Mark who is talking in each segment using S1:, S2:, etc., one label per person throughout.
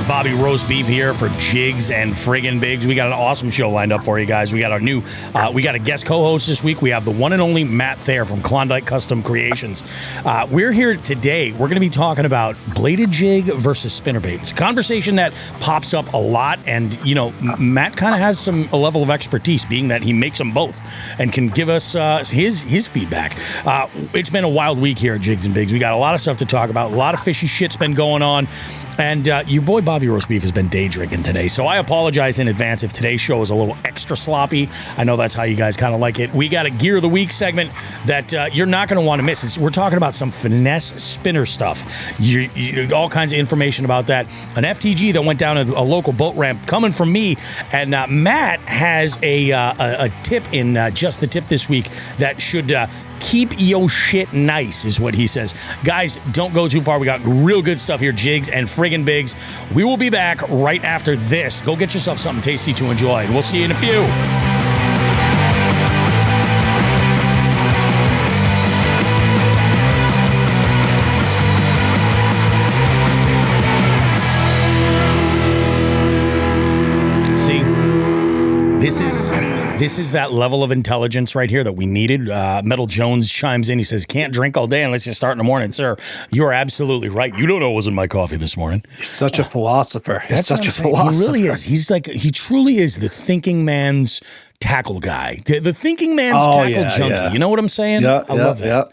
S1: Bobby Roast Beef here for Jigs and friggin' Bigs. We got an awesome show lined up for you guys. We got our new, we got a guest co-host this week. We have the one and only Matt Thayer from Klondike Custom Creations. We're here today. We're going to be talking about bladed jig versus spinnerbait. It's a conversation that pops up a lot, and you know, Matt kind of has a level of expertise, being that he makes them both and can give us his feedback. It's been a wild week here at Jigs and Bigs. We got a lot of stuff to talk about. A lot of fishy shit's been going on, and your boy Bobby Roast Beef has been day drinking today, so I apologize in advance if today's show is a little extra sloppy. I know that's how you guys kind of like it. We got a Gear of the Week segment that you're not going to want to miss. We're talking about some finesse spinner stuff. All kinds of information about that. An FTG that went down a local boat ramp coming from me, and Matt has a tip in Just the Tip this week that should keep your shit nice, is what he says. Guys, don't go too far. We got real good stuff here, Jigs and friggin' Bigs. We will be back right after this. Go get yourself something tasty to enjoy, and we'll see you in a few. This is that level of intelligence right here that we needed. Metal Jones chimes in. He says, can't drink all day unless you start in the morning. Sir, you are absolutely right. You don't know what was in my coffee this morning.
S2: He's such a philosopher.
S1: That's such a philosopher. He really is. He truly is the thinking man's tackle guy. The thinking man's tackle junkie. Yeah. You know what I'm saying?
S2: Yeah,
S1: I love that. Yeah.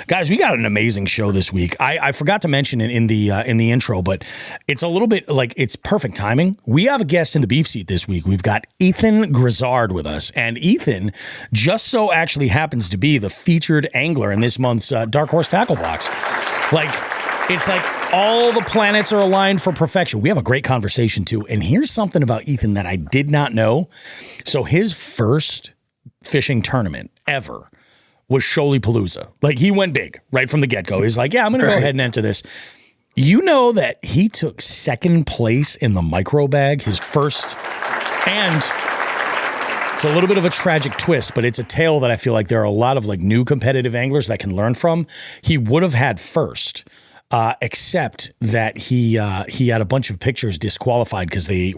S1: Guys, we got an amazing show this week. I forgot to mention it in the intro, but it's a little bit like it's perfect timing. We have a guest in the beef seat this week. We've got Ethan Grizzard with us, and Ethan just so actually happens to be the featured angler in this month's Dark Horse Tackle Box. It's like all the planets are aligned for perfection. We have a great conversation too. And here's something about Ethan that I did not know. So his first fishing tournament ever was Shoalipalooza. Like, he went big right from the get-go. He's like, yeah, I'm going to go ahead and enter this. You know that he took second place in the micro bag, his first, and it's a little bit of a tragic twist, but it's a tale that I feel like there are a lot of like new competitive anglers that can learn from. He would have had first. Except that he had a bunch of pictures disqualified because they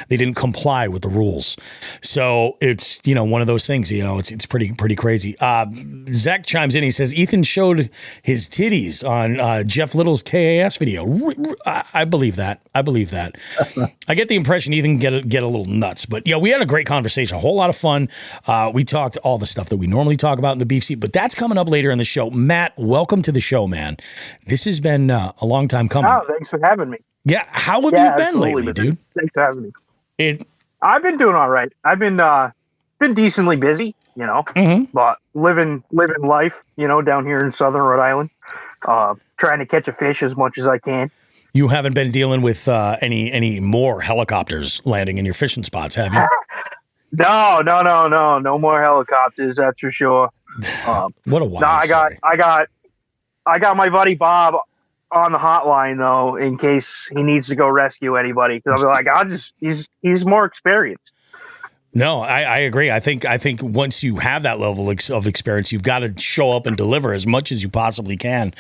S1: didn't comply with the rules. So it's, you know, one of those things, you know, it's pretty crazy. Zach chimes in. He says, Ethan showed his titties on Jeff Little's KAS video. I believe that. I get the impression Ethan get a little nuts, but yeah, we had a great conversation, a whole lot of fun. We talked all the stuff that we normally talk about in the beef seat, but that's coming up later in the show. Matt, welcome to the show, man. This has been a long time coming.
S3: Oh, thanks for having me.
S1: Yeah, how have you been lately, dude?
S3: Thanks for having me. I've been doing all right. I've been decently busy, you know, but living life, you know, down here in southern Rhode Island, trying to catch a fish as much as I can.
S1: You haven't been dealing with any more helicopters landing in your fishing spots, have you?
S3: No more helicopters, that's for sure.
S1: What a wild story.
S3: I got my buddy Bob on the hotline though, in case he needs to go rescue anybody. Because I'll be like, he's more experienced.
S1: No, I agree. I think once you have that level of experience, you've got to show up and deliver as much as you possibly can.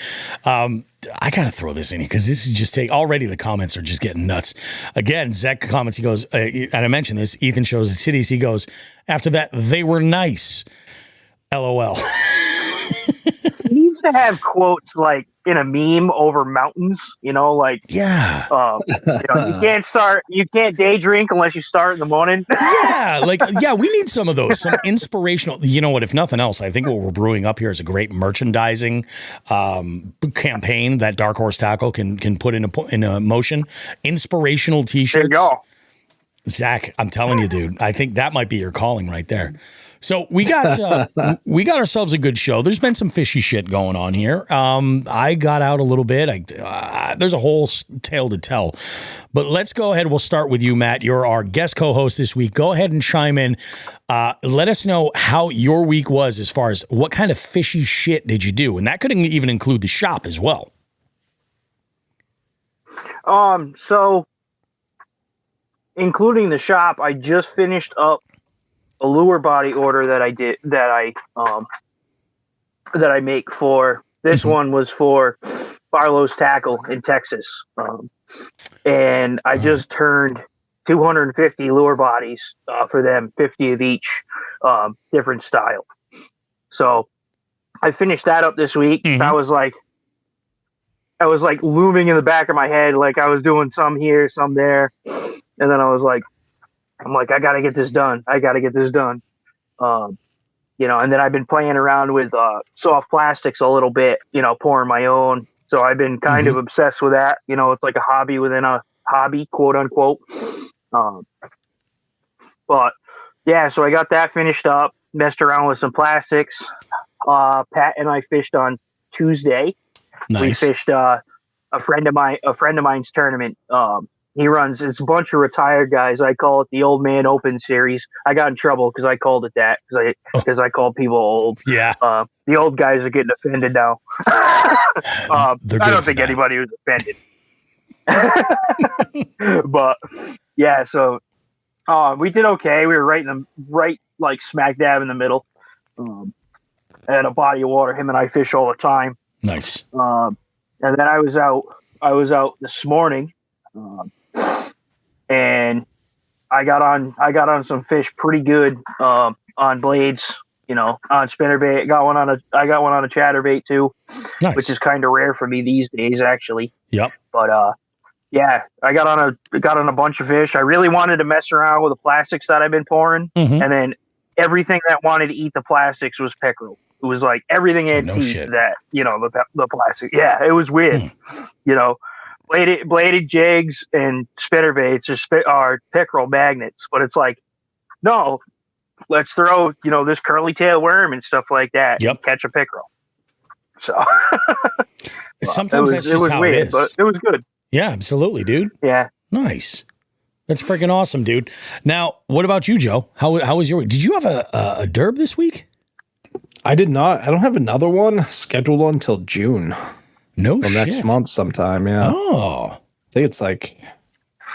S1: I got to throw this in here because this is just already the comments are just getting nuts. Again, Zach comments, he goes, and I mentioned this, Ethan shows the cities. He goes, after that, they were nice. LOL.
S3: He needs to have quotes like in a meme over mountains, you know, like,
S1: yeah,
S3: you can't day drink unless you start in the morning.
S1: We need some of those, some inspirational, you know what, if nothing else, I think what we're brewing up here is a great merchandising campaign that Dark Horse Tackle can put in motion. Inspirational t-shirts.
S3: There you go.
S1: Zach, I'm telling you, dude, I think that might be your calling right there. So we got ourselves a good show. There's been some fishy shit going on here. I got out a little bit. There's a whole tale to tell. But let's go ahead. We'll start with you, Matt. You're our guest co-host this week. Go ahead and chime in. Let us know how your week was as far as what kind of fishy shit did you do? And that could even include the shop as well.
S3: So including the shop, I just finished up a lure body order that I make for this one was for Barlow's Tackle in Texas. And I just turned 250 lure bodies for them, 50 of each, different style. So I finished that up this week. I was like looming in the back of my head, like I was doing some here, some there, and then I'm like, I gotta get this done. And then I've been playing around with soft plastics a little bit, pouring my own. So I've been kind of obsessed with that. It's like a hobby within a hobby, quote unquote. But yeah, so I got that finished up, messed around with some plastics. Pat and I fished on Tuesday.
S1: Nice.
S3: We fished a friend of mine's tournament. He runs, it's a bunch of retired guys. I call it the Old Man Open Series. I got in trouble because I called it that because I called people old.
S1: Yeah.
S3: The old guys are getting offended now. I don't think anybody was offended. But yeah, so we did okay. We were right like smack dab in the middle. At a body of water. Him and I fish all the time.
S1: Nice.
S3: And then I was out this morning. And I got on some fish pretty good on blades, on spinnerbait. I got one on a chatterbait too,
S1: nice.
S3: Which is kind of rare for me these days, actually.
S1: Yep.
S3: But yeah, I got on a bunch of fish. I really wanted to mess around with the plastics that I've been pouring, and then everything that wanted to eat the plastics was pickerel. It was like everything had teeth that the plastic. Yeah, it was weird. Bladed jigs and spinnerbaits are pickerel magnets, but it's like, no, let's throw this curly tail worm and stuff like that.
S1: Yep.
S3: And catch a pickerel. So
S1: sometimes that's just how
S3: weird,
S1: it is.
S3: But it was good.
S1: Yeah, absolutely, dude.
S3: Yeah,
S1: nice. That's freaking awesome, dude. Now, what about you, Joe? How was your week? Did you have a derb this week?
S2: I did not. I don't have another one scheduled until June.
S1: No shit.
S2: Next month sometime, yeah.
S1: Oh.
S2: I think it's like,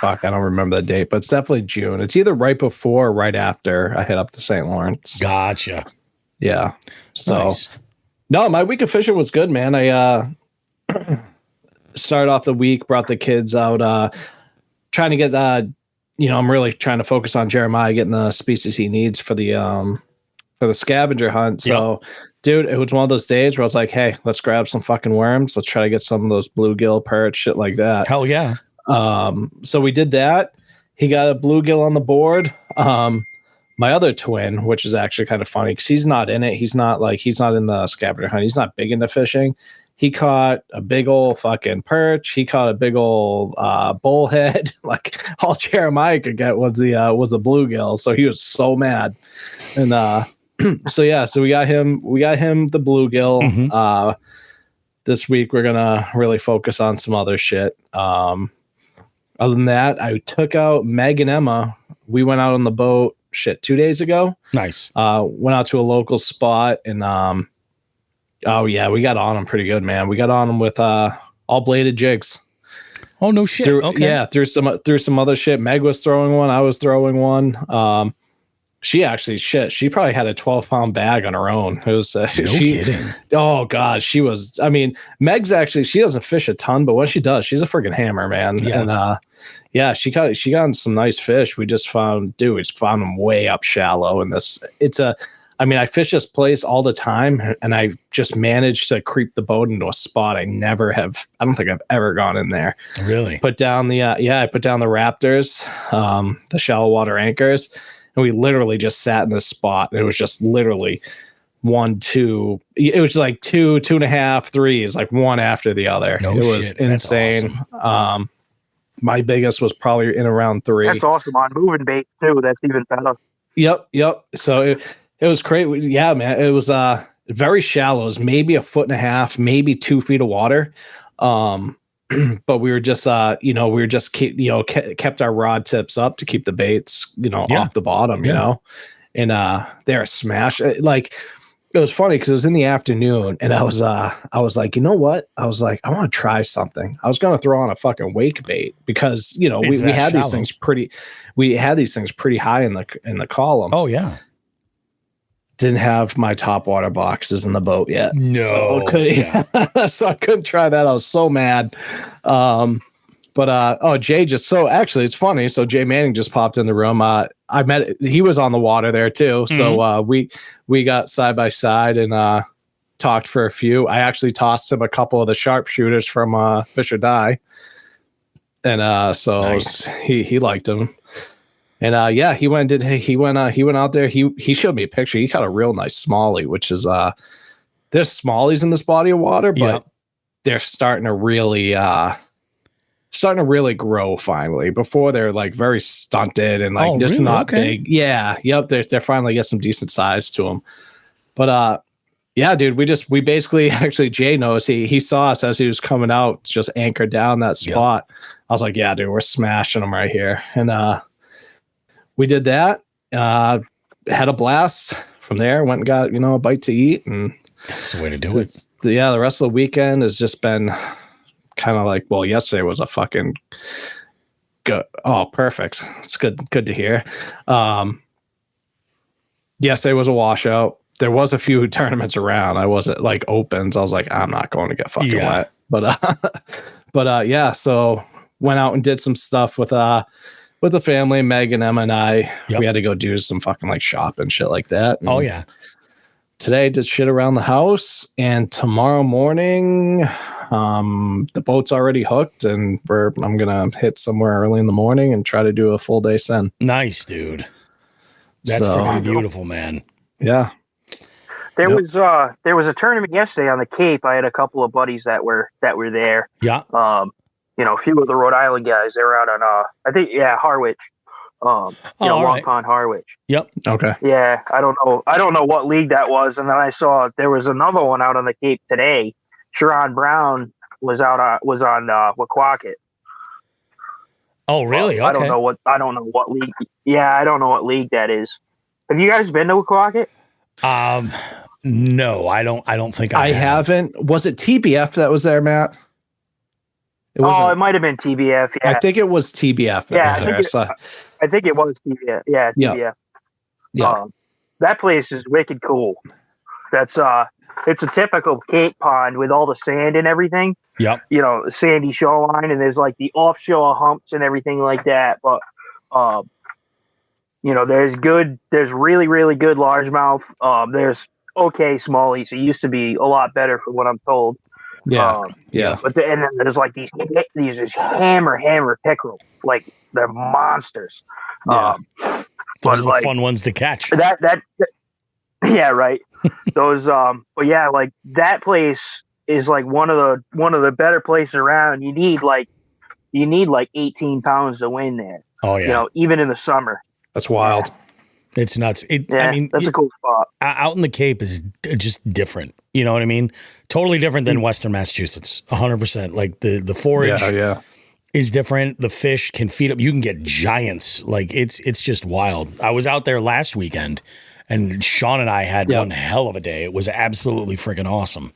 S2: I don't remember the date, but it's definitely June. It's either right before or right after I head up to St. Lawrence.
S1: Gotcha.
S2: Yeah. So,
S1: nice.
S2: No, my week of fishing was good, man. I started off the week, brought the kids out, trying to get, I'm really trying to focus on Jeremiah getting the species he needs for the scavenger hunt. So, dude, it was one of those days where I was like, hey, let's grab some fucking worms. Let's try to get some of those bluegill, perch, shit like that.
S1: Hell yeah.
S2: So we did that. He got a bluegill on the board. My other twin, which is actually kind of funny because he's not in it. He's not in the scavenger hunt. He's not big into fishing. He caught a big old fucking perch. He caught a big old bullhead. Like all Jeremiah could get was a bluegill. So he was so mad. And so we got him the bluegill. This week we're gonna really focus on some other shit. Other than that, I took out Meg and Emma. We went out on the boat 2 days ago.
S1: Nice.
S2: Went out to a local spot and we got on them pretty good, man. We got on them with all bladed jigs.
S1: Oh no shit. Okay.
S2: Through some other shit. Meg was throwing one. I was throwing one. She actually she probably had a 12-pound bag on her own. It was
S1: kidding.
S2: Oh god, she was. I mean, Meg's actually, she doesn't fish a ton, but when she does, she's a freaking hammer, man. Yeah. And she got some nice fish. We just found them way up shallow in this. I fish this place all the time, and I just managed to creep the boat into a spot I don't think I've ever gone in there.
S1: Really?
S2: I put down the Raptors, the shallow water anchors, and we literally just sat in this spot. It was just literally 1, 2. It was like 2, 2.5, 3, like one after the other.
S1: No
S2: it
S1: shit.
S2: was insane.
S1: Awesome.
S2: My biggest was probably in around 3.
S3: That's awesome on moving bait too. That's even better.
S2: Yep. So it was great. Yeah, man. It was very shallow. It was maybe 1.5 feet, maybe 2 feet of water. But we were just kept our rod tips up to keep the baits, off the bottom, and they're a smash. Like, it was funny because it was in the afternoon, and I was like, you know what? I was like, I want to try something. I was going to throw on a fucking wake bait because we had these things pretty high in the column.
S1: Oh yeah.
S2: didn't have my top water boxes in the boat yet.
S1: No.
S2: So I couldn't try that. I was so mad. Jay actually, it's funny. So Jay Manning just popped in the room. He was on the water there too. So we got side by side and talked for a few. I actually tossed him a couple of the sharpshooters from Fish or Die. And nice. He liked them. And he went out there. He showed me a picture. He caught a real nice smallie, which is there's smallies in this body of water, but they're starting to really grow finally. Before they're like very stunted and like just not big. Yeah. Yep. They're finally get some decent size to them. But yeah, dude, we basically actually Jay knows he saw us as he was coming out, just anchored down that spot. Yep. I was like, yeah, dude, we're smashing them right here. And we did that, had a blast from there, went and got, a bite to eat. And
S1: that's the way to do it.
S2: The rest of the weekend has just been kind of like, well, yesterday was a fucking good. Oh, perfect. It's good to hear. Yesterday was a washout. There was a few tournaments around. I wasn't like opens. I was like, I'm not going to get fucking wet. But yeah, so went out and did some stuff with the family, Meg and Emma and I. We had to go do some fucking like shop and shit like that. And today did shit around the house, and tomorrow morning the boat's already hooked, and I'm gonna hit somewhere early in the morning and try to do a full day send.
S1: Nice, dude. That's freaking beautiful, man.
S2: Yeah.
S3: There was a tournament yesterday on the Cape. I had a couple of buddies that were there.
S1: Yeah.
S3: A few of the Rhode Island guys. They were out on Harwich. Long Pond Harwich.
S1: Yep.
S2: Okay.
S3: Yeah, I don't know what league that was. And then I saw there was another one out on the Cape today. Sharon Brown was on Waquaket.
S1: Oh, really? Okay.
S3: I don't know what league. Yeah, I don't know what league that is. Have you guys been to Waquaket?
S1: No, I don't think I
S2: haven't. Was it TBF that was there, Matt?
S3: It might have been TBF. Yeah.
S2: I think it was TBF that was there.
S3: I think it was TBF. Yeah, TBF.
S2: Yeah.
S3: That place is wicked cool. That's it's a typical Cape pond with all the sand and everything.
S1: Yep.
S3: The sandy shoreline, and there's like the offshore humps and everything like that. But there's really, really good largemouth. There's okay smallies. It used to be a lot better from what I'm told.
S2: Yeah.
S3: But and then there's like these hammer pickerel, like they're monsters.
S1: Yeah. Those are the fun ones to catch.
S3: Yeah, right. Those but yeah, like that place is like one of the better places around. You need like 18 pounds to win there.
S1: Oh yeah.
S3: Even in the summer.
S2: That's wild.
S1: Yeah. It's nuts.
S3: That's a cool spot.
S1: Out in the Cape is just different. You know what I mean? Totally different than Western Massachusetts. 100%. Like the forage is different. The fish can feed up. You can get giants. Like it's just wild. I was out there last weekend, and Sean and I had one hell of a day. It was absolutely freaking awesome.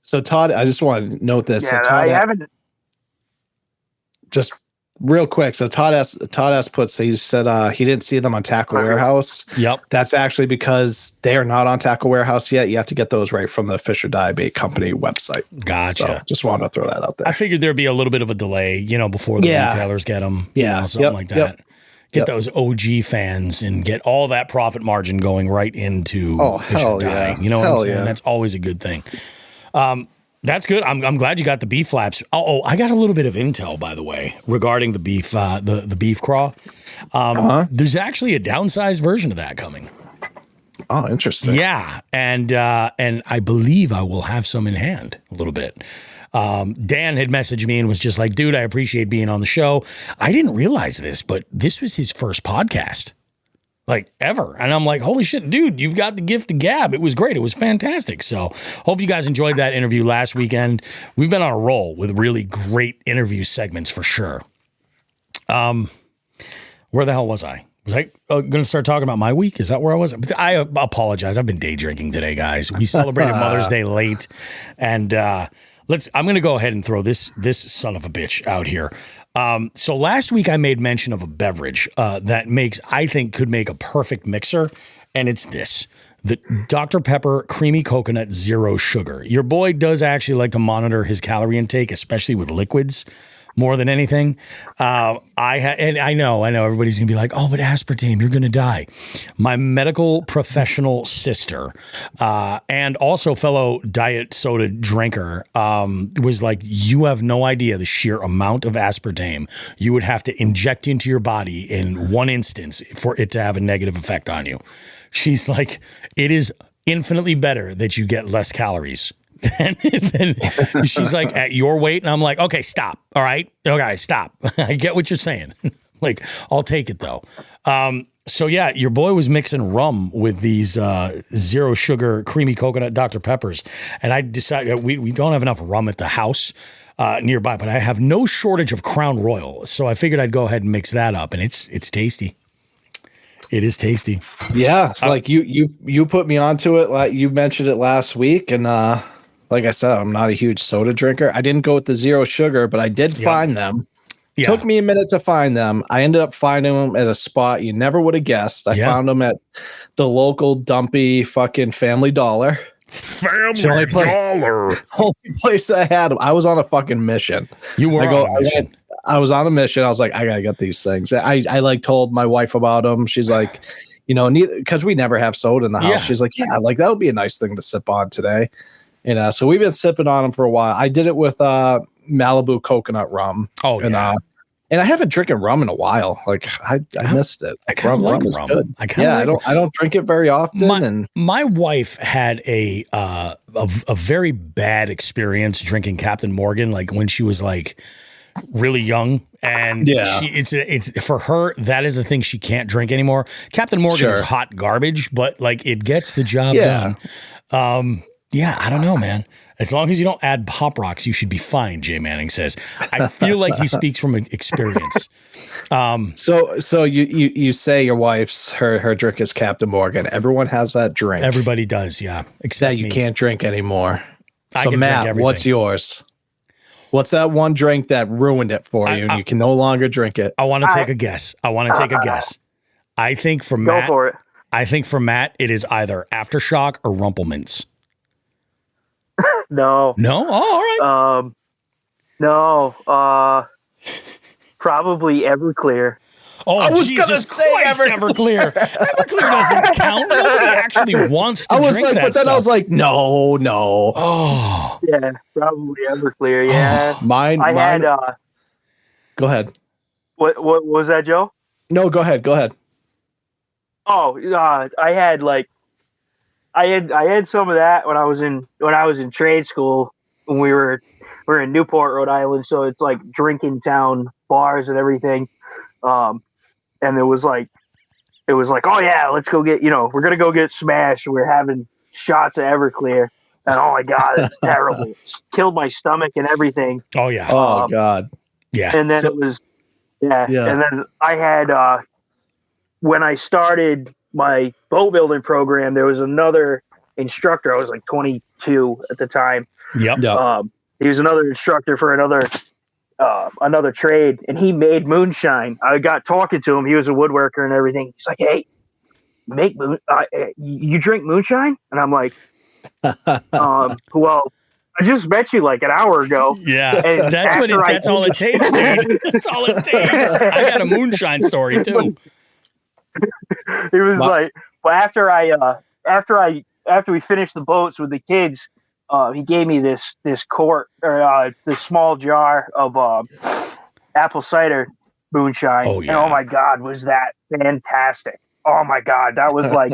S2: So Todd, I just want to note this.
S3: Yeah,
S2: so Todd,
S3: I haven't.
S2: Just real quick. So Todd he said he didn't see them on Tackle Warehouse.
S1: Yep.
S2: That's actually because they are not on Tackle Warehouse yet. You have to get those right from the Fish or Die Bait Company website.
S1: Gotcha.
S2: So just wanted to throw that out there.
S1: I figured there'd be a little bit of a delay, before the retailers get them. Something like that. Get those OG fans and get all that profit margin going right into Fish or Die.
S2: Yeah.
S1: You know what I'm saying? That's always a good thing. That's good. I'm glad you got the beef flaps. Oh, I got a little bit of intel, by the way, regarding the beef, the beef craw. There's actually a downsized version of that coming.
S2: Oh, interesting.
S1: Yeah, and I believe I will have some in hand a little bit. Dan had messaged me and was just like, dude, I appreciate being on the show. I didn't realize this, but this was his first podcast. Like ever. And I'm like, holy shit, dude, you've got the gift of gab. It was great. It was fantastic. So hope you guys enjoyed that interview last weekend. We've been on a roll with really great interview segments for sure. Where the hell was I? Was I going to start talking about my week? Is that where I was? I apologize. I've been day drinking today, guys. We celebrated Mother's Day late. And I'm going to go ahead and throw this son of a bitch out here. So last week I made mention of a beverage that I think could make a perfect mixer. and it's this. The Dr. Pepper Creamy Coconut Zero Sugar. Your boy does actually like to monitor his calorie intake, especially with liquids, more than anything. I know everybody's gonna be like, oh, but aspartame, you're gonna die. My medical professional sister, and also fellow diet soda drinker, was like, you have no idea the sheer amount of aspartame you would have to inject into your body in one instance for it to have a negative effect on you. She's like, it is infinitely better that you get less calories. And she's like, at your weight, and I'm like, okay, stop. All right, okay, stop. I get what you're saying. Like, I'll take it though. So yeah, your boy was mixing rum with these zero sugar creamy coconut Dr. Peppers, and I decided we don't have enough rum at the house nearby, but I have no shortage of Crown Royal, so I figured I'd go ahead and mix that up, and it's tasty. It is tasty.
S2: Yeah, like you put me onto it. Like you mentioned it last week, and like I said, I'm not a huge soda drinker. I didn't go with the zero sugar, but I did find them. Yeah. Took me a minute to find them. I ended up finding them at a spot you never would have guessed. I found them at the local dumpy fucking Family Dollar.
S1: Family Dollar.
S2: Only place that I had them. I was on a fucking mission.
S1: You were on a mission.
S2: I was on a mission. I was like, I gotta get these things. I like told my wife about them. She's like, because we never have soda in the house. Yeah. She's like, yeah, like that would be a nice thing to sip on today. And so we've been sipping on them for a while. I did it with Malibu coconut rum.
S1: Oh, yeah.
S2: And I haven't drinking rum in a while. Like I missed it. Rum is good. I don't drink it very often.
S1: My wife had a very bad experience drinking Captain Morgan, like when she was like really young, and it's for her, that is the thing she can't drink anymore. Captain Morgan is hot garbage, but like it gets the job done. I don't know, man. As long as you don't add Pop Rocks, you should be fine, Jay Manning says. I feel like he speaks from experience.
S2: So you say your wife's her drink is Captain Morgan. Everyone has that drink.
S1: Everybody does, yeah. Except
S2: that you can't drink anymore.
S1: I
S2: so
S1: can
S2: Matt,
S1: drink everything.
S2: what's yours? What's that one drink that ruined it for you and you can no longer drink it?
S1: I want to take a guess. I think for Matt,
S3: go for it.
S1: I think for Matt, it is either Aftershock or Rumplemints.
S3: No.
S1: No? Oh, all right.
S3: No. Probably Everclear.
S1: Oh, Jesus Christ, Everclear. Everclear doesn't count. Nobody actually wants to drink that
S2: but
S1: stuff.
S2: Then I was like, no.
S1: Oh.
S3: Yeah, probably Everclear, yeah.
S2: Mine.
S3: Had
S2: go ahead.
S3: What was that, Joe?
S2: No, go ahead.
S3: Oh, I had I had some of that when I was in trade school when we're in Newport, Rhode Island, so it's like drinking town, bars and everything. And it was like, oh yeah, let's go get, we're gonna go get smashed. We're having shots of Everclear, and oh my god, it's terrible. It's killed my stomach and everything.
S1: Oh yeah.
S2: Oh god.
S1: Yeah.
S3: And then it was, yeah. And then I had when I started my boat building program, there was another instructor. I was like 22 at the time.
S1: Yep.
S3: He was another instructor for another trade, and he made moonshine. I got talking to him. He was a woodworker and everything. He's like, "Hey, you drink moonshine?" And I'm like, "Well, I just met you like an hour ago."
S1: Yeah, and that's all it takes, dude. That's all it takes. I got a moonshine story too.
S3: He was like, well, after we finished the boats with the kids, he gave me this quart or this small jar of apple cider moonshine. Oh yeah! And oh my god, was that fantastic! Oh my god, that was like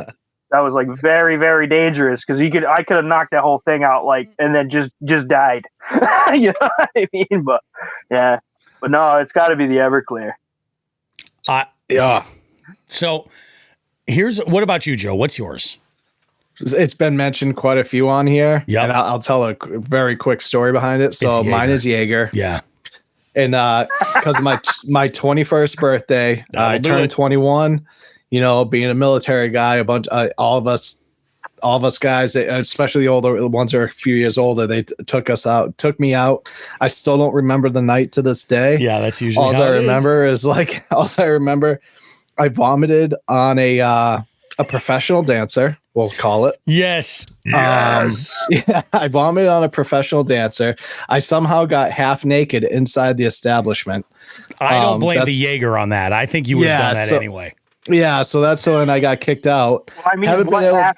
S3: very, very dangerous because I could have knocked that whole thing out and then just died. You know what I mean? But yeah, but no, it's got to be the Everclear.
S1: Yeah. So what about you, Joe? What's yours?
S2: It's been mentioned quite a few on here.
S1: Yeah.
S2: And I'll tell a very quick story behind it. So mine is Jaeger.
S1: Yeah.
S2: And because of my 21st birthday, I turned 21, being a military guy, all of us guys, especially the older ones are a few years older, they took me out. I still don't remember the night to this day.
S1: Yeah, that's usually
S2: all I remember is I vomited on a professional dancer, we'll call it.
S1: Yes.
S2: Yeah, I vomited on a professional dancer. I somehow got half naked inside the establishment.
S1: I don't blame the Jaeger on that. I think you would have done that anyway.
S2: Yeah, so that's when I got kicked out.
S3: Well, I mean, what half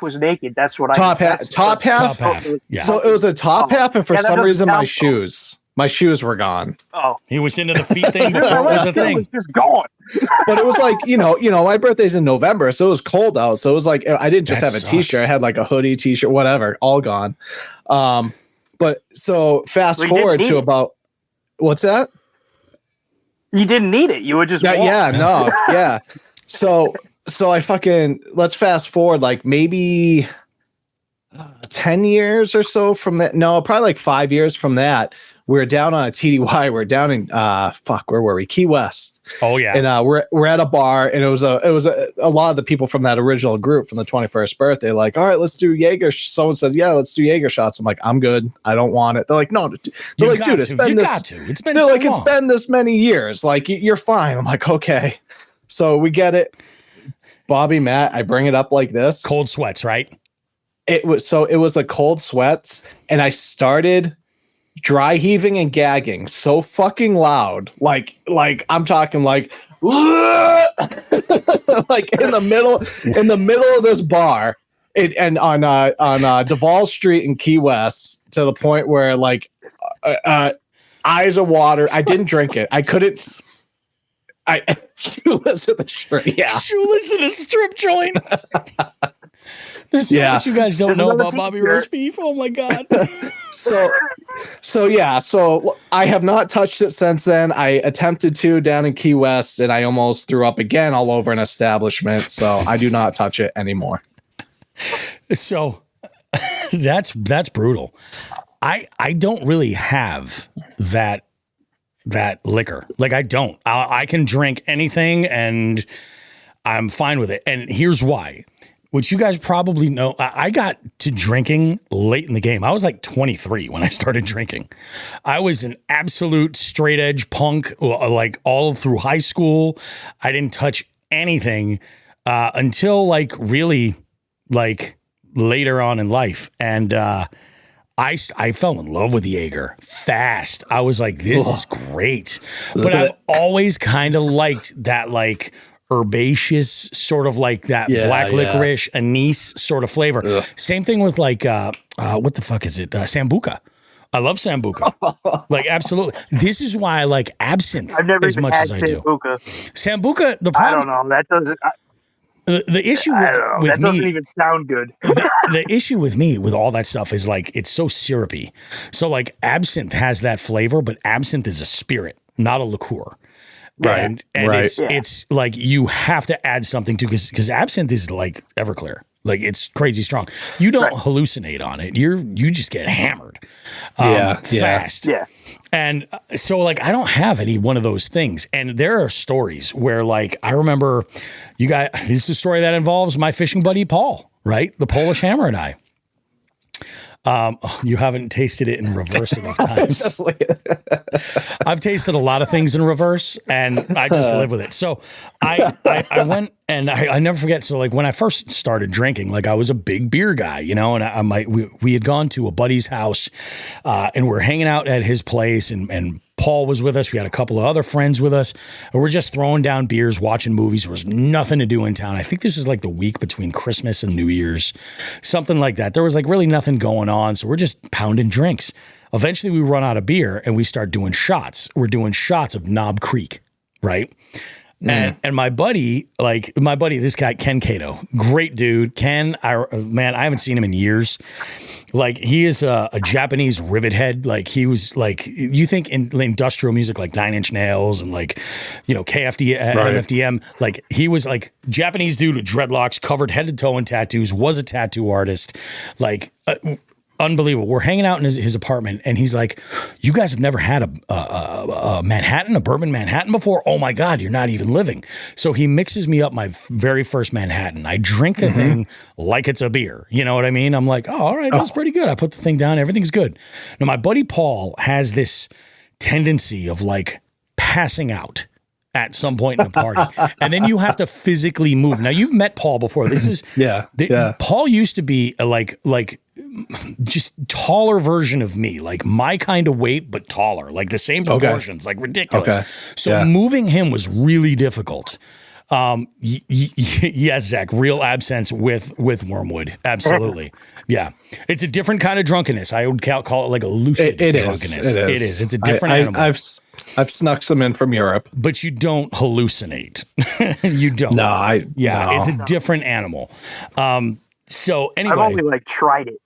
S3: was naked? That's what
S2: top half.
S1: Top half. Yeah.
S2: So it was a top half, and for some reason, my shoes were gone.
S3: Oh,
S1: he was into the feet thing before it was a thing.
S3: Was just gone.
S2: But it was like, my birthday's in November, so it was cold out. So it was like I didn't just have a t-shirt; I had like a hoodie, t-shirt, whatever, all gone. But so fast forward to about what's that?
S3: You didn't need it. You would just
S2: yeah. So I let's fast forward like maybe 10 years or so from that. No, probably like 5 years from that. We're down on a TDY. We're down in where were we? Key West.
S1: Oh yeah.
S2: And we're at a bar, and it was a lot of the people from that original group from the 21st birthday. Like, all right, let's do Jaeger. Someone said, yeah, let's do Jaeger shots. I'm like, I'm good. I don't want it. They're like, no. They're like, dude, it's been it's been this many years. Like, you're fine. I'm like, okay. So we get it. Bobby, Matt, I bring it up like this.
S1: Cold sweats, right?
S2: It was a cold sweats, and I started dry heaving and gagging so fucking loud, like I'm talking like like in the middle of this bar, and on Duval Street in Key West, to the point where like eyes of water. I didn't drink it. I couldn't. Shoeless in the street. Yeah, shoeless in a strip joint.
S1: There's so much you guys don't know about Bobby Roast Beef. Oh my God.
S2: So I have not touched it since then. I attempted to down in Key West, and I almost threw up again all over an establishment. So I do not touch it anymore.
S1: So that's brutal. I don't really have that liquor. Like I don't. I can drink anything and I'm fine with it. And here's why. Which you guys probably know, I got to drinking late in the game. I was like 23 when I started drinking. I was an absolute straight edge punk, like all through high school. I didn't touch anything until like really like later on in life. And I fell in love with Jaeger fast. I was like, this is great. But I've always kind of liked that like herbaceous, sort of like that black licorice, anise sort of flavor. Ugh. Same thing with like, what the fuck is it? Sambuca. I love Sambuca. Like, absolutely. This is why I like absinthe as much as I do. Sambuca, the problem.
S3: I don't know. That doesn't.
S1: The issue with
S3: that
S1: me
S3: doesn't even sound good.
S1: the issue with me with all that stuff is like it's so syrupy. So like absinthe has that flavor, but absinthe is a spirit, not a liqueur.
S2: Right.
S1: And it's like you have to add something to because absinthe is like Everclear. Like it's crazy strong. You don't hallucinate on it. You just get hammered. Fast. Yeah. And so like I don't have any one of those things. And there are stories where like I remember you guys, this is a story that involves my fishing buddy Paul, right? The Polish Hammer and I. You haven't tasted it in reverse enough times. I've tasted a lot of things in reverse, and I just live with it. So I went, and I never forget. So like when I first started drinking, like I was a big beer guy, you know, and we had gone to a buddy's house, and we're hanging out at his place, and Paul was with us. We had a couple of other friends with us, and we're just throwing down beers, watching movies. There was nothing to do in town. I think this was like the week between Christmas and New Year's, something like that. There was like really nothing going on, so we're just pounding drinks. Eventually, we run out of beer, and we start doing shots. We're doing shots of Knob Creek, right? And my buddy, this guy, Ken Cato, great dude. Ken, I haven't seen him in years. Like he is a Japanese rivet head. Like he was like, you think in industrial music, like 9 Inch Nails and like, you know, KFD, MFDM, like he was like Japanese dude with dreadlocks, covered head to toe in tattoos, was a tattoo artist. Like, unbelievable. We're hanging out in his apartment, and he's like, "You guys have never had a Manhattan, a bourbon Manhattan before? Oh my God, you're not even living." So he mixes me up my very first Manhattan. I drink the thing like it's a beer. You know what I mean? I'm like, "Oh, all right, that's pretty good." I put the thing down. Everything's good. Now, my buddy Paul has this tendency of like passing out at some point in the party. And then you have to physically move. Now, you've met Paul before. This is Paul used to be like just taller version of me, like my kind of weight, but taller, like the same proportions, like ridiculous. Okay. So moving him was really difficult. Yes, Zach, real absence with wormwood. Absolutely. Yeah. It's a different kind of drunkenness. I would call it like a lucid drunkenness. It is. It's a different animal.
S2: I've snuck some in from Europe.
S1: But you don't hallucinate. You don't.
S2: No,
S1: it's a different animal. So anyway.
S3: I've only tried it.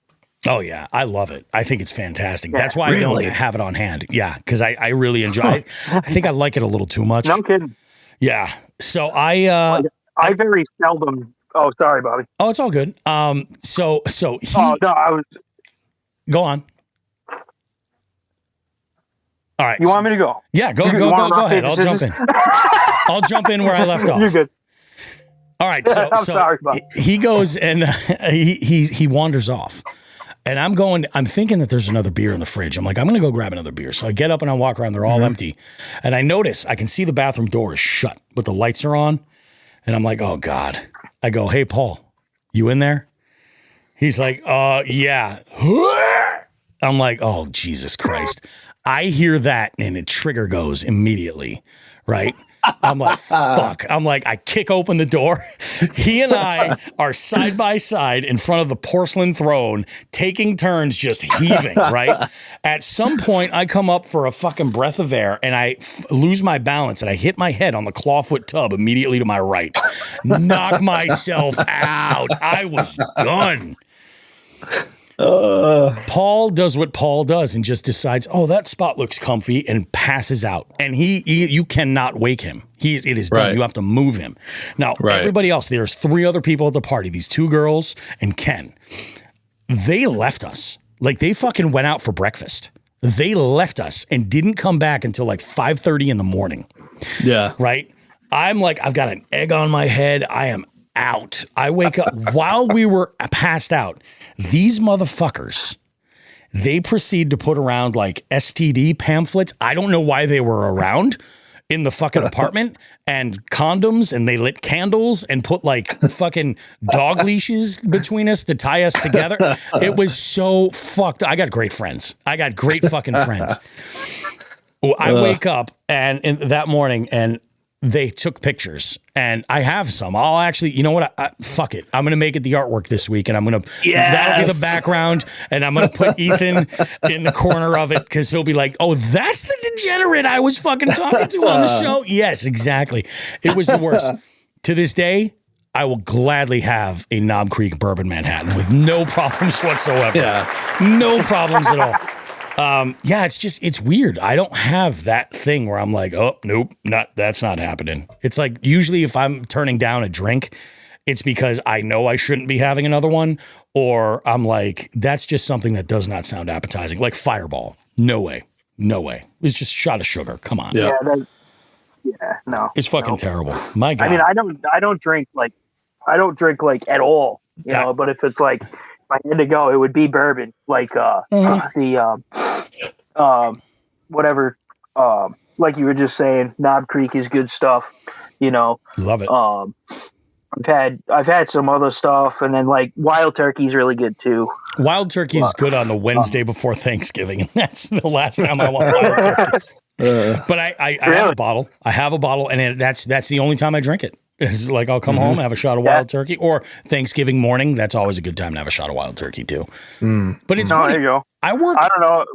S1: Oh yeah, I love it. I think it's fantastic. Yeah, that's why I don't have it on hand. Yeah, because I really enjoy it. I think I like it a little too much.
S3: No kidding.
S1: Yeah. So I
S3: very seldom. Oh, sorry, Bobby.
S1: Oh, it's all good. So he.
S3: Oh no, I was.
S1: Go on. All right.
S3: You want me to go?
S1: Yeah, go ahead. I'll jump in. I'll jump in where I left off.
S3: You're good.
S1: All right. So
S3: sorry, Bobby.
S1: He goes and he wanders off. And I'm thinking that there's another beer in the fridge. I'm like, I'm going to go grab another beer. So I get up and I walk around. They're all empty. And I notice, I can see the bathroom door is shut, but the lights are on. And I'm like, oh God. I go, hey, Paul, you in there? He's like, yeah. I'm like, oh, Jesus Christ. I hear that and a trigger goes immediately, right? I'm like, fuck. I'm like, I kick open the door. He and I are side by side in front of the porcelain throne, taking turns just heaving, right? At some point, I come up for a fucking breath of air and I lose my balance and I hit my head on the clawfoot tub immediately to my right. Knock myself out. I was done. Paul does what Paul does and just decides, oh, that spot looks comfy, and passes out. And you cannot wake him. It is done. Right. You have to move him. Now, everybody else, there's 3 other people at the party, these 2 girls and Ken. They left us. Like, they fucking went out for breakfast. They left us and didn't come back until like 5:30 in the morning.
S2: Yeah.
S1: Right? I'm like, I've got an egg on my head. I am out. I wake up while we were passed out. These motherfuckers, they proceed to put around like STD pamphlets. I don't know why they were around in the fucking apartment, and condoms, and they lit candles and put like fucking dog leashes between us to tie us together. It was so fucked. I got great friends. I got great fucking friends. I wake up and that morning and they took pictures, and I have some. I'll actually, you know what? Fuck it. I'm going to make it the artwork this week, and that'll be the background, and I'm going to put Ethan in the corner of it, because he'll be like, oh, that's the degenerate I was fucking talking to on the show. Yes, exactly. It was the worst. To this day, I will gladly have a Knob Creek Bourbon Manhattan with no problems whatsoever. Yeah. No problems at all. It's weird. I don't have that thing where I'm like, oh, nope, that's not happening. It's like, usually if I'm turning down a drink, it's because I know I shouldn't be having another one, or I'm like, that's just something that does not sound appetizing. Like Fireball. No way. It's just a shot of sugar. Come on.
S3: Yeah. No.
S1: It's fucking terrible. My God.
S3: I mean, I don't drink like at all, you know, but if it's like, if I had to go, it would be bourbon, like whatever. Like you were just saying, Knob Creek is good stuff. You know,
S1: love it.
S3: I've had some other stuff, and then like Wild Turkey is really good too.
S1: Wild Turkey is good on the Wednesday before Thanksgiving, and that's the last time I want Wild Turkey. But I have a bottle. And that's the only time I drink it. It's like I'll come home, have a shot of Wild Turkey, or Thanksgiving morning. That's always a good time to have a shot of Wild Turkey too. But it's funny.
S3: There you go. I don't know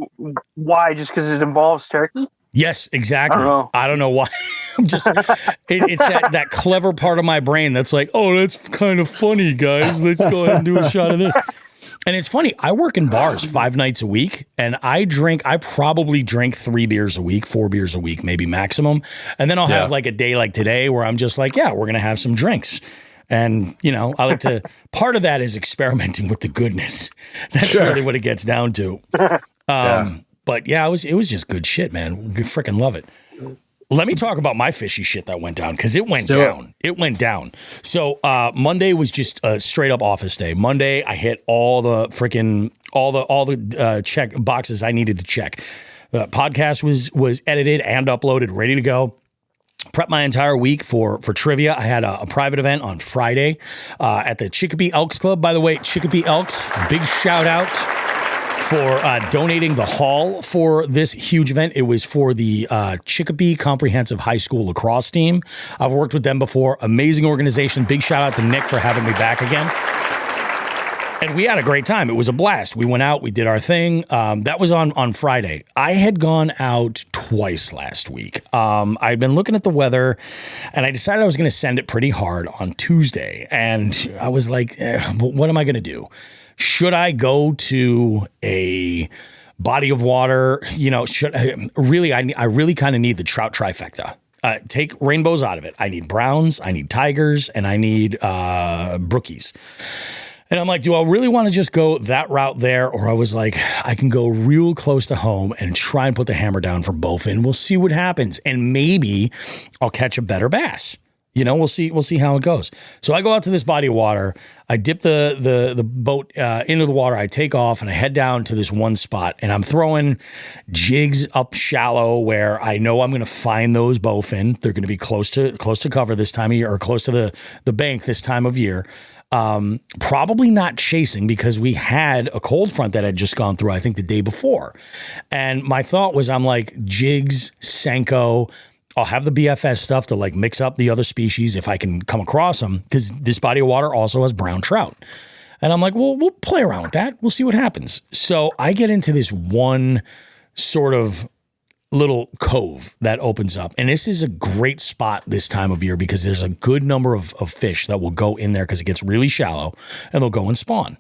S3: why, just because it involves turkey.
S1: Yes, exactly. I don't know why. I'm just it's that clever part of my brain that's like, oh, that's kind of funny, guys. Let's go ahead and do a shot of this. And it's funny, I work in bars 5 nights a week, and I probably drink 3 beers a week, 4 beers a week, maybe maximum. And then I'll have like a day like today where I'm just like, yeah, we're going to have some drinks. And, you know, I like to, part of that is experimenting with the goodness. That's really what it gets down to. But yeah, it was just good shit, man. We freaking love it. Let me talk about my fishy shit that went down, because it went down. It went down. So Monday was just a straight up office day. Monday, I hit all the check boxes I needed to check. The podcast was edited and uploaded, ready to go. prepped my entire week for trivia. I had a private event on Friday at the Chicopee Elks Club. By the way, Chicopee Elks, big shout out for donating the hall for this huge event. It was for the Chicopee Comprehensive High School lacrosse team. I've worked with them before. Amazing organization. Big shout out to Nick for having me back again. And we had a great time. It was a blast. We went out. We did our thing. That was on Friday. I had gone out twice last week. I'd been looking at the weather, and I decided I was going to send it pretty hard on Tuesday. And I was like, what am I going to do? Should I go to a body of water? You know, I really kind of need the trout trifecta. Take rainbows out of it. I need browns, I need tigers, and I need brookies. And I'm like, do I really want to just go that route there? Or I was like, I can go real close to home and try and put the hammer down for both, and we'll see what happens. And maybe I'll catch a better bass. You know, we'll see how it goes. So I go out to this body of water. I dip the boat into the water. I take off and I head down to this one spot, and I'm throwing jigs up shallow where I know I'm going to find those bowfin. They're going to be close to cover this time of year, or close to the bank this time of year. Probably not chasing, because we had a cold front that had just gone through, I think, the day before. And my thought was, I'm like, jigs, Senko, I'll have the BFS stuff to like mix up the other species if I can come across them, because this body of water also has brown trout. And I'm like, well, we'll play around with that. We'll see what happens. So I get into this one sort of little cove that opens up. And this is a great spot this time of year, because there's a good number of fish that will go in there because it gets really shallow, and they'll go and spawn.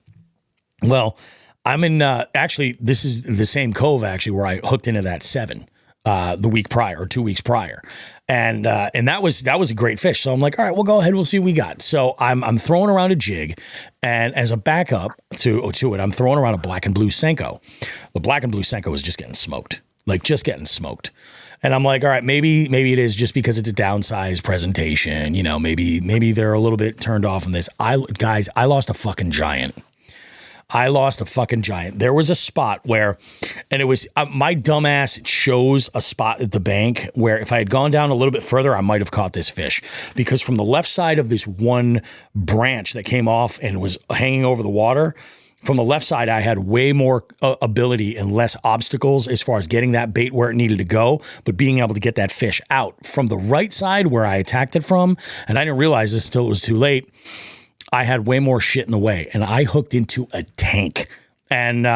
S1: Well, I'm in, actually, this is the same cove actually where I hooked into that 7 the week prior, or 2 weeks prior. And that was a great fish. So I'm like, all right, we'll go ahead. We'll see what we got. So I'm throwing around a jig, and as a backup to it, I'm throwing around a black and blue Senko. The black and blue Senko was just getting smoked. And I'm like, all right, maybe it is just because it's a downsized presentation. You know, maybe they're a little bit turned off on this. I lost a fucking giant. There was a spot where, and it was my dumbass chose a spot at the bank where if I had gone down a little bit further, I might have caught this fish, because from the left side of this one branch that came off and was hanging over the water, from the left side, I had way more ability and less obstacles as far as getting that bait where it needed to go, but being able to get that fish out. From the right side where I attacked it from, and I didn't realize this until it was too late, I had way more shit in the way, and I hooked into a tank. And,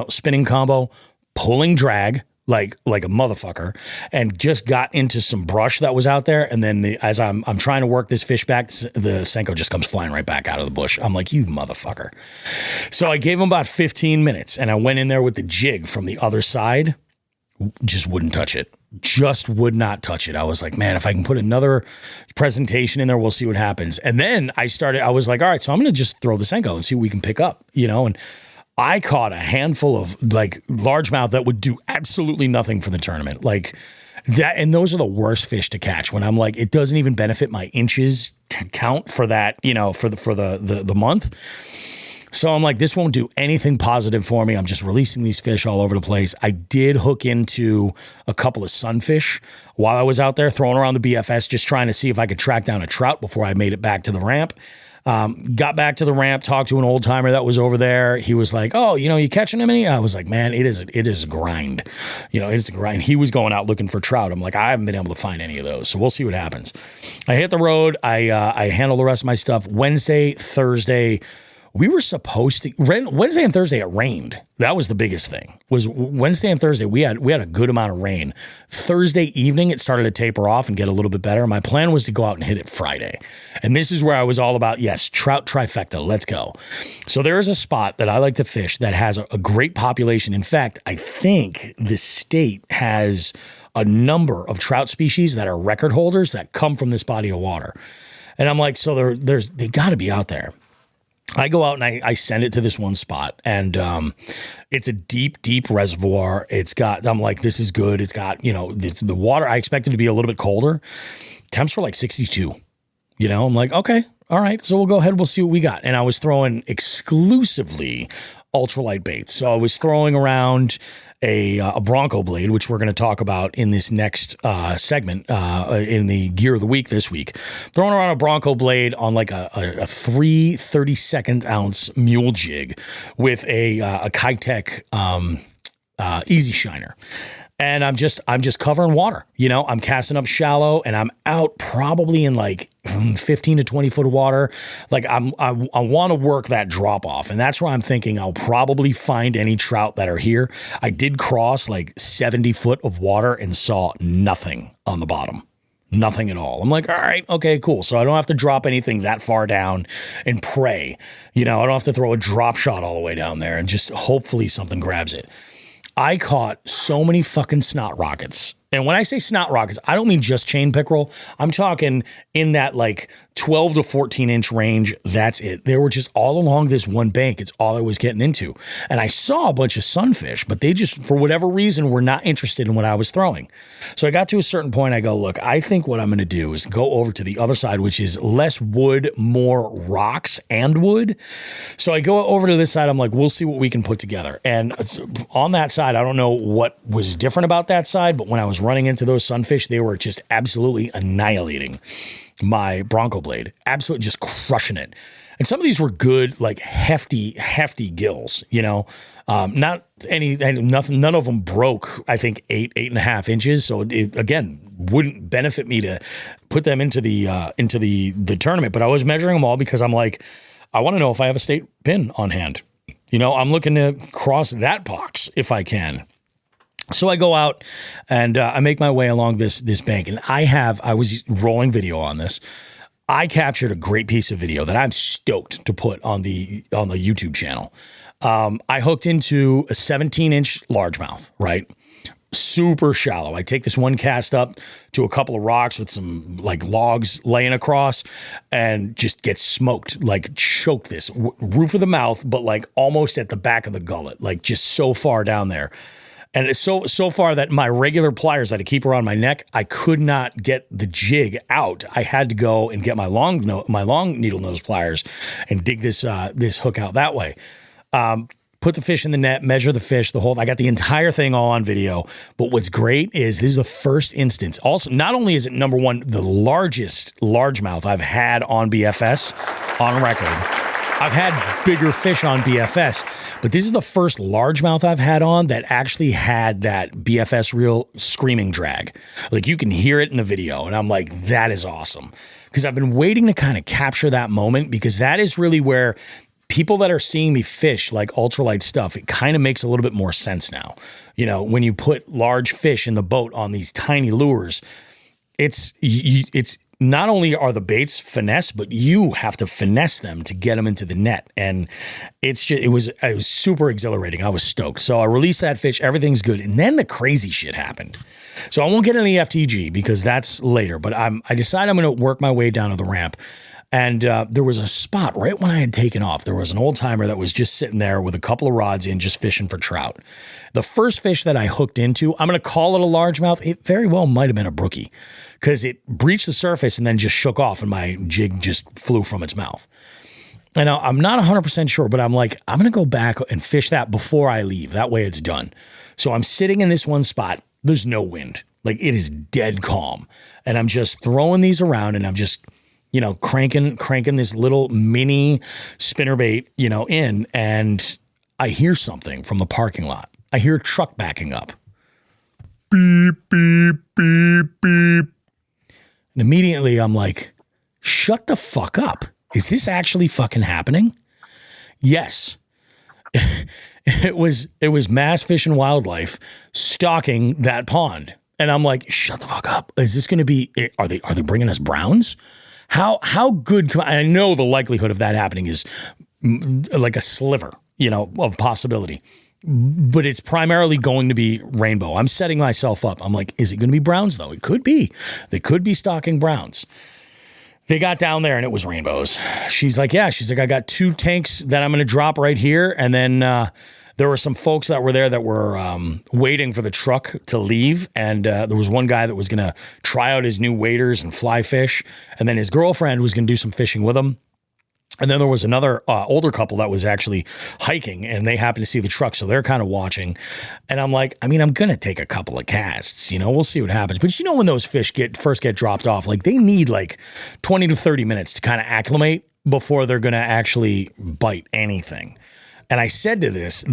S1: spinning combo, pulling drag, like a motherfucker, and just got into some brush that was out there. And then as I'm trying to work this fish back, the Senko just comes flying right back out of the bush. I'm like, you motherfucker. So I gave him about 15 minutes, and I went in there with the jig from the other side. Just wouldn't touch it. Just would not touch it. I was like, man, if I can put another presentation in there, we'll see what happens. And then I was like, all right, so I'm going to just throw the Senko and see what we can pick up, and I caught a handful of like largemouth that would do absolutely nothing for the tournament. Like that. And those are the worst fish to catch when I'm like, it doesn't even benefit my inches to count for that, for the month. So I'm like, this won't do anything positive for me. I'm just releasing these fish all over the place. I did hook into a couple of sunfish while I was out there throwing around the BFS, just trying to see if I could track down a trout before I made it back to the ramp. Got back to the ramp, talked to an old timer that was over there. He was like, oh, you catching him any? I was like, man, it is a grind. It's a grind. He was going out looking for trout. I'm like, I haven't been able to find any of those. So we'll see what happens. I hit the road. I handle the rest of my stuff. Wednesday, Thursday, we were supposed to Wednesday and Thursday it rained. That was the biggest thing. Was Wednesday and Thursday we had a good amount of rain. Thursday evening it started to taper off and get a little bit better. My plan was to go out and hit it Friday. And this is where I was all about, yes, trout trifecta, let's go. So there is a spot that I like to fish that has a great population. In fact, I think the state has a number of trout species that are record holders that come from this body of water. And I'm like, so they got to be out there. I go out and I send it to this one spot, and it's a deep, deep reservoir. I'm like, this is good. It's got, the water, I expected to be a little bit colder. Temps were like 62, I'm like, okay, all right. So we'll go ahead. We'll see what we got. And I was throwing exclusively ultralight baits. So I was throwing around a Bronco blade, which we're going to talk about in this next segment in the Gear of the Week this week. Throwing around a Bronco blade on like a 32nd ounce mule jig with a Kitech Easy Shiner. And I'm just covering water, I'm casting up shallow and I'm out probably in like 15 to 20 foot of water. Like I want to work that drop off. And that's where I'm thinking I'll probably find any trout that are here. I did cross like 70 foot of water and saw nothing on the bottom. Nothing at all. I'm like, all right, okay, cool. So I don't have to drop anything that far down and pray. I don't have to throw a drop shot all the way down there and just hopefully something grabs it. I caught so many fucking snot rockets. And when I say snot rockets, I don't mean just chain pickerel. I'm talking in that like 12 to 14 inch range. That's it. They were just all along this one bank. It's all I was getting into. And I saw a bunch of sunfish, but they just, for whatever reason, were not interested in what I was throwing. So I got to a certain point. I go, look, I think what I'm going to do is go over to the other side, which is less wood, more rocks and wood. So I go over to this side. I'm like, we'll see what we can put together. And on that side, I don't know what was different about that side, but when I was running into those sunfish, they were just absolutely annihilating my Bronco blade, absolutely just crushing it. And some of these were good, like hefty gills, not nothing, none of them broke, I think 8.5 inches. So it, again, wouldn't benefit me to put them into the tournament, but I was measuring them all because I'm like, I want to know if I have a state pin on hand. I'm looking to cross that box if I can. So I go out and I make my way along this bank, and I was rolling video on this. I captured a great piece of video that I'm stoked to put on the YouTube channel. I hooked into a 17-inch largemouth, right? Super shallow. I take this one cast up to a couple of rocks with some like logs laying across and just get smoked, like choke this roof of the mouth, but like almost at the back of the gullet, like just so far down there. And it's so far that my regular pliers that I keep around my neck, I could not get the jig out. I had to go and get my long needle nose pliers and dig this hook out that way. Put the fish in the net, measure the fish, the whole. I got the entire thing all on video. But what's great is this is the first instance. Also, not only is it number one, the largest largemouth I've had on BFS on record. I've had bigger fish on BFS, but this is the first largemouth I've had on that actually had that BFS reel screaming drag. Like you can hear it in the video, and I'm like, that is awesome. Because I've been waiting to kind of capture that moment, because that is really where people that are seeing me fish like ultralight stuff, it kind of makes a little bit more sense now. When you put large fish in the boat on these tiny lures, it's not only are the baits finesse, but you have to finesse them to get them into the net. And it was super exhilarating. I was stoked. So I released that fish. Everything's good. And then the crazy shit happened. So I won't get into the FTG because that's later, but I decided I'm going to work my way down to the ramp. And there was a spot right when I had taken off. There was an old timer that was just sitting there with a couple of rods in, just fishing for trout. The first fish that I hooked into, I'm going to call it a largemouth. It very well might have been a brookie, because it breached the surface and then just shook off and my jig just flew from its mouth. And I'm not 100% sure, but I'm like, I'm going to go back and fish that before I leave. That way it's done. So I'm sitting in this one spot. There's no wind. Like it is dead calm. And I'm just throwing these around, and I'm just cranking this little mini spinnerbait, in, and I hear something from the parking lot. I hear a truck backing up. Beep, beep, beep, beep. And immediately I'm like, shut the fuck up. Is this actually fucking happening? Yes. It was Mass Fish and Wildlife stalking that pond. And I'm like, shut the fuck up. Is this going to be, are they bringing us browns? How good? I know the likelihood of that happening is like a sliver, of possibility, but it's primarily going to be rainbow. I'm setting myself up. I'm like, is it going to be browns though? It could be. They could be stocking browns. They got down there and it was rainbows. She's like, yeah. She's like, I got 2 tanks that I'm going to drop right here, and then there were some folks that were there that were waiting for the truck to leave. And there was one guy that was going to try out his new waders and fly fish. And then his girlfriend was going to do some fishing with him. And then there was another older couple that was actually hiking, and they happened to see the truck, so they're kind of watching. And I'm like, I mean, I'm going to take a couple of casts, we'll see what happens. But when those fish first get dropped off, like they need like 20 to 30 minutes to kind of acclimate before they're going to actually bite anything. And I said this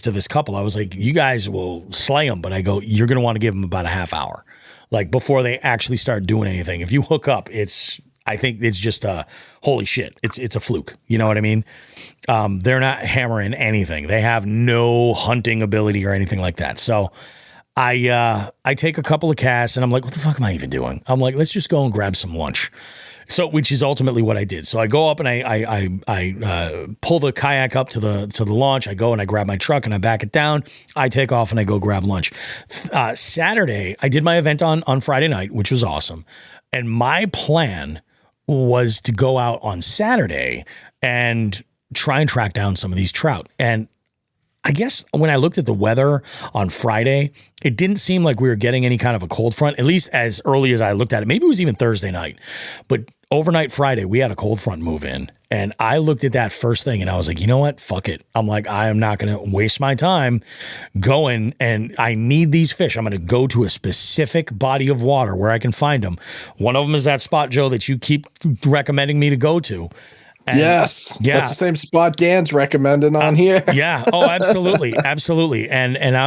S1: to this couple. I was like, you guys will slay them, but I go, you're going to want to give them about a half hour, like before they actually start doing anything. If you hook up, I think it's just holy shit. It's a fluke. You know what I mean? They're not hammering anything. They have no hunting ability or anything like that. So I take a couple of casts and I'm like, what the fuck am I even doing? I'm like, let's just go and grab some lunch. So, which is ultimately what I did. So I go up and I pull the kayak up to the launch. I go and I grab my truck and I back it down. I take off and I go grab lunch. Saturday, I did my event on Friday night, which was awesome. And my plan was to go out on Saturday and try and track down some of these trout. And I guess when I looked at the weather on Friday, it didn't seem like we were getting any kind of a cold front, at least as early as I looked at it. Maybe it was even Thursday night. But overnight Friday, we had a cold front move in. And I looked at that first thing and I was like, you know what? Fuck it. I'm like, I am not going to waste my time going, and I need these fish. I'm going to go to a specific body of water where I can find them. One of them is that spot, Joe, that you keep recommending me to go to.
S2: And yes. Yeah. That's the same spot Dan's recommending on here.
S1: Yeah. Oh, absolutely. Absolutely. And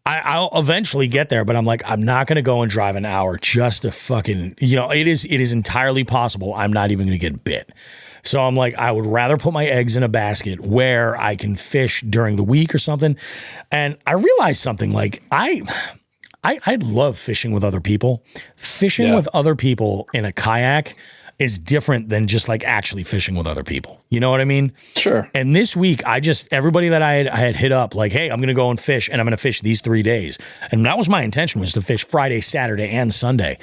S1: I'll eventually get there, but I'm like, I'm not going to go and drive an hour just to fucking, it is entirely possible I'm not even going to get bit. So I'm like, I would rather put my eggs in a basket where I can fish during the week or something. And I realized something, like I love fishing with other people. Fishing with other people in a kayak is different than just like actually fishing with other people. You know what I mean? Sure. And this week, everybody that I had hit up, like, hey, I'm going to go and fish, and I'm going to fish these 3 days. And that was my intention, was to fish Friday, Saturday, and Sunday.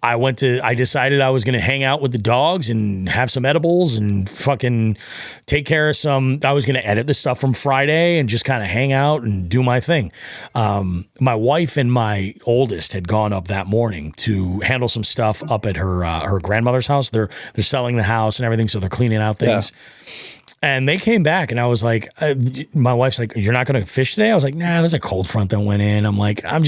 S1: I decided I was going to hang out with the dogs and have some edibles and fucking take care of I was going to edit the stuff from Friday and just kind of hang out and do my thing. My wife and my oldest had gone up that morning to handle some stuff up at her grandmother's house. They're selling the house and everything, so they're cleaning out things. Yeah. And they came back and I was like, my wife's like, you're not going to fish today? I was like, nah, there's a cold front that went in. I'm like, I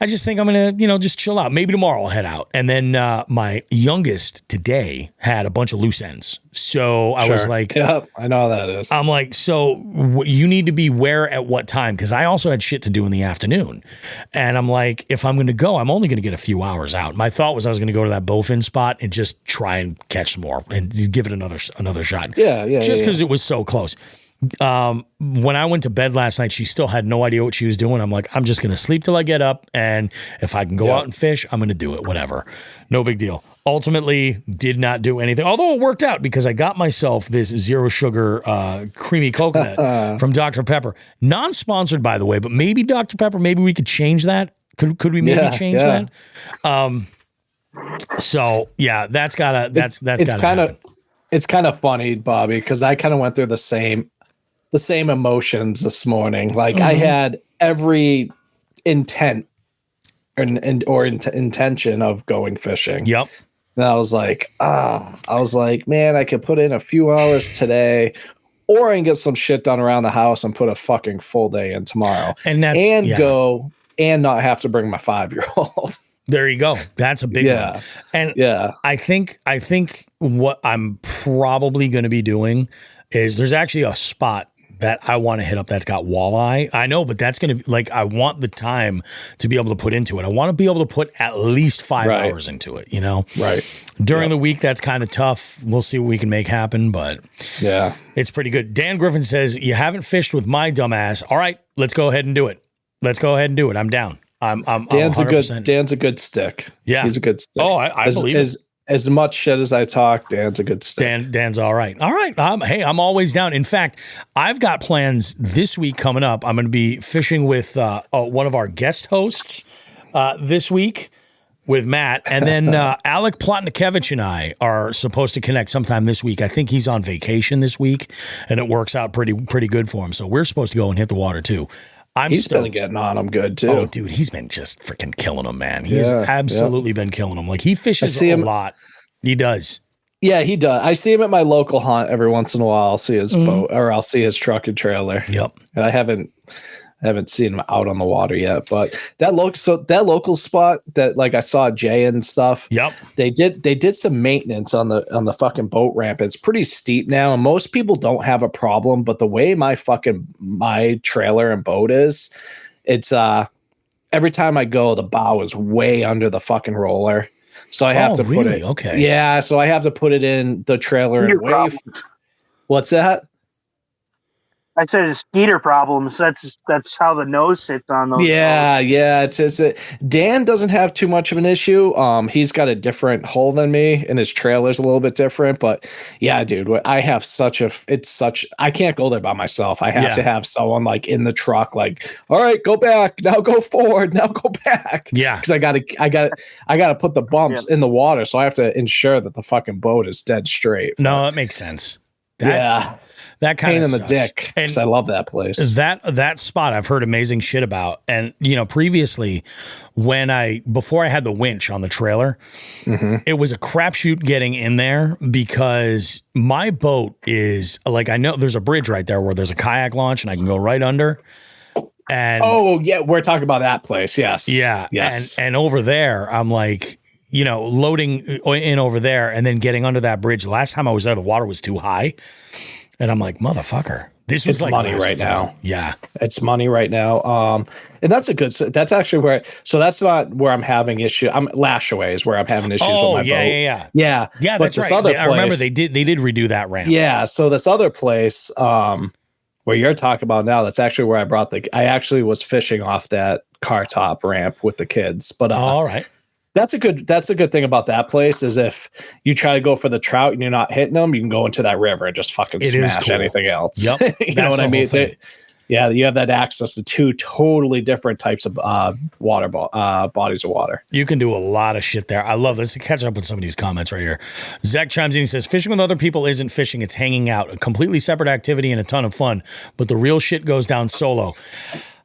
S1: just think I'm going to, just chill out. Maybe tomorrow I'll head out. And then my youngest today had a bunch of loose ends. So I was like,
S2: yep, I know how that is.
S1: I'm like, so you need to be where at what time? Because I also had shit to do in the afternoon. And I'm like, if I'm going to go, I'm only going to get a few hours out. My thought was I was going to go to that bowfin spot and just try and catch some more and give it another shot. Yeah. Just because it was so close. When I went to bed last night, she still had no idea what she was doing. I'm like, I'm just going to sleep till I get up. And if I can go out and fish, I'm going to do it, whatever. No big deal. Ultimately, did not do anything. Although it worked out because I got myself this zero sugar, creamy coconut from Dr. Pepper. Non-sponsored, by the way, but maybe Dr. Pepper, maybe we could change that. Could we maybe change that? So yeah, that's gotta happen.
S2: It's kind of funny, Bobby, because I kind of went through the same emotions this morning. Like I had every intent or intention of going fishing.
S1: Yep.
S2: And I was like, man, I could put in a few hours today, or I can get some shit done around the house and put a fucking full day in tomorrow go and not have to bring my 5-year-old.
S1: There you go. That's a big one. And I think what I'm probably going to be doing is there's actually a spot that I want to hit up that's got walleye. I know, but that's going to be like, I want the time to be able to put into it. I want to be able to put at least 5 hours into it, Right. During the week, that's kind of tough. We'll see what we can make happen, but it's pretty good. Dan Griffin says, you haven't fished with my dumbass. All right, let's go ahead and do it. I'm down.
S2: Dan's a good stick.
S1: Yeah.
S2: He's a good stick.
S1: Oh, I believe it.
S2: As much shit as I talk, Dan's a good stick.
S1: Dan's all right. All right. Hey, I'm always down. In fact, I've got plans this week coming up. I'm going to be fishing with one of our guest hosts this week with Matt. And then Alec Plotnikevich and I are supposed to connect sometime this week. I think he's on vacation this week, and it works out pretty good for him. So we're supposed to go and hit the water too.
S2: He's been getting on him good too.
S1: Oh, dude, he's been just freaking killing him, man. He's absolutely been killing him. Like he fishes a lot. He does.
S2: Yeah, he does. I see him at my local hunt every once in a while. I'll see his boat, or I'll see his truck and trailer.
S1: Yep.
S2: And I haven't seen him out on the water yet. But that local spot that like I saw Jay and stuff.
S1: Yep.
S2: They did some maintenance on the fucking boat ramp. It's pretty steep now, and most people don't have a problem. But the way my trailer and boat is, it's every time I go, the bow is way under the fucking roller. So I have to put it.
S1: Okay.
S2: Yeah. So I have to put it in the trailer and wave. What's that?
S3: I said it's skeeter problems. That's how the nose sits on those.
S2: Yeah. It's Dan doesn't have too much of an issue. He's got a different hole than me, and his trailer's a little bit different. But yeah, dude, I have I can't go there by myself. I have to have someone like in the truck, like, all right, go back, now go forward, now go back.
S1: Yeah,
S2: because I gotta put the bumps in the water, so I have to ensure that the fucking boat is dead straight.
S1: No, that makes sense. That kind
S2: pain
S1: of
S2: in the dick. And I love that place.
S1: That spot I've heard amazing shit about. And previously, before I had the winch on the trailer, it was a crapshoot getting in there because my boat is like, I know there's a bridge right there where there's a kayak launch and I can go right under. And
S2: we're talking about that place. Yes.
S1: Yeah.
S2: Yes.
S1: And over there, I'm like, loading in over there and then getting under that bridge. Last time I was there, the water was too high. And I'm like, motherfucker, this was like
S2: money right now.
S1: Yeah.
S2: It's money right now. And that's actually so that's not where I'm having issue. I'm Lashaway is where I'm having issues with my boat.
S1: Yeah.
S2: Yeah.
S1: Yeah,
S2: but
S1: that's right. I remember they did redo that ramp.
S2: Yeah. So this other place, where you're talking about now, that's actually where I actually was fishing off that car top ramp with the kids. But
S1: all right.
S2: That's a good thing about that place is if you try to go for the trout and you're not hitting them, you can go into that river and just fucking smash anything else.
S1: Yep.
S2: You know what I mean? You have that access to two totally different types of bodies of water.
S1: You can do a lot of shit there. I love this. Catch up with some of these comments right here. Zach chimes in. He says, fishing with other people isn't fishing. It's hanging out. A completely separate activity and a ton of fun. But the real shit goes down solo.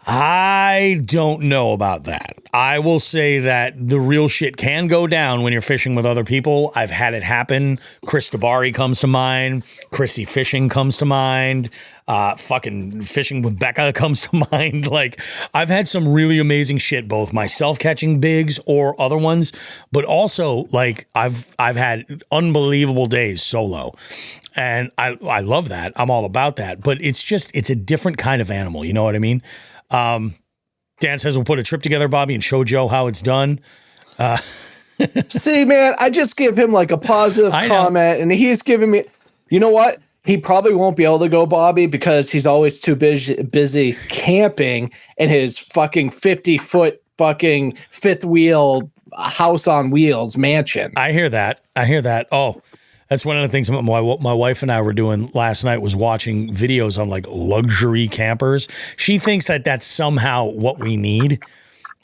S1: I don't know about that. I will say that the real shit can go down when you're fishing with other people. I've had it happen. Chris Dabari comes to mind. Chrissy Fishing comes to mind. Fucking fishing with Becca comes to mind. Like, I've had some really amazing shit, both myself catching bigs or other ones, but also like I've had unbelievable days solo. And I love that. I'm all about that. But it's a different kind of animal. You know what I mean? Dan says we'll put a trip together, Bobby, and show Joe how it's done.
S2: See, man, I just give him like a positive comment, and he's giving me, you know what? He probably won't be able to go, Bobby, because he's always too busy camping in his fucking 50-foot fucking fifth wheel house on wheels mansion.
S1: I hear that. Oh, that's one of the things my wife and I were doing last night was watching videos on like luxury campers. She thinks that that's somehow what we need.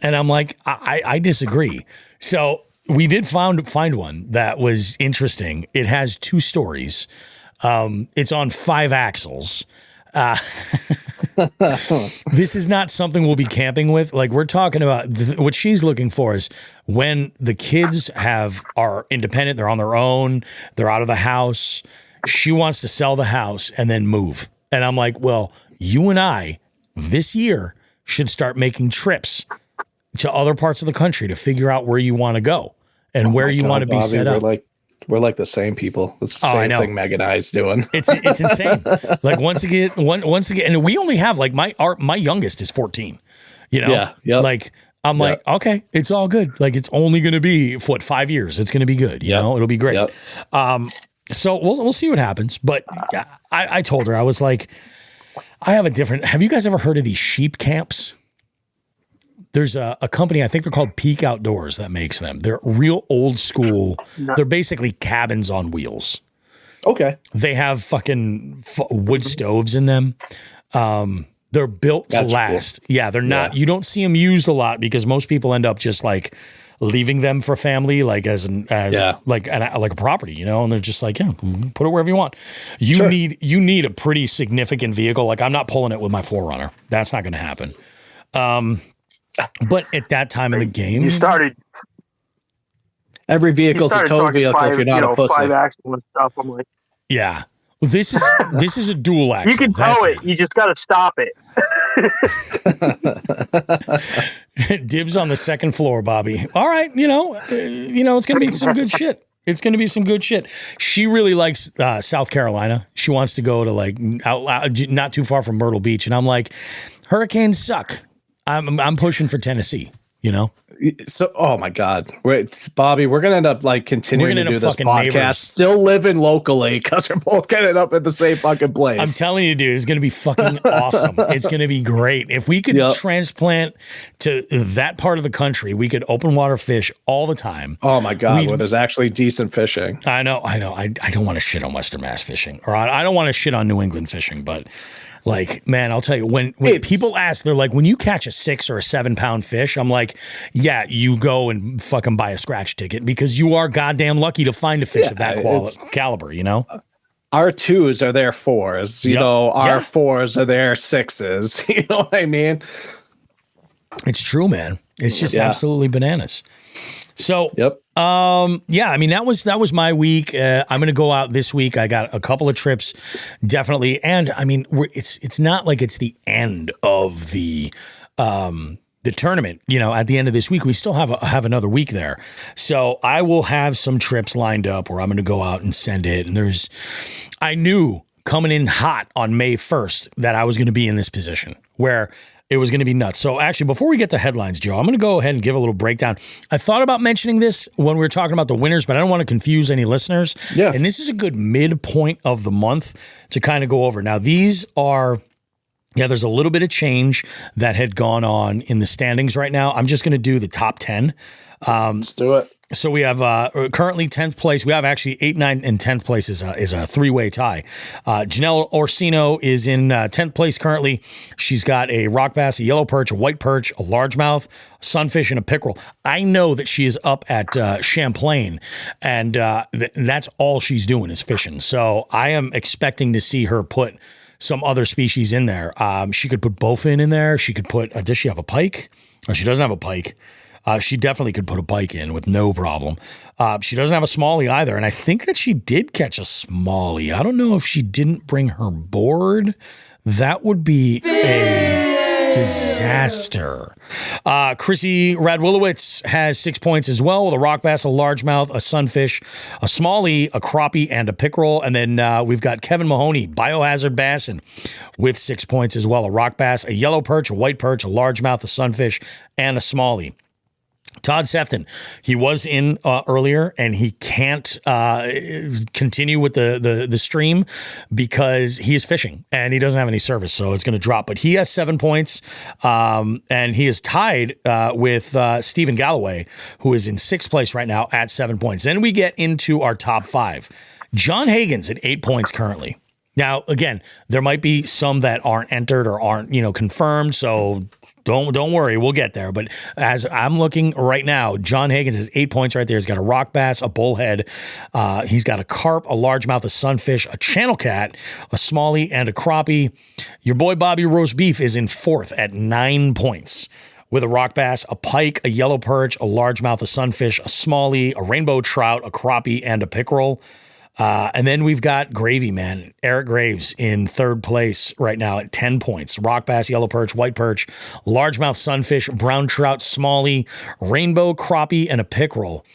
S1: And I'm like, I disagree. So we did find one that was interesting. It has 2 stories. It's on 5 axles. This is not something we'll be camping with. Like, we're talking about what she's looking for is when the kids are independent, they're on their own, they're out of the house. She wants to sell the house and then move. And I'm like, well, you and I this year should start making trips to other parts of the country to figure out where you want to go and where you want to be set up.
S2: We're like the same people. It's the same thing Meg and I is doing.
S1: It's insane. Like once again, and we only have like my youngest is 14.
S2: Yeah.
S1: Like I'm like, okay, it's all good. Like it's only going to be 5 years. It's going to be good. You know, it'll be great.
S2: Yep.
S1: So we'll see what happens. But I told her, I was like, have you guys ever heard of these sheep camps? There's a company, I think they're called Peak Outdoors, that makes them. They're real old school. They're basically cabins on wheels.
S2: Okay.
S1: They have fucking wood stoves in them. They're built to last. Cool. Yeah, they're not. You don't see them used a lot because most people end up just like leaving them for family, like as a property, and they're just like, put it wherever you want. You need a pretty significant vehicle. Like I'm not pulling it with my 4Runner. That's not going to happen. But at that time in the game,
S3: you started.
S2: Every vehicle's a tow vehicle if you're not a pussy.
S3: 5-axle and stuff. I'm like,
S1: yeah. Well, this is a dual axle.
S3: You can tow it. You just got to stop it.
S1: Dibs on the second floor, Bobby. All right, it's gonna be some good shit. It's gonna be some good shit. She really likes South Carolina. She wants to go to like not too far from Myrtle Beach, and I'm like, hurricanes suck. I'm pushing for Tennessee.
S2: So, oh my God, Bobby, we're gonna end up like continuing to do this podcast,
S1: neighbors.
S2: Still living locally because we're both gonna end up in the same fucking place.
S1: I'm telling you, dude, it's gonna be fucking awesome. It's gonna be great if we could transplant to that part of the country. We could open water fish all the time.
S2: Oh my God, where there's actually decent fishing.
S1: I know. I don't want to shit on Western Mass fishing, or I don't want to shit on New England fishing, but. Like, man, I'll tell you, when people ask, they're like, when you catch a 6 or a 7 pound fish, I'm like, yeah, you go and fucking buy a scratch ticket because you are goddamn lucky to find a fish of that caliber,
S2: Our 2s are their 4s, our 4s are their 6s. You know what I mean?
S1: It's true, man. It's just absolutely bananas. So, I mean, that was my week. I'm going to go out this week. I got a couple of trips, definitely. And I mean, it's not like it's the end of the tournament. At the end of this week, we still have another week there. So I will have some trips lined up where I'm going to go out and send it. And I knew coming in hot on May 1st that I was going to be in this position where it was going to be nuts. So actually, before we get to headlines, Joe, I'm going to go ahead and give a little breakdown. I thought about mentioning this when we were talking about the winners, but I don't want to confuse any listeners.
S2: Yeah.
S1: And this is a good midpoint of the month to kind of go over. Now, these are... Yeah, there's a little bit of change that had gone on in the standings right now. I'm just going to do the top 10.
S2: Let's do it.
S1: So we have currently 10th place. We have actually 8, 9, and 10th place is a three-way tie. Janelle Orsino is in 10th place currently. She's got a rock bass, a yellow perch, a white perch, a largemouth, a sunfish, and a pickerel. I know that she is up at Champlain, and that's all she's doing is fishing. So I am expecting to see her put some other species in there. She could put bowfin in there. She could put, does she have a pike? Oh, she doesn't have a pike. She definitely could put a pike in with no problem. She doesn't have a smallie either. And I think that she did catch a smallie. I don't know if she didn't bring her board. That would be a disaster. Chrissy Radwilowitz has 6 points as well with a rock bass, a largemouth, a sunfish, a smallie, a crappie, and a pickerel. And then we've got Kevin Mahoney, biohazard bassin, with 6 points as well. A rock bass, a yellow perch, a white perch, a largemouth, a sunfish, and a smallie. Todd Sefton, he was in earlier, and he can't continue with the stream because he is fishing and he doesn't have any service, so it's going to drop. But he has 7 points, and he is tied with Stephen Galloway, who is in 6th place right now at 7 points. Then we get into our top 5. John Hagen's at 8 points currently. Now, again, there might be some that aren't entered or aren't, confirmed, so don't worry, we'll get there. But as I'm looking right now, John Hagen's has 8 points right there. He's got a rock bass, a bullhead. He's got a carp, a largemouth, a sunfish, a channel cat, a smallie, and a crappie. Your boy Bobby Roast Beef is in 4th at 9 points with a rock bass, a pike, a yellow perch, a largemouth, a sunfish, a smallie, a rainbow trout, a crappie, and a pickerel. And then we've got Gravy Man, Eric Graves in 3rd place right now at 10 points. Rock bass, yellow perch, white perch, largemouth, sunfish, brown trout, smallie, rainbow, crappie, and a pickerel.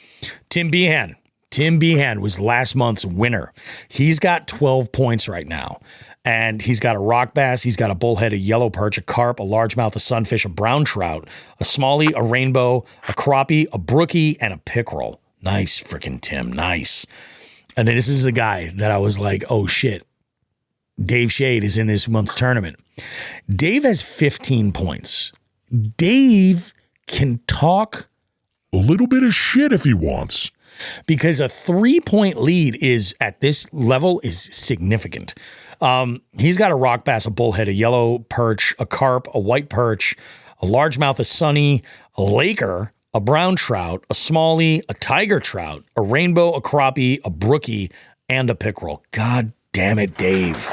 S1: Tim Behan was last month's winner. He's got 12 points right now. And he's got a rock bass, he's got a bullhead, a yellow perch, a carp, a largemouth, a sunfish, a brown trout, a smallie, a rainbow, a crappie, a brookie, and a pickerel. Nice freaking Tim, nice. And then this is a guy that I was like, oh shit, Dave Shade is in this month's tournament. Dave has 15 points. Dave can talk
S4: a little bit of shit if he wants.
S1: Because a 3-point lead is at this level is significant. He's got a rock bass, a bullhead, a yellow perch, a carp, a white perch, a largemouth, a sunny, a laker, a brown trout, a smallie, a tiger trout, a rainbow, a crappie, a brookie, and a pickerel. God damn it, Dave.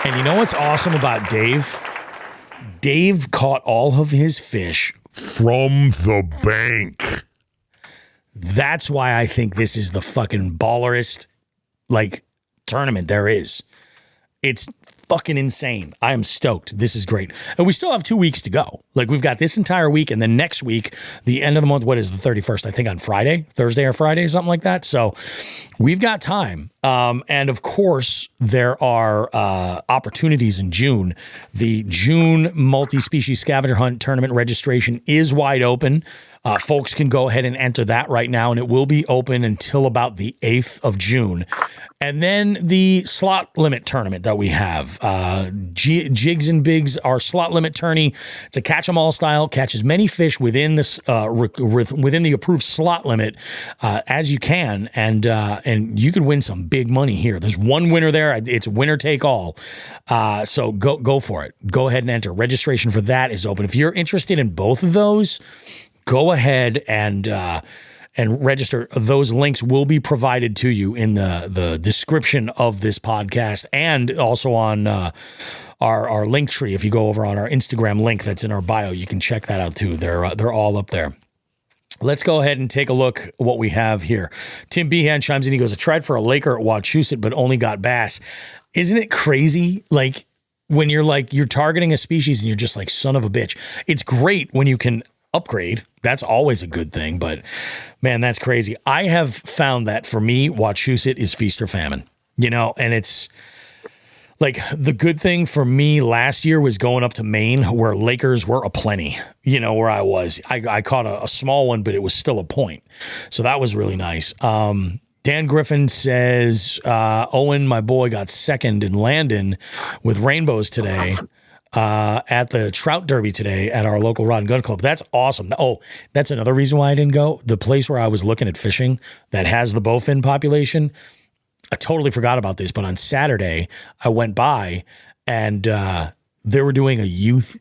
S1: And you know what's awesome about Dave? Dave caught all of his fish
S4: from the bank.
S1: That's why I think this is the fucking ballerest like tournament there is. It's fucking insane. I am stoked. This is great. And we still have 2 weeks to go. Like we've got this entire week and then next week, the end of the month, what is the 31st? I think on Thursday or Friday, something like that. So we've got time. And of course, there are opportunities in June. The June multi-species scavenger hunt tournament registration is wide open. Folks can go ahead and enter that right now, and it will be open until about the 8th of June. And then the slot limit tournament that we have, Jigs and Bigs, our slot limit tourney. It's a catch 'em all style. Catch as many fish within this within the approved slot limit as you can, and you could win some big money here. There's one winner there. It's winner take all. So go for it. Go ahead and enter. Registration for that is open. If you're interested in both of those, go ahead and register. Those links will be provided to you in the description of this podcast and also on our link tree. If you go over on our Instagram link that's in our bio, you can check that out too. They're all up there. Let's go ahead and take a look at what we have here. Tim Behan chimes in. He goes, I tried for a Laker at Wachusett, but only got bass. Isn't it crazy? Like when you're targeting a species and you're just like, son of a bitch. It's great when you can upgrade. That's always a good thing, but man, that's crazy. I have found that for me, Wachusett is feast or famine, and it's like the good thing for me last year was going up to Maine where Lakers were aplenty, where I was. I caught a small one, but it was still a point. So that was really nice. Dan Griffin says, Owen, my boy, got second in Landon with rainbows today. At the Trout Derby today at our local Rod and Gun Club. That's awesome. Oh, that's another reason why I didn't go. The place where I was looking at fishing that has the bowfin population, I totally forgot about this, but on Saturday I went by and they were doing a youth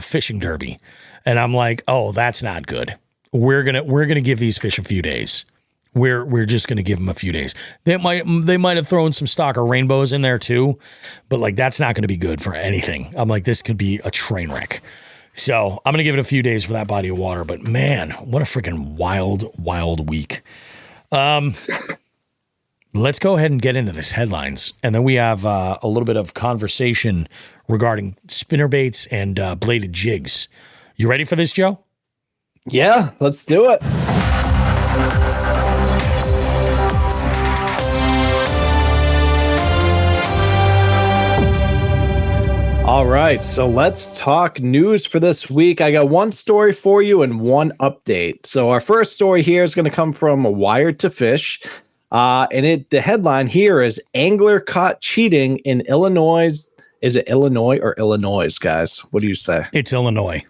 S1: fishing derby. And I'm like, oh, that's not good. We're gonna give these fish a few days. We're just going to give them a few days. They might have thrown some stock or rainbows in there too, but like that's not going to be good for anything. I'm like, this could be a train wreck. So I'm going to give it a few days for that body of water. But man, what a freaking wild week. Let's go ahead and get into this headlines, and then we have a little bit of conversation regarding spinnerbaits and bladed jigs. You ready for this, Joe?
S2: Yeah, let's do it. All right, so let's talk news for this week. I got one story for you and one update. So our first story here is going to come from Wired to Fish. And the headline here is Angler Caught Cheating in Illinois. Is it Illinois or Illinois, guys? What do you say?
S1: It's Illinois.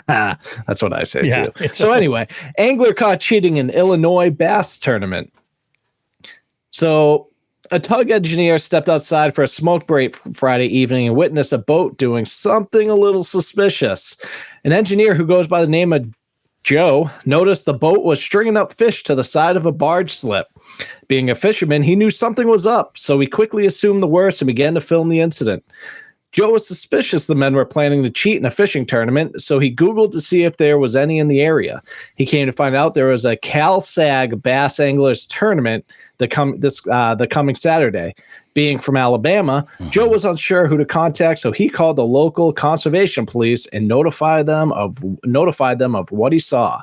S2: That's what I say too. So anyway, Angler Caught Cheating in Illinois Bass Tournament. So a tug engineer stepped outside for a smoke break Friday evening and witnessed a boat doing something a little suspicious. An engineer who goes by the name of Joe noticed the boat was stringing up fish to the side of a barge slip. Being a fisherman, he knew something was up, so he quickly assumed the worst and began to film the incident. Joe was suspicious the men were planning to cheat in a fishing tournament, so he Googled to see if there was any in the area. He came to find out there was a Cal-Sag Bass Anglers tournament the coming Saturday. Being from Alabama, Joe was unsure who to contact, so he called the local conservation police and notified them of what he saw.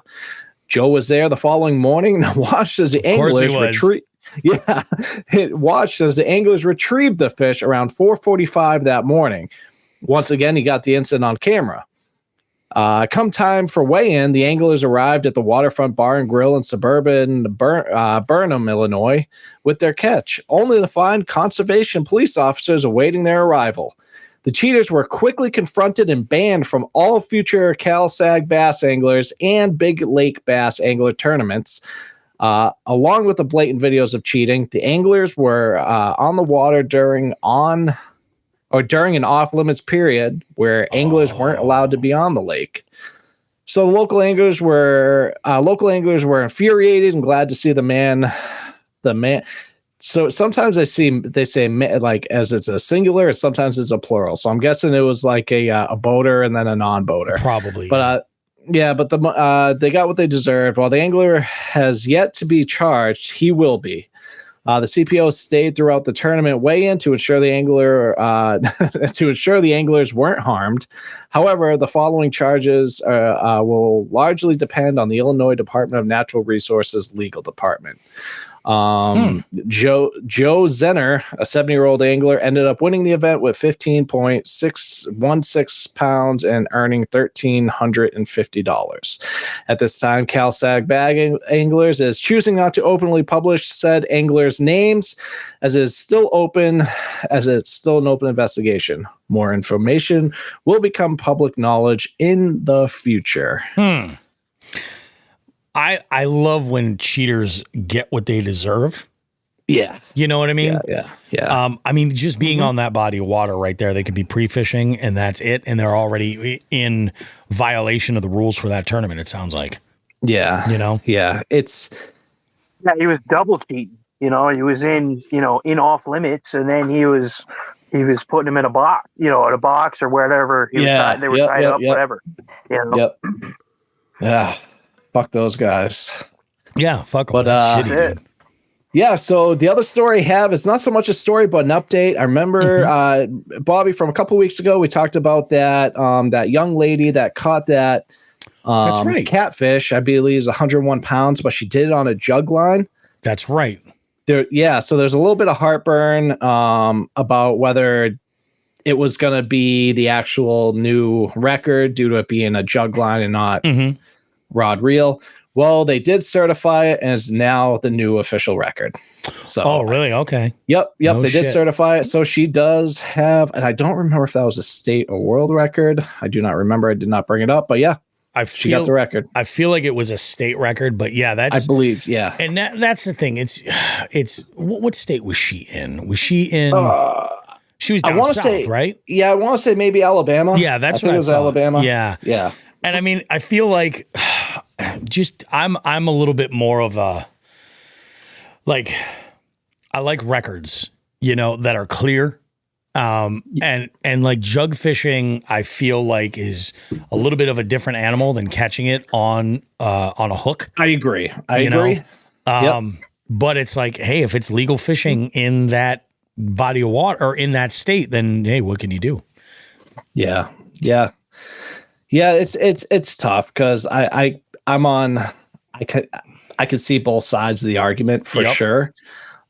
S2: Joe was there the following morning and watched as the anglers retrieved the fish around 4:45 that morning. Once again, he got the incident on camera. Come time for weigh-in, the anglers arrived at the Waterfront Bar and Grill in suburban Burnham, Illinois, with their catch, only to find conservation police officers awaiting their arrival. The cheaters were quickly confronted and banned from all future Cal-Sag bass anglers and Big Lake bass angler tournaments. Along with the blatant videos of cheating, the anglers were on the water during an off-limits period where anglers weren't allowed to be on the lake. So local anglers were infuriated and glad to see the man. So sometimes they say like as it's a singular, and sometimes it's a plural. So I'm guessing it was like a boater and then a non-boater.
S1: Probably.
S2: But Yeah, but they got what they deserved. While the angler has yet to be charged, he will be. The CPO stayed throughout the tournament weigh-in to ensure the anglers weren't harmed. However, the following charges will largely depend on the Illinois Department of Natural Resources legal department. Joe Zenner, a 70-year-old angler, ended up winning the event with 15.616 pounds and earning $1,350. At this time, CalSag Bag Anglers is choosing not to openly publish said anglers' names as it's still an open investigation. More information will become public knowledge in the future.
S1: I love when cheaters get what they deserve.
S2: Yeah.
S1: You know what I mean?
S2: Yeah.
S1: I mean, just being on that body of water right there, they could be pre-fishing and that's it. And they're already in violation of the rules for that tournament, it sounds like.
S2: Yeah.
S1: You know?
S2: Yeah.
S3: He was double cheating. You know, he was in off limits, and then he was putting them in a box, in a box or wherever they were tied up, whatever. You know?
S2: Yep. Yeah. Fuck those guys.
S1: Yeah, fuck them. That's shitty, dude.
S2: Yeah, so the other story I have is not so much a story, but an update. I remember, Bobby, from a couple weeks ago, we talked about that young lady that caught that
S1: That's right.
S2: catfish. I believe is 101 pounds, but she did it on a jug line.
S1: That's right.
S2: So there's a little bit of heartburn about whether it was going to be the actual new record due to it being a jug line and not rod reel. Well, they did certify it, and it's now the new official record. So,
S1: oh, really? Okay.
S2: Yep.
S1: No
S2: They
S1: shit.
S2: did certify it. So she does have, and I don't remember if that was a state or world record. I do not remember. I did not bring it up, but yeah, she got the record.
S1: I feel like it was a state record, but yeah,
S2: I believe, yeah.
S1: And that's the thing. It's what state was she in? Was she in? She was down south, right?
S2: Yeah, I want to say maybe Alabama.
S1: Yeah, that's what I
S2: think it was
S1: thought.
S2: Alabama.
S1: Yeah. And I mean, I feel like I'm a little bit more of a I like records, that are clear. And like jug fishing, I feel like is a little bit of a different animal than catching it on a hook.
S2: I agree. I agree.
S1: But it's like, hey, if it's legal fishing in that body of water or in that state, then hey, what can you do?
S2: Yeah. It's tough because I could see both sides of the argument for sure.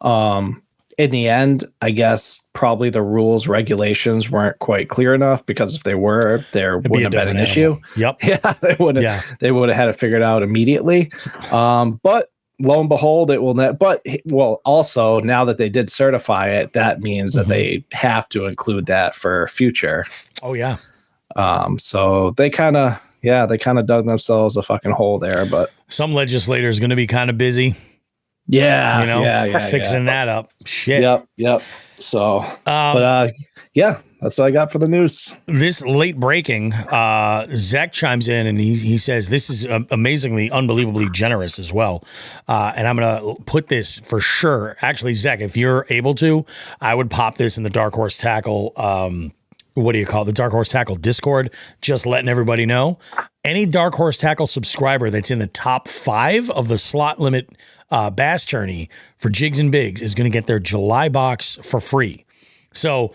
S2: In the end, I guess probably the rules, regulations weren't quite clear enough, because if they were, there wouldn't have been an issue.
S1: Yep.
S2: Yeah, they would have had it figured out immediately. But lo and behold, it will not. But also now that they did certify it, that means that they have to include that for future.
S1: Oh yeah.
S2: So they kind of dug themselves a fucking hole there. But
S1: some legislator is going to be kind of busy.
S2: Yeah,
S1: fixing that up. Shit.
S2: Yep. So, that's what I got for the news.
S1: This late breaking, Zach chimes in and he says this is amazingly, unbelievably generous as well. And I'm going to put this for sure. Actually, Zach, if you're able to, I would pop this in the Dark Horse Tackle. What do you call it? The Dark Horse Tackle Discord, just letting everybody know. Any Dark Horse Tackle subscriber that's in the top 5 of the slot limit bass tourney for Jigs and Bigs is going to get their July box for free. So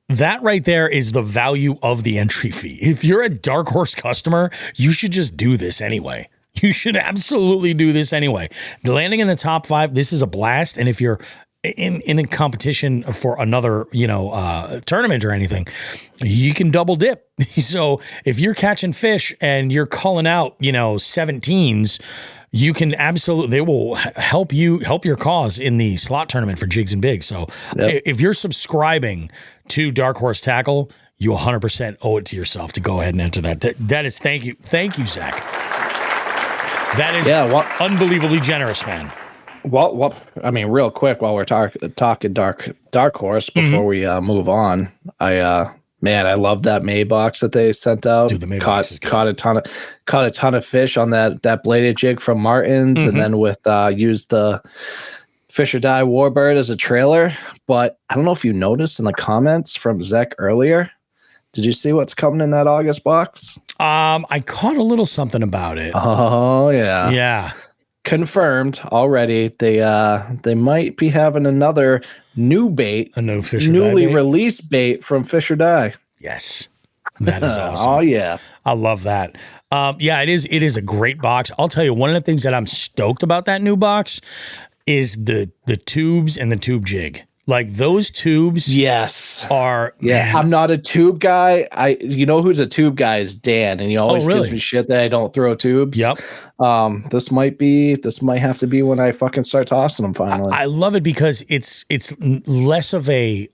S1: that right there is the value of the entry fee. If you're a Dark Horse customer, you should just do this anyway. You should absolutely do this anyway. Landing in the top 5, this is a blast. And if you're in a competition for another, tournament or anything, you can double dip. So if you're catching fish and you're calling out, 17s, you can they will help your cause in the slot tournament for Jigs and Bigs. So if you're subscribing to Dark Horse Tackle, you 100% owe it to yourself to go ahead and enter that. That is, thank you, Zach. That is unbelievably generous, man.
S2: Well, I mean, real quick, while we're talking Dark Horse before we move on, I love that May box that they sent out.
S1: Dude, the May box is good.
S2: Caught a ton of fish on that bladed jig from Martin's, and then used the Fish or Die Warbird as a trailer. But I don't know if you noticed in the comments from Zach earlier. Did you see what's coming in that August box?
S1: I caught a little something about it.
S2: Oh yeah.
S1: Yeah.
S2: Confirmed already. They might be having another new bait,
S1: A no fish or
S2: newly
S1: die bait?
S2: released bait from Fish or Die.
S1: Yes. That is awesome.
S2: Oh yeah.
S1: I love that. Yeah, it is a great box. I'll tell you, one of the things that I'm stoked about that new box is the tubes and the tube jig. Like those tubes
S2: Yes.
S1: are
S2: Yeah,
S1: man,
S2: I'm not a tube guy. You know who's a tube guy is Dan, and he always
S1: really?
S2: gives me shit that I don't throw tubes.
S1: Yep.
S2: This might have to be when I fucking start tossing them finally.
S1: I love it because it's less of a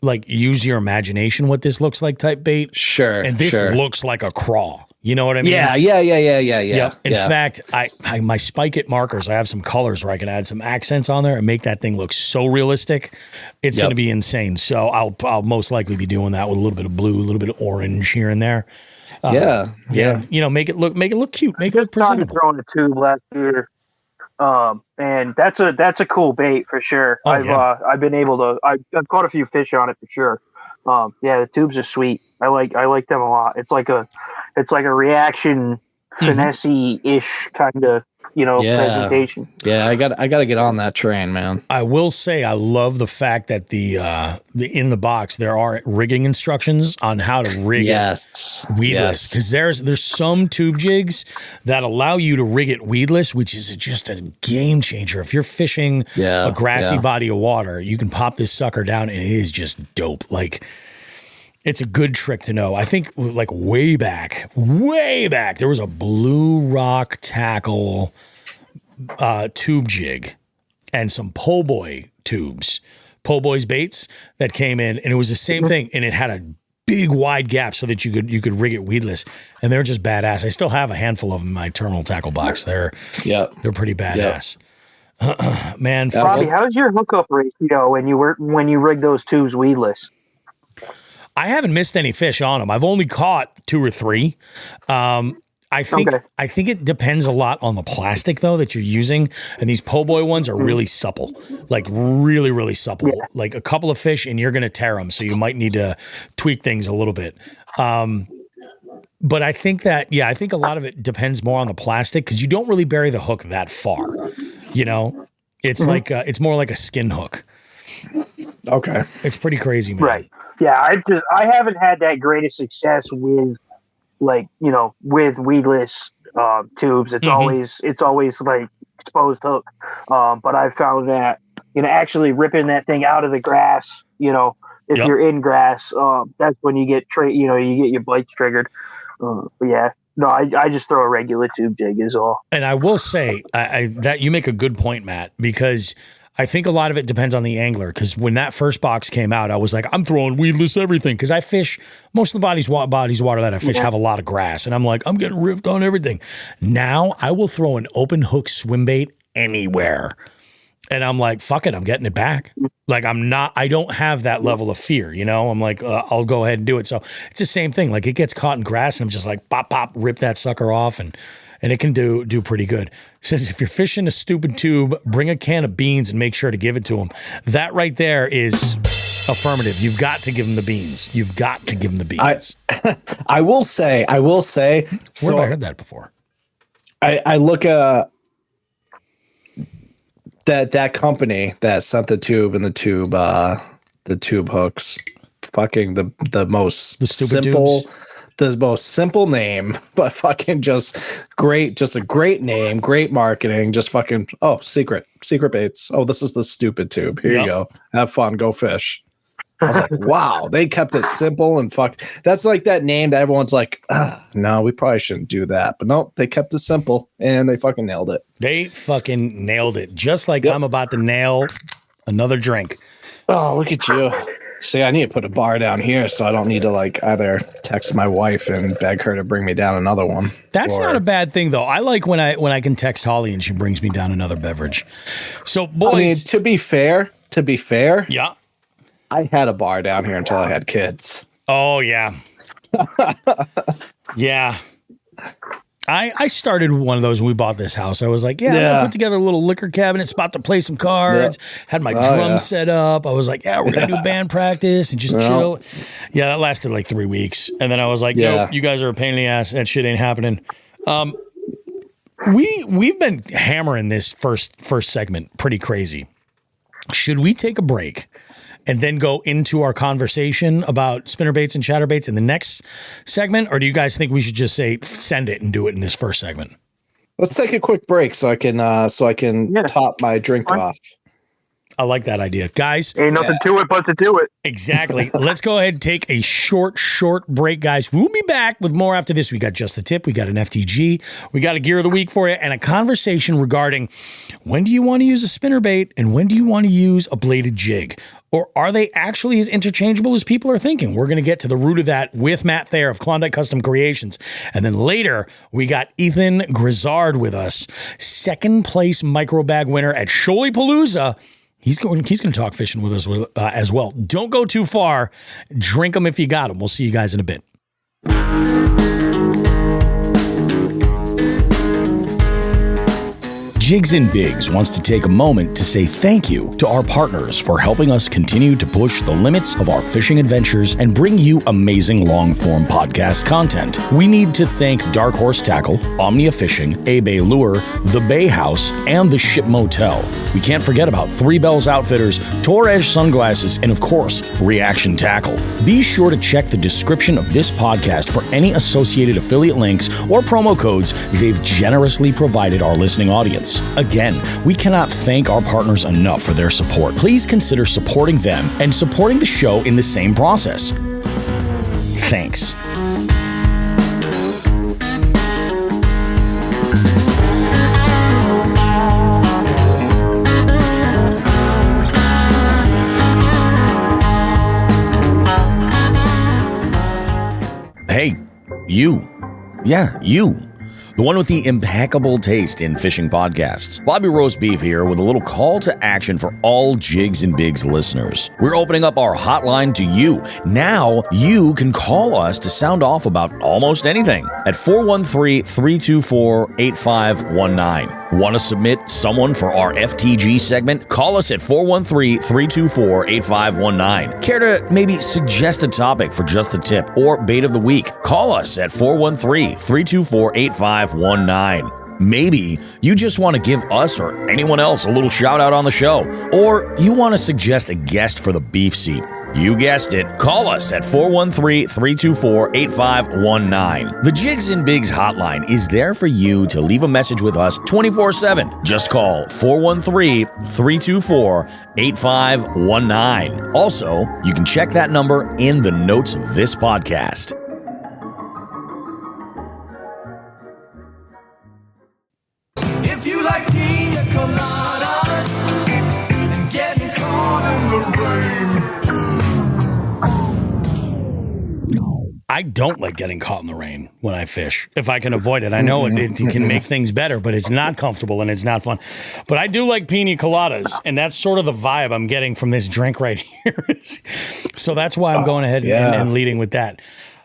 S1: like use your imagination what this looks like type bait.
S2: Sure.
S1: And this looks like a craw. You know what I mean?
S2: Yeah.
S1: Yep. In fact, I my Spike It markers, I have some colors where I can add some accents on there and make that thing look so realistic. It's going to be insane. So I'll most likely be doing that with a little bit of blue, a little bit of orange here and there.
S2: Yeah.
S1: You know, make it look cute, make it look
S3: Just started
S1: presentable.
S3: throwing a tube last year, and that's a cool bait for sure.
S1: Oh,
S3: I've been able to I've caught a few fish on it for sure. Yeah, the tubes are sweet. I like them a lot. It's like a reaction finesse-ish kind of presentation.
S2: Yeah, I got to get on that train, man.
S1: I will say I love the fact that the in the box there are rigging instructions on how to rig it weedless, because there's some tube jigs that allow you to rig it weedless, which is just a game changer. If you're fishing a grassy body of water, you can pop this sucker down and it is just dope. Like it's a good trick to know. I think like way back, there was a Blue Rock tackle tube jig and some po' boy tubes, po' boys baits that came in, and it was the same thing, and it had a big wide gap so that you could rig it weedless, and they're just badass. I still have a handful of them in my terminal tackle box. They're pretty badass. Man,
S3: Bobby, how's your hookup ratio when you rig those tubes weedless?
S1: I haven't missed any fish on them. I've only caught 2 or 3. I think it depends a lot on the plastic though that you're using, and these po' boy ones are really supple, like really, really supple. Yeah. Like a couple of fish and you're going to tear them, so you might need to tweak things a little bit. But I think that I think a lot of it depends more on the plastic because you don't really bury the hook that far. You know, it's like it's more like a skin hook.
S2: Okay,
S1: it's pretty crazy, man.
S3: Right. Yeah, I haven't had that greatest success with with weedless tubes. It's always like exposed hook. But I've found that actually ripping that thing out of the grass, if you're in grass, that's when you get you get your bites triggered. I just throw a regular tube jig is all.
S1: And I will say that you make a good point, Matt, because I think a lot of it depends on the angler, because when that first box came out, I was like, I'm throwing weedless everything, because I fish, most of the bodies of water that I fish have a lot of grass, and I'm like, I'm getting ripped on everything. Now, I will throw an open hook swim bait anywhere, and I'm like, fuck it, I'm getting it back. Like, I don't have that level of fear, I'm like, I'll go ahead and do it. So it's the same thing. Like, it gets caught in grass, and I'm just like, pop, pop, rip that sucker off, and it can do pretty good. It says, if you're fishing a stupid tube, bring a can of beans and make sure to give it to them. That right there is affirmative. You've got to give them the beans. You've got to give them the beans.
S2: I will say.
S1: Where have I heard that before?
S2: I look at that company that sent the tube and the tube hooks, fucking the most simple tubes. The most simple name, but fucking just a great name, great marketing, just fucking, secret baits. Oh, this is the stupid tube. Here you go. Have fun. Go fish. I was like, wow, they kept it simple and that's like that name that everyone's like, no, we probably shouldn't do that. But no, they kept it simple and they fucking nailed it.
S1: They fucking nailed it. Just like I'm about to nail another drink.
S2: Oh, look at you. See, I need to put a bar down here so I don't need to either text my wife and beg her to bring me down another one.
S1: That's not a bad thing though. I like when I can text Holly and she brings me down another beverage. So boys, I mean,
S2: to be fair,
S1: yeah,
S2: I had a bar down here until I had kids.
S1: Oh yeah, yeah. I started one of those when we bought this house. I was like, I'm gonna put together a little liquor cabinet spot to play some cards. Had my drums set up. I was like, we're gonna do band practice and just chill. Yeah, that lasted like 3 weeks, and then I was like, nope, you guys are a pain in the ass. That shit ain't happening. We've been hammering this first segment pretty crazy. Should we take a break and then go into our conversation about spinnerbaits and chatterbaits in the next segment? Or do you guys think we should just say send it and do it in this first segment?
S2: Let's take a quick break so I can top my drink off.
S1: I like that idea. Guys.
S3: Ain't nothing to it but to do it.
S1: Exactly. Let's go ahead and take a short break, guys. We'll be back with more after this. We got Just the Tip. We got an FTG. We got a Gear of the Week for you and a conversation regarding when do you want to use a spinnerbait and when do you want to use a bladed jig? Or are they actually as interchangeable as people are thinking? We're going to get to the root of that with Matt Thayer of Klondike Custom Creations. And then later, we got Ethan Grizzard with us, second place micro bag winner at Shoalipalooza. He's going to talk fishing with us as well. Don't go too far. Drink them if you got them. We'll see you guys in a bit. Jigs Bigs wants to take a moment to say thank you to our partners for helping us continue to push the limits of our fishing adventures and bring you amazing long-form podcast content. We need to thank Dark Horse Tackle, Omnia Fishing, A-Bay Lure, The Bay House, and The Ship Motel. We can't forget about Three Bells Outfitters, Torres Sunglasses, and of course, Reaction Tackle. Be sure to check the description of this podcast for any associated affiliate links or promo codes they've generously provided our listening audience. Again, we cannot thank our partners enough for their support. Please consider supporting them and supporting the show in the same process. Thanks. Hey, you. Yeah, you. The one with the impeccable taste in fishing podcasts. Bobby Roast Beef here with a little call to action for all Jigs and Bigs listeners. We're opening up our hotline to you. Now you can call us to sound off about almost anything at 413-324-8519. Want to submit someone for our FTG segment? Call us at 413-324-8519. Care to maybe suggest a topic for Just the Tip or Bait of the Week? Call us at 413-324-8519. Maybe you just want to give us or anyone else a little shout out on the show, or you want to suggest a guest for the beef seat. You guessed it. Call us at 413-324-8519. The Jigs and Bigs hotline is there for you to leave a message with us 24/7. Just call 413-324-8519. Also, you can check that number in the notes of this podcast.
S5: If you like pina coladas and getting caught in the rain.
S1: I don't like getting caught in the rain when I fish. If I can avoid it, I know it can make things better, but it's not comfortable and it's not fun. But I do like pina coladas, and that's sort of the vibe I'm getting from this drink right here. So that's why I'm going ahead and leading with that.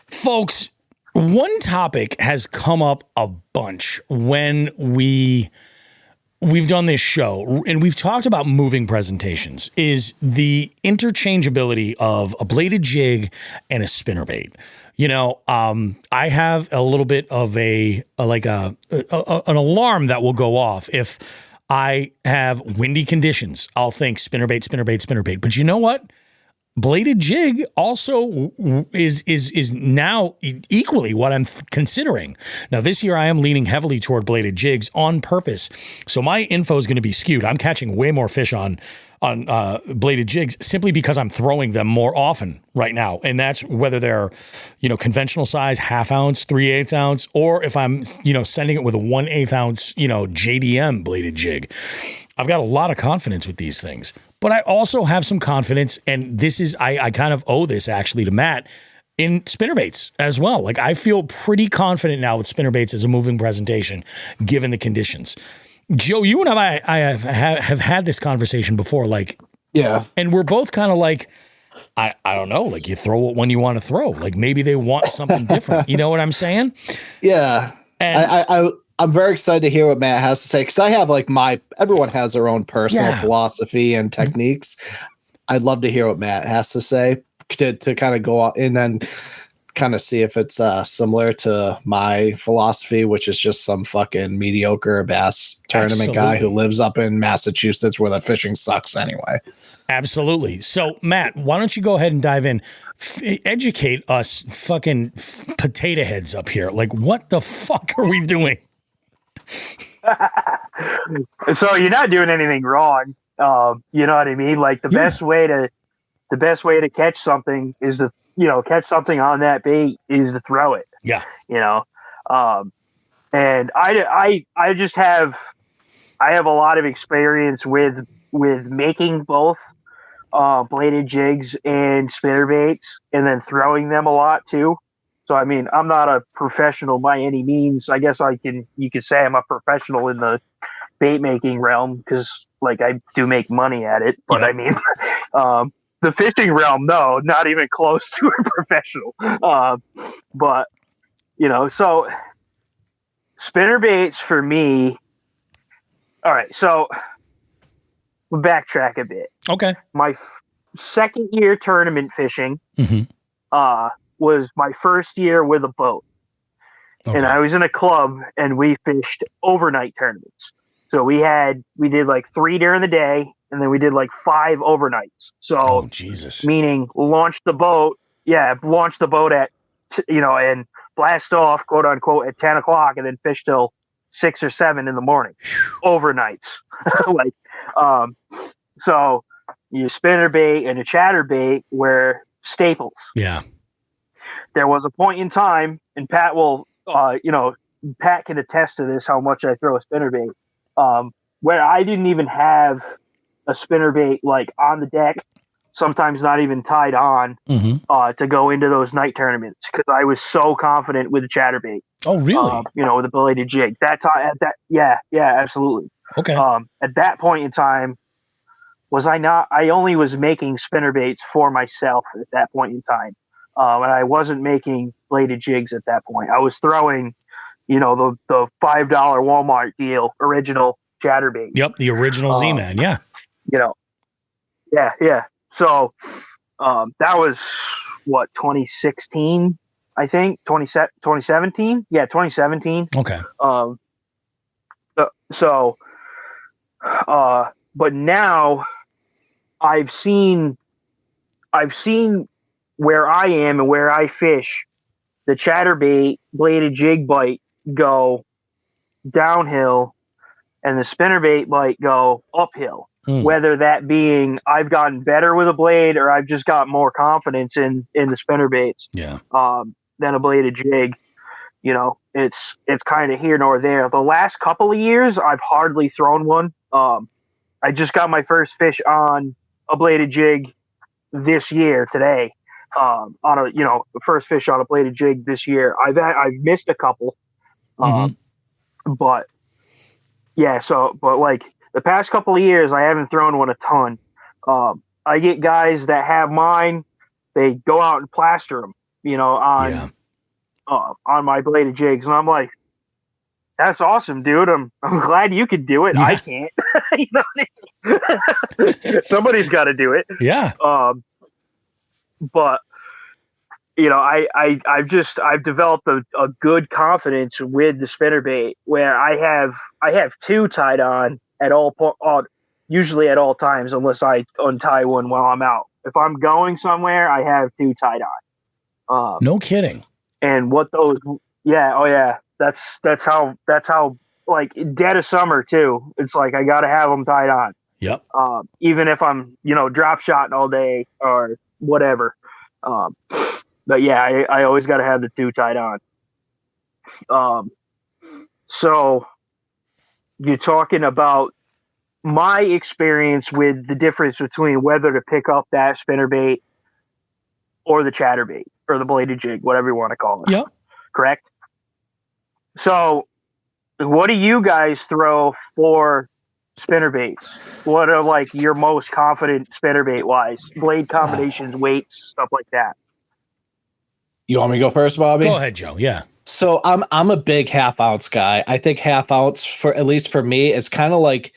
S1: Folks, one topic has come up a bunch when we've done this show, and we've talked about moving presentations, is the interchangeability of a bladed jig and a spinnerbait. You know, I have a little bit of an alarm that will go off if I have windy conditions. I'll think spinnerbait. But you know what? Bladed jig also is now equally what I'm considering. Now, this year I am leaning heavily toward bladed jigs on purpose. So my info is going to be skewed. I'm catching way more fish on bladed jigs simply because I'm throwing them more often right now. And that's whether they're, conventional size, 1/2 ounce, 3/8 ounce, or if I'm, sending it with a 1/8 ounce, JDM bladed jig. I've got a lot of confidence with these things, but I also have some confidence, and this is, I kind of owe this actually to Matt, in spinnerbaits as well. Like, I feel pretty confident now with spinnerbaits as a moving presentation, given the conditions. Joe, you and I have had this conversation before, and we're both kind of like, I don't know, like, you throw it when you want to throw. Like, maybe they want something different. You know what I'm saying?
S2: Yeah. And I'm very excited to hear what Matt has to say, because I have like everyone has their own personal philosophy and techniques. I'd love to hear what Matt has to say to kind of go out and then kind of see if it's similar to my philosophy, which is just some fucking mediocre bass tournament guy who lives up in Massachusetts where the fishing sucks anyway.
S1: Absolutely. So, Matt, why don't you go ahead and dive in? Educate us fucking potato heads up here. Like, what the fuck are we doing?
S3: So you're not doing anything wrong. You know what I mean? Like the best way to catch something is to, catch something on that bait is to throw it.
S1: Yeah.
S3: And I have a lot of experience with making both bladed jigs and spinnerbaits, and then throwing them a lot too. So I mean, I'm not a professional by any means. I guess you could say I'm a professional in the bait making realm, because like I do make money at it. But I mean, the fishing realm, no, not even close to a professional. But so spinnerbaits for me. All right, so we'll backtrack a bit.
S1: Okay.
S3: My second year tournament fishing was my first year with a boat. Okay. And I was in a club and we fished overnight tournaments. So we did like 3 during the day, and then we did like 5 overnights. So
S1: Jesus.
S3: Meaning launched the boat at, and blast off, quote unquote, at 10 o'clock, and then fish till 6 or 7 in the morning, overnights. So your spinnerbait and a chatterbait were staples.
S1: Yeah.
S3: There was a point in time, and Pat will, Pat can attest to this, how much I throw a spinnerbait, where I didn't even have a spinnerbait like on the deck, sometimes not even tied on, to go into those night tournaments, because I was so confident with the chatterbait.
S1: Oh, really?
S3: With a bladed jig. Yeah, absolutely.
S1: Okay.
S3: At that point in time, I only was making spinnerbaits for myself at that point in time. And I wasn't making bladed jigs at that point. I was throwing, the $5 Walmart deal, original chatterbait.
S1: Yep, the original Z-Man, yeah.
S3: Yeah. So that was, 2016, I think? 2017? Yeah, 2017.
S1: Okay.
S3: But now I've seen where I am and where I fish the chatterbait bladed jig bite go downhill and the spinnerbait bite go uphill. Whether that being I've gotten better with a blade or I've just got more confidence in the spinnerbaits than a bladed jig. It's kind of here nor there. The last couple of years, I've hardly thrown one. I just got my first fish on a bladed jig this year today. The first fish on a bladed jig this year. I've missed a couple, but like the past couple of years, I haven't thrown one a ton. I get guys that have mine, they go out and plaster them, on my bladed jigs, and I'm like, that's awesome, dude. I'm glad you could do it. Yeah. I can't. You know what I mean? Somebody's got to do it.
S1: Yeah.
S3: But I've developed a good confidence with the spinnerbait where I have 2 tied on at usually at all times, unless I untie one while I'm out. If I'm going somewhere, I have 2 tied on.
S1: No kidding.
S3: And what those? Yeah. Oh yeah. That's how like dead of summer too. It's like I got to have them tied on.
S1: Yep.
S3: Even if I'm drop shotting all day or whatever. But yeah, I always got to have the 2 tied on. So you're talking about my experience with the difference between whether to pick up that spinnerbait or the chatterbait or the bladed jig, whatever you want to call it.
S1: Yep.
S3: Correct. So what do you guys throw for spinnerbaits? What are like your most confident spinnerbait wise? Blade combinations, weights, stuff like that.
S2: You want me to go first, Bobby?
S1: Go ahead, Joe. Yeah.
S2: So I'm a big half ounce guy. I think half ounce, for at least for me, is kind of like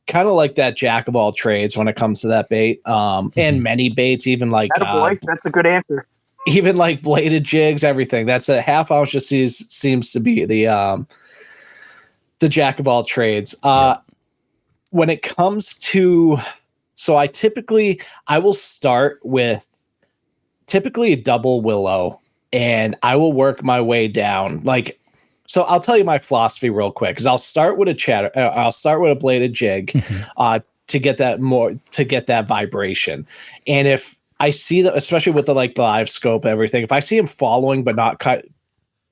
S2: that jack of all trades when it comes to that bait. And many baits, even like
S3: that's a good answer.
S2: even like bladed jigs, everything. That's a half ounce just seems to be the jack of all trades. When it comes to, so I will start with typically a double willow, and I will work my way down. Like, so I'll tell you my philosophy real quick, because I'll start with a bladed jig to get that vibration. And if I see that, especially with the live scope, everything, if I see him following but not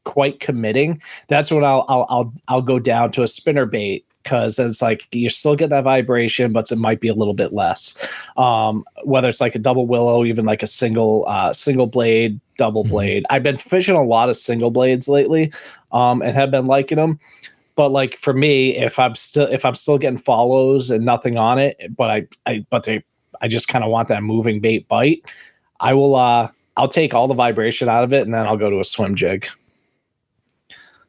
S2: quite committing, that's when I'll go down to a spinnerbait, because it's like you still get that vibration, but it might be a little bit less. Whether it's like a double willow, even like a single blade, double blade. I've been fishing a lot of single blades lately, and have been liking them. But like for me, if I'm still getting follows and nothing on it, but I just kind of want that moving bait bite, I'll take all the vibration out of it, and then I'll go to a swim jig.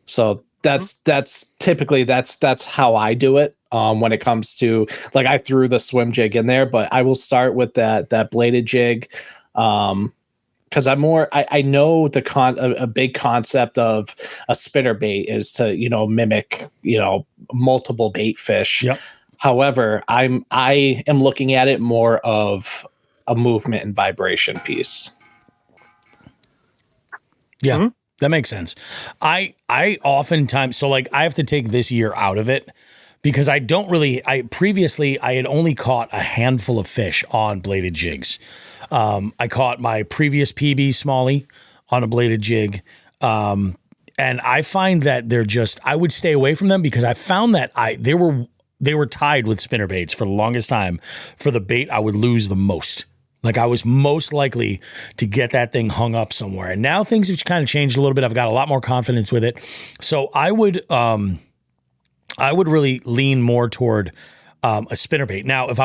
S2: So that's typically that's how I do it. When it comes to, like, I threw the swim jig in there, but I will start with that bladed jig. Because I know a big concept of a spinnerbait is to, mimic, multiple bait fish. Yep. However, I am looking at it more of a movement and vibration piece.
S1: Yeah. Mm-hmm. That makes sense. I oftentimes, so like I have to take this year out of it, because previously I had only caught a handful of fish on bladed jigs. I caught my previous PB Smallie on a bladed jig. And I find that I would stay away from them, because I found that they were tied with spinnerbaits for the longest time for the bait I would lose the most. Like, I was most likely to get that thing hung up somewhere. And now things have kind of changed a little bit. I've got a lot more confidence with it. So I would really lean more toward a spinnerbait. Now, if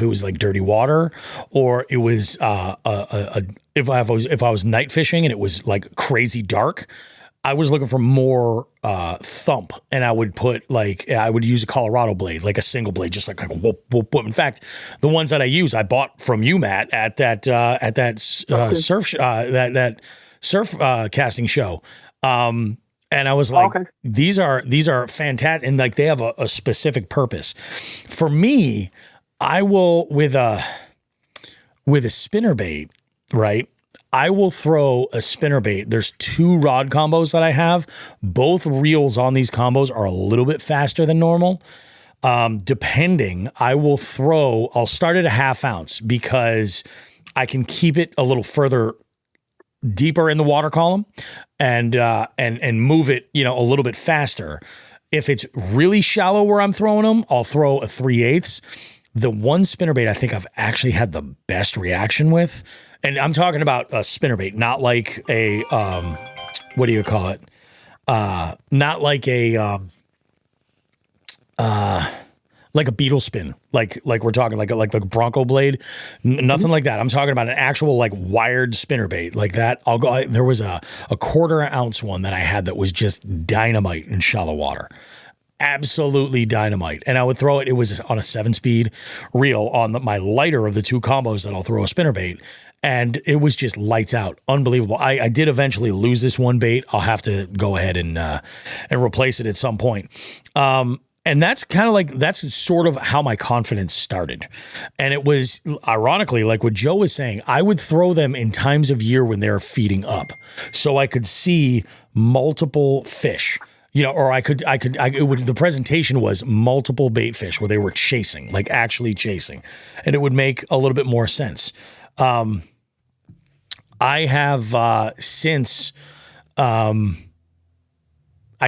S1: it was like dirty water, or it was if I was night fishing and it was like crazy dark, I was looking for more thump, and I would use a Colorado blade, like a single blade, just like whoop, whoop, whoop. In fact, the ones that I bought from you, Matt, at that surf casting show. And I was like, these are fantastic, and like they have a specific purpose. For me, I will with a spinnerbait, right? I will throw a spinnerbait. There's 2 rod combos that I have. Both reels on these combos are a little bit faster than normal. Depending, I'll start at a half ounce, because I can keep it a little further deeper in the water column and move it, a little bit faster. If it's really shallow where I'm throwing them, I'll throw a 3/8. The one spinnerbait I think I've actually had the best reaction with, and I'm talking about a spinnerbait, not like a, what do you call it? Not like a, like a beetle spin, like we're talking like the Bronco blade, nothing like that. I'm talking about an actual like wired spinnerbait like that. There was a 1/4 ounce one that I had that was just dynamite in shallow water. Absolutely dynamite. And I would throw it. It was on a 7-speed reel on my lighter of the 2 combos that I'll throw a spinnerbait. And it was just lights out. Unbelievable. I did eventually lose this one bait. I'll have to go ahead and replace it at some point. And that's sort of how my confidence started. And it was ironically, like what Joe was saying, I would throw them in times of year when they're feeding up, so I could see multiple fish. Or the presentation was multiple bait fish where they were chasing, like actually chasing, and it would make a little bit more sense. I have since I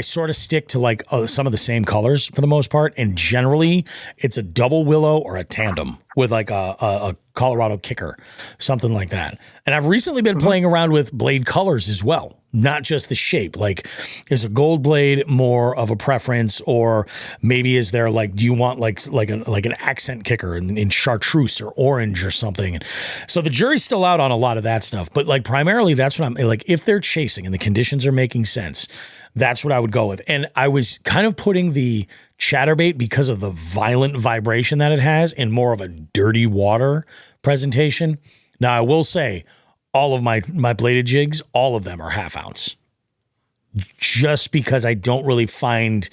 S1: sort of stick to like some of the same colors for the most part, and generally it's a double willow or a tandem with like a Colorado kicker, something like that. And I've recently been playing around with blade colors as well. not just the shape. Like, is a gold blade more of a preference, or maybe is there like, do you want like an accent kicker in chartreuse or orange or something? So the jury's still out on a lot of that stuff, but like primarily that's what I'm like, if they're chasing and the conditions are making sense, that's what I would go with. And I was kind of putting the chatterbait, because of the violent vibration that it has, in more of a dirty water presentation. Now I will say, all of my bladed jigs, all of them are 1/2 ounce. Just because I don't really find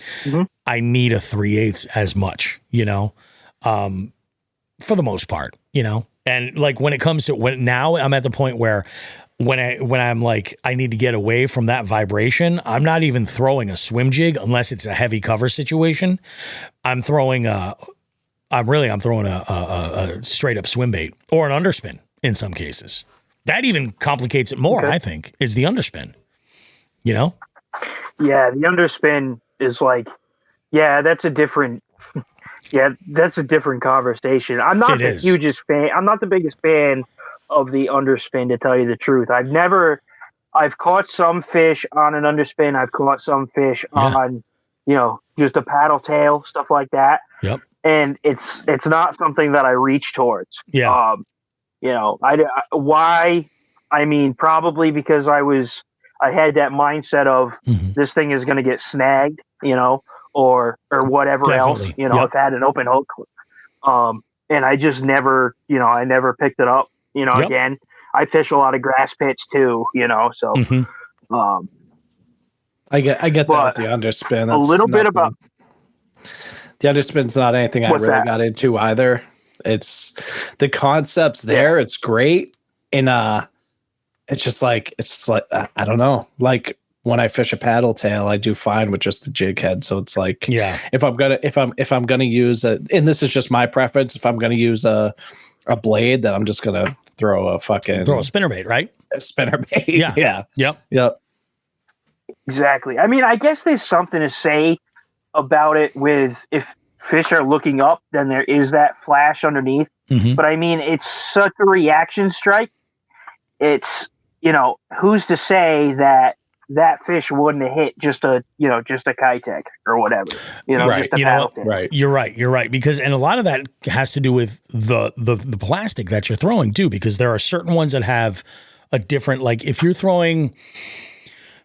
S1: I need a 3/8 as much, for the most part, And like when it comes to now I'm at the point where when I'm like, I need to get away from that vibration, I'm not even throwing a swim jig unless it's a heavy cover situation. I'm throwing a straight up swim bait or an underspin in some cases. That even complicates it more, I think, is the underspin.
S3: Yeah, the underspin is like, that's a different conversation. I'm not the hugest fan. I'm not the biggest fan of the underspin, to tell you the truth. I've caught some fish on an underspin. I've caught some fish on, just a paddle tail, stuff like that.
S1: Yep.
S3: And it's not something that I reach towards.
S1: Yeah.
S3: Why? I mean, probably because I had that mindset of this thing is going to get snagged, or whatever
S1: Definitely.
S3: else, I've had an open hook. And I just never, I never picked it up, again, I fish a lot of grass pits too, so,
S2: I get that with the underspin.
S3: That's a little bit about
S2: the underspin's not anything I really got into either. It's the concept's there. It's great. And, it's just like, I don't know, like when I fish a paddle tail, I do fine with just the jig head. So it's like, if I'm going to use and this is just my preference, if I'm going to use a blade, then I'm just going to throw a
S1: spinnerbait, right?
S2: A spinnerbait.
S1: Yeah.
S2: Yep.
S3: Exactly. I mean, I guess there's something to say about it with if fish are looking up, then there is that flash underneath. But I mean, it's such a reaction strike. It's, who's to say that fish wouldn't have hit just a Kitech or whatever,
S1: right.
S3: Just a
S1: Right. You're right. Because, and a lot of that has to do with the plastic that you're throwing too, because there are certain ones that have a different, like if you're throwing,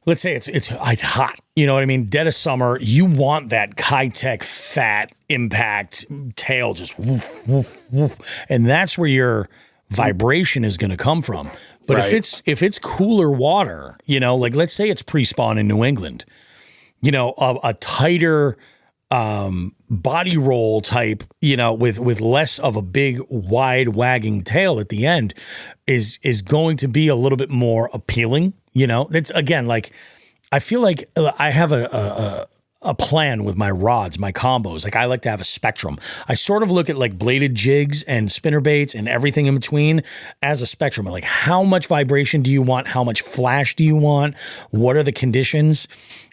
S1: let's say it's hot, you know what I mean? Dead of summer, you want that Kitech fat impact tail, just woof, woof, woof. And that's where your vibration is going to come from. But if it's cooler water, like let's say it's pre-spawn in New England, a tighter body roll type, with less of a big wide wagging tail at the end is going to be a little bit more appealing. It's again, like I feel like I have a plan with my rods, my combos. Like I like to have a spectrum. I sort of look at like bladed jigs and spinnerbaits and everything in between as a spectrum. Like how much vibration do you want? How much flash do you want? What are the conditions?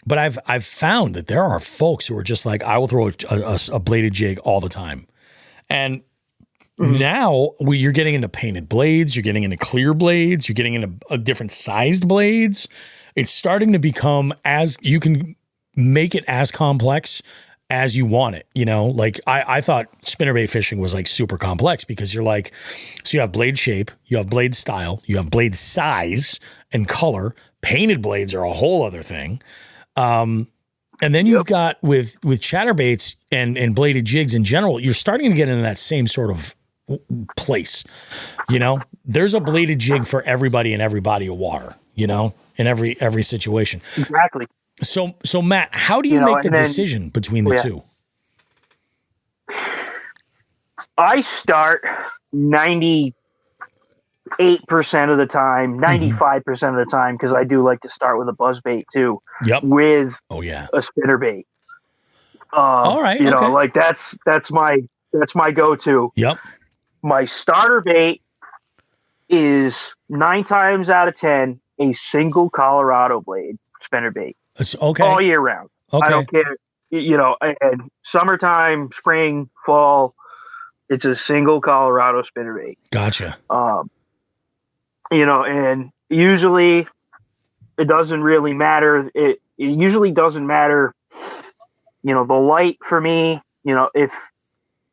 S1: But I've found that there are folks who are just like, I will throw a bladed jig all the time. And now you're getting into painted blades, you're getting into clear blades, you're getting into different sized blades. It's starting to become as you can make it as complex as you want it. Like I thought spinnerbait fishing was like super complex because you're like, so you have blade shape, you have blade style, you have blade size and color. Painted blades are a whole other thing. And then you've got with chatterbaits and bladed jigs in general, you're starting to get into that same sort of place. There's a bladed jig for everybody in every body of water, in every situation.
S3: Exactly.
S1: So Matt, how do you make the decision between the two?
S3: I start 98% of the time, 95% of the time, because I do like to start with a buzzbait too.
S1: Yep.
S3: With
S1: a
S3: spinnerbait.
S1: All right.
S3: Like that's my go-to.
S1: Yep.
S3: My starter bait is 9 times out of 10 a single Colorado blade spinnerbait.
S1: It's okay.
S3: All year round.
S1: Okay.
S3: I don't care. And summertime, spring, fall, it's a single Colorado spinnerbait.
S1: Gotcha.
S3: And usually it doesn't really matter. It usually doesn't matter. The light for me, if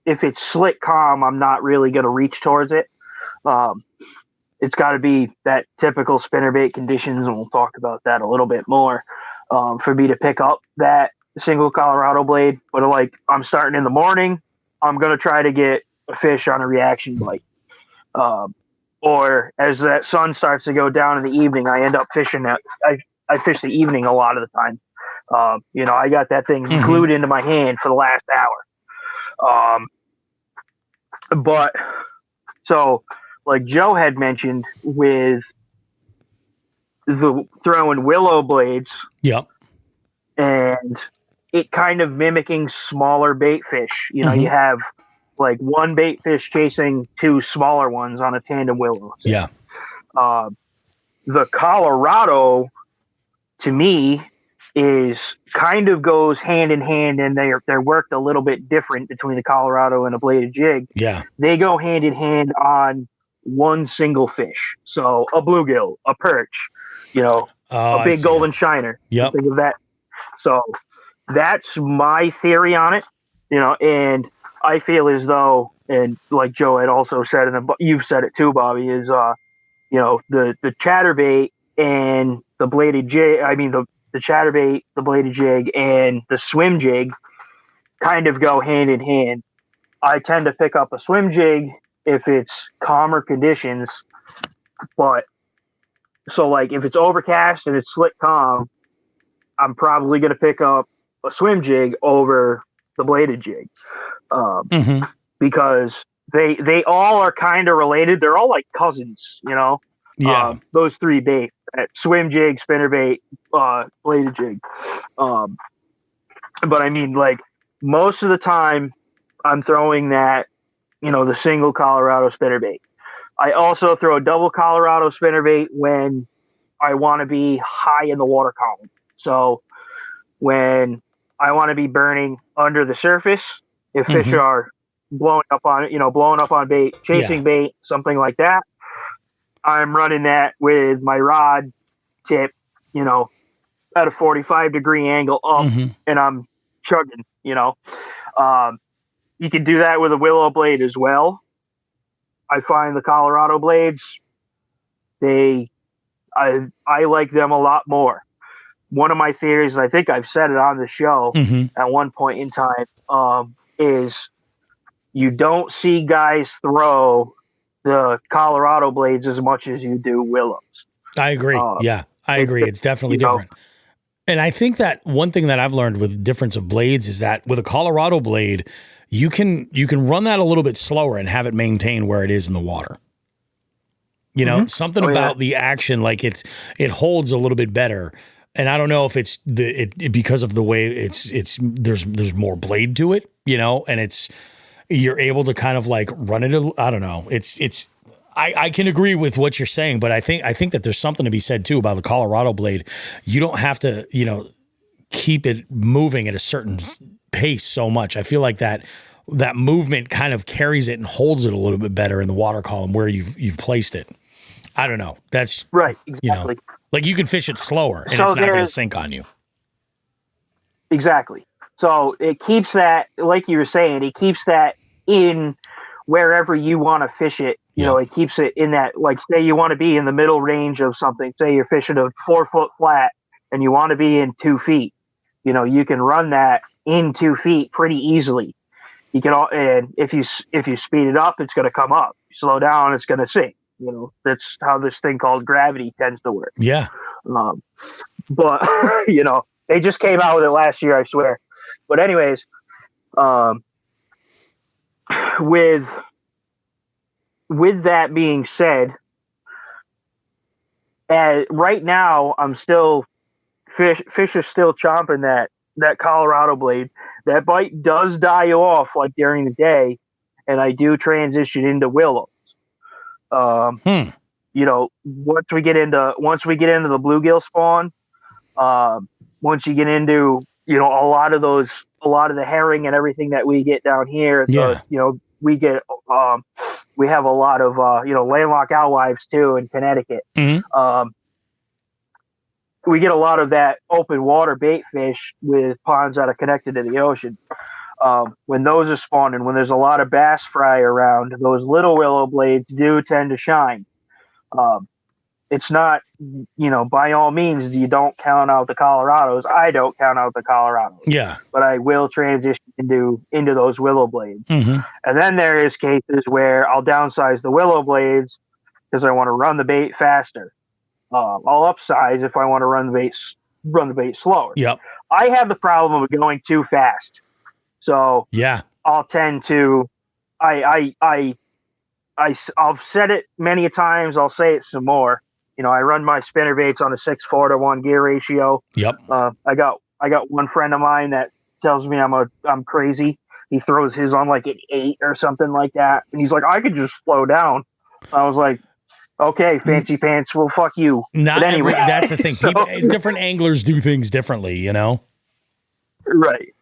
S3: it's slick calm, I'm not really going to reach towards it. It's got to be that typical spinnerbait conditions, and we'll talk about that a little bit more, for me to pick up that single Colorado blade. But like, I'm starting in the morning, I'm going to try to get a fish on a reaction bite. Or as that sun starts to go down in the evening, I end up fishing that. I fish the evening a lot of the time. I got that thing glued into my hand for the last hour. But so like Joe had mentioned with the throwing willow blades.
S1: Yep.
S3: And it kind of mimicking smaller bait fish. You have like one bait fish chasing two smaller ones on a tandem willow. So,
S1: yeah.
S3: The Colorado, to me, is kind of goes hand in hand, and they're worked a little bit different between the Colorado and a bladed jig.
S1: Yeah.
S3: They go hand in hand on one single fish. So a bluegill, a perch, a big golden shiner.
S1: Yep.
S3: Think of that. So that's my theory on it, and I feel as though, and like Joe had also said, and you've said it too, Bobby, is, the chatterbait and the bladed jig, the chatterbait, the bladed jig, and the swim jig kind of go hand in hand. I tend to pick up a swim jig if it's calmer conditions, but so like if it's overcast and it's slick calm, I'm probably going to pick up a swim jig over the bladed jig, because they all are kind of related. They're all like cousins,
S1: Yeah.
S3: Those three baits: swim jig, spinnerbait, bladed jig. But I mean, like most of the time, I'm throwing that, the single Colorado spinnerbait. I also throw a double Colorado spinnerbait when I want to be high in the water column. So when I want to be burning under the surface, if fish are blowing up on bait, chasing bait, something like that, I'm running that with my rod tip, at a 45-degree angle up, and I'm chugging, You can do that with a willow blade as well. I find the Colorado blades, I like them a lot more. One of my theories, and I think I've said it on the show at one point in time, is you don't see guys throw the Colorado blades as much as you do willows.
S1: I agree. I agree. It's definitely different. And I think that one thing that I've learned with difference of blades is that with a Colorado blade, you can run that a little bit slower and have it maintain where it is in the water. Something about the action, like it holds a little bit better. And I don't know if it's because of the way it's there's more blade to it, and you're able to kind of like run it. I don't know. I can agree with what you're saying, but I think that there's something to be said too about the Colorado blade. You don't have to, keep it moving at a certain pace so much. I feel like that movement kind of carries it and holds it a little bit better in the water column where you've placed it. I don't know. That's
S3: right. Exactly.
S1: Like you can fish it slower and it's not going to sink on you.
S3: Exactly. So it keeps that, like you were saying, it keeps that in wherever you want to fish it. It keeps it in that, like, say you want to be in the middle range of something. Say you're fishing a 4-foot flat and you want to be in 2 feet. You can run that in 2 feet pretty easily. You can, and if you speed it up, it's going to come up. You slow down, it's going to sink. That's how this thing called gravity tends to work.
S1: Yeah.
S3: But they just came out with it last year, I swear. But anyways, with that being said, right now I'm still fish are still chomping that Colorado blade. That bite does die off like during the day, and I do transition into willows. Once we get into the bluegill spawn, once you get into a lot of the herring and everything that we get down here, we get we have a lot of landlocked alewives too in Connecticut. we get a lot of that open water bait fish with ponds that are connected to the ocean. When those are spawning, when there's a lot of bass fry around, those little willow blades do tend to shine. It's not, by all means, you don't count out the Colorados. I don't count out the Colorados.
S1: Yeah.
S3: But I will transition into those willow blades.
S1: Mm-hmm.
S3: And then there is cases where I'll downsize the willow blades because I want to run the bait faster. I'll upsize if I want to run the bait slower.
S1: Yep.
S3: I have the problem of going too fast. So
S1: yeah,
S3: I'll tend to, I've said it many a times. I'll say it some more. I run my spinnerbaits on a 6:4-to-1 gear ratio.
S1: Yep.
S3: I got one friend of mine that tells me I'm crazy. He throws his on like an 8 or something like that, and he's like, I could just slow down. I was like, okay, fancy pants. Well, fuck you.
S1: Not
S3: but anyway,
S1: that's the thing. People, different anglers do things differently.
S3: Right.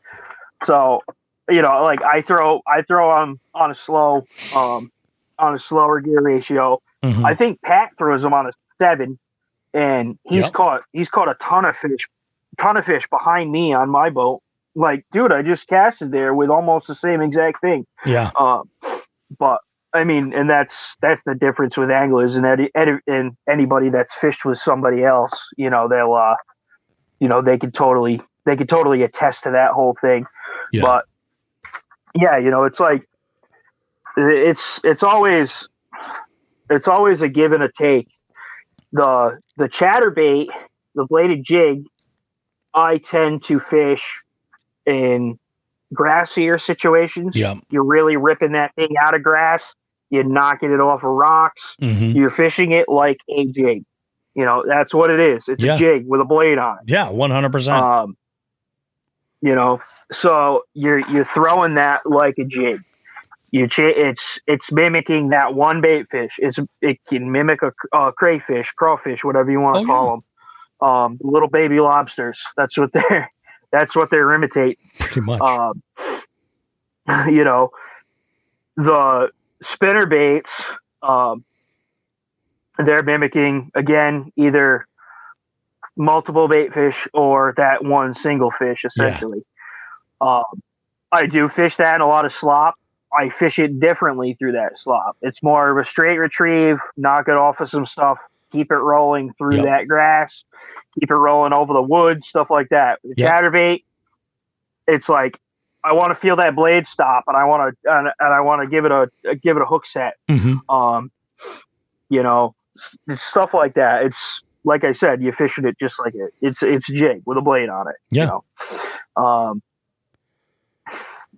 S3: So, like I throw on a slow, on a slower gear ratio.
S1: Mm-hmm.
S3: I think Pat throws them on a 7, and he's caught a ton of fish behind me on my boat. Like, dude, I just casted there with almost the same exact thing.
S1: Yeah.
S3: But I mean, and that's the difference with anglers and anybody that's fished with somebody else. They'll they could totally attest to that whole thing.
S1: Yeah.
S3: But yeah, it's like it's always a give and a take. The chatterbait, the bladed jig, I tend to fish in grassier situations.
S1: Yeah.
S3: You're really ripping that thing out of grass. You're knocking it off of rocks.
S1: Mm-hmm.
S3: You're fishing it like a jig. That's what it is. It's a jig with a blade on it.
S1: Yeah, 100%.
S3: So you're throwing that like a jig. It's mimicking that one bait fish. It can mimic a crayfish, crawfish, whatever you want to call them. Little baby lobsters. That's what they're imitating.
S1: Pretty much.
S3: The spinnerbaits, they're mimicking again either multiple bait fish or that one single fish, essentially. Yeah. I do fish that in a lot of slop. I fish it differently through that slop. It's more of a straight retrieve, knock it off of some stuff, keep it rolling through that grass, keep it rolling over the wood, stuff like that. The chatterbait, it's like I want to feel that blade stop, and I want to give it a hook set.
S1: Mm-hmm.
S3: It's stuff like that. It's like I said, you're fishing it just like it. It's jig with a blade on it.
S1: Yeah.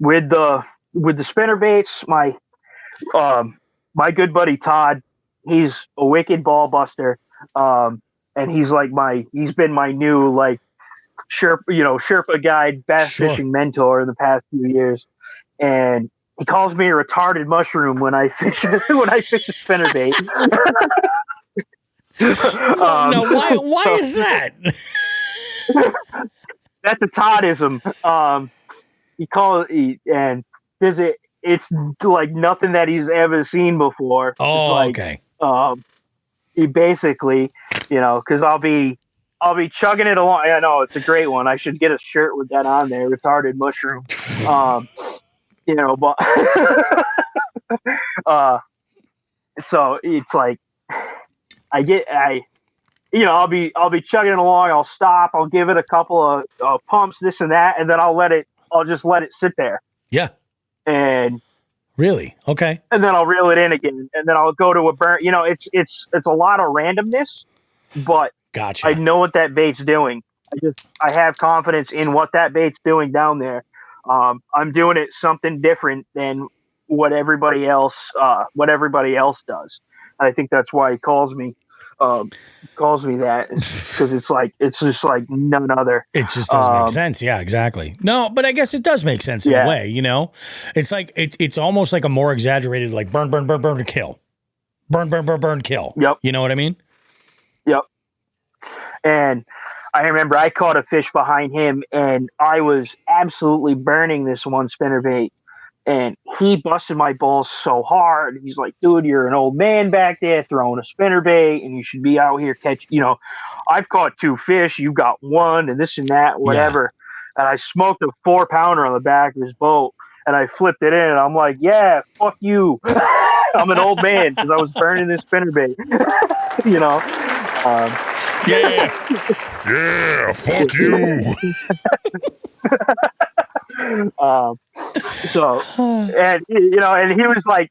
S3: With the spinnerbaits, my good buddy Todd, he's a wicked ball buster, and he's been my new like Sherpa guide bass fishing mentor in the past few years, and he calls me a retarded mushroom when I fish a spinnerbait.
S1: No, why is that?
S3: That's a Toddism. And it's like nothing that he's ever seen before.
S1: Oh,
S3: okay. He basically, because I'll be chugging it along. I know it's a great one. I should get a shirt with that on there, retarded mushroom. But so it's like I'll be chugging it along. I'll stop. I'll give it a couple of pumps, this and that, and then I'll just let it sit there.
S1: Yeah.
S3: And
S1: really? Okay.
S3: And then I'll reel it in again, and then I'll go to a burn. It's a lot of randomness, but
S1: gotcha.
S3: I know what that bait's doing. I have confidence in what that bait's doing down there. I'm doing it something different than what everybody else does. And I think that's why he calls me that, because it's just like none other.
S1: It just doesn't make sense. Yeah, exactly. No, but I guess it does make sense in a way. It's like it's almost like a more exaggerated like burn, kill, burn, kill.
S3: Yep.
S1: You know what I mean?
S3: Yep. And I remember I caught a fish behind him, and I was absolutely burning this one spinnerbait, And he busted my balls so hard. He's like, dude, you're an old man back there throwing a spinnerbait, and you should be out here I've caught 2 fish, you got 1, and this and that, whatever. Yeah. And I smoked a 4-pounder on the back of his boat, and I flipped it in, and I'm like, yeah, fuck you. I'm an old man because I was burning this spinnerbait.
S4: Yeah, fuck you.
S3: And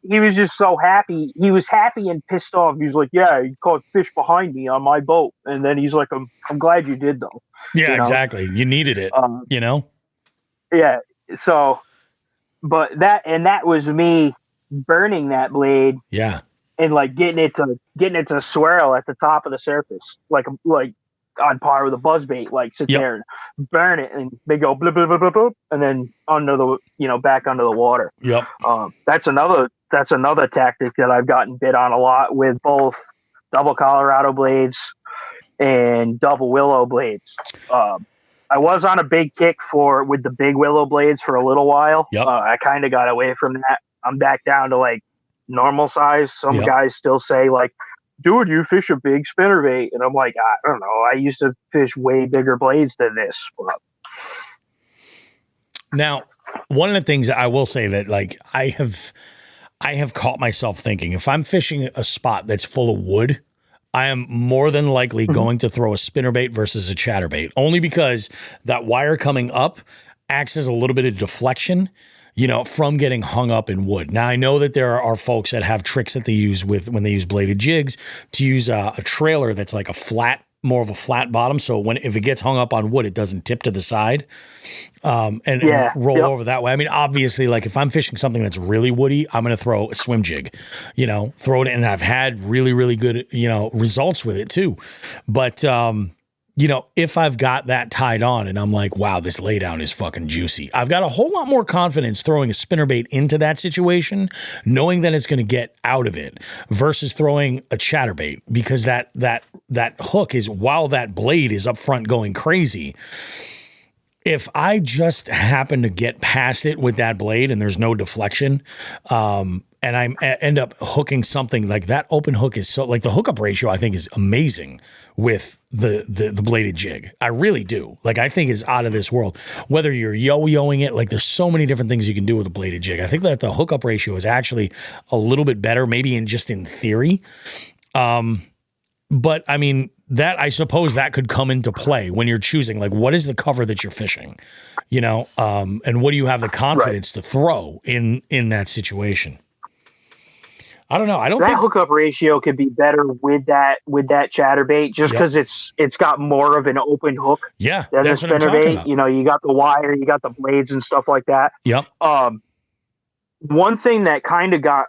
S3: he was just so happy. He was happy and pissed off. He was like, yeah, you caught fish behind me on my boat. And then he's like, I'm glad you did though.
S1: Yeah, exactly. You needed it,
S3: Yeah. So, but that was me burning that blade.
S1: Yeah.
S3: And like getting it to swirl at the top of the surface, like on par with a buzzbait, like sit there and burn it, and they go blub, blub, blub, blub, blub, and then back under the water.
S1: Yep.
S3: That's another tactic that I've gotten bit on a lot with both double Colorado blades and double willow blades. I was on a big kick with the big willow blades for a little while.
S1: Yep.
S3: I kind of got away from that. I'm back down to like normal size. Some guys still say like, dude, you fish a big spinnerbait. And I'm like, I don't know. I used to fish way bigger blades than this.
S1: Now, one of the things that I will say that like I have caught myself thinking, if I'm fishing a spot that's full of wood, I am more than likely going to throw a spinnerbait versus a chatterbait, only because that wire coming up acts as a little bit of deflection, from getting hung up in wood. Now, I know that there are folks that have tricks that they use when they use bladed jigs to use a trailer that's like more of a flat bottom. So if it gets hung up on wood, it doesn't tip to the side and roll over that way. I mean, obviously, like if I'm fishing something that's really woody, I'm going to throw a swim jig, throw it in. And I've had really, really good, results with it too. But, if I've got that tied on and I'm like, wow, this laydown is fucking juicy, I've got a whole lot more confidence throwing a spinnerbait into that situation, knowing that it's going to get out of it versus throwing a chatterbait, because that hook is, while that blade is up front going crazy, if I just happen to get past it with that blade and there's no deflection, and I end up hooking something like that, open hook is so, like the hookup ratio I think is amazing with the bladed jig. I really do. Like I think it's out of this world. Whether you're yo-yoing it, like there's so many different things you can do with a bladed jig. I think that the hookup ratio is actually a little bit better, maybe in theory. But I mean, that I suppose that could come into play when you're choosing, like, what is the cover that you're fishing, and what do you have the confidence to throw in that situation? I don't know. I don't think
S3: hookup ratio could be better with that chatterbait, just because it's got more of an open hook.
S1: Yeah,
S3: than
S1: that's
S3: a
S1: what I'm talking about.
S3: You got the wire, you got the blades and stuff like that.
S1: Yep.
S3: One thing that kind of got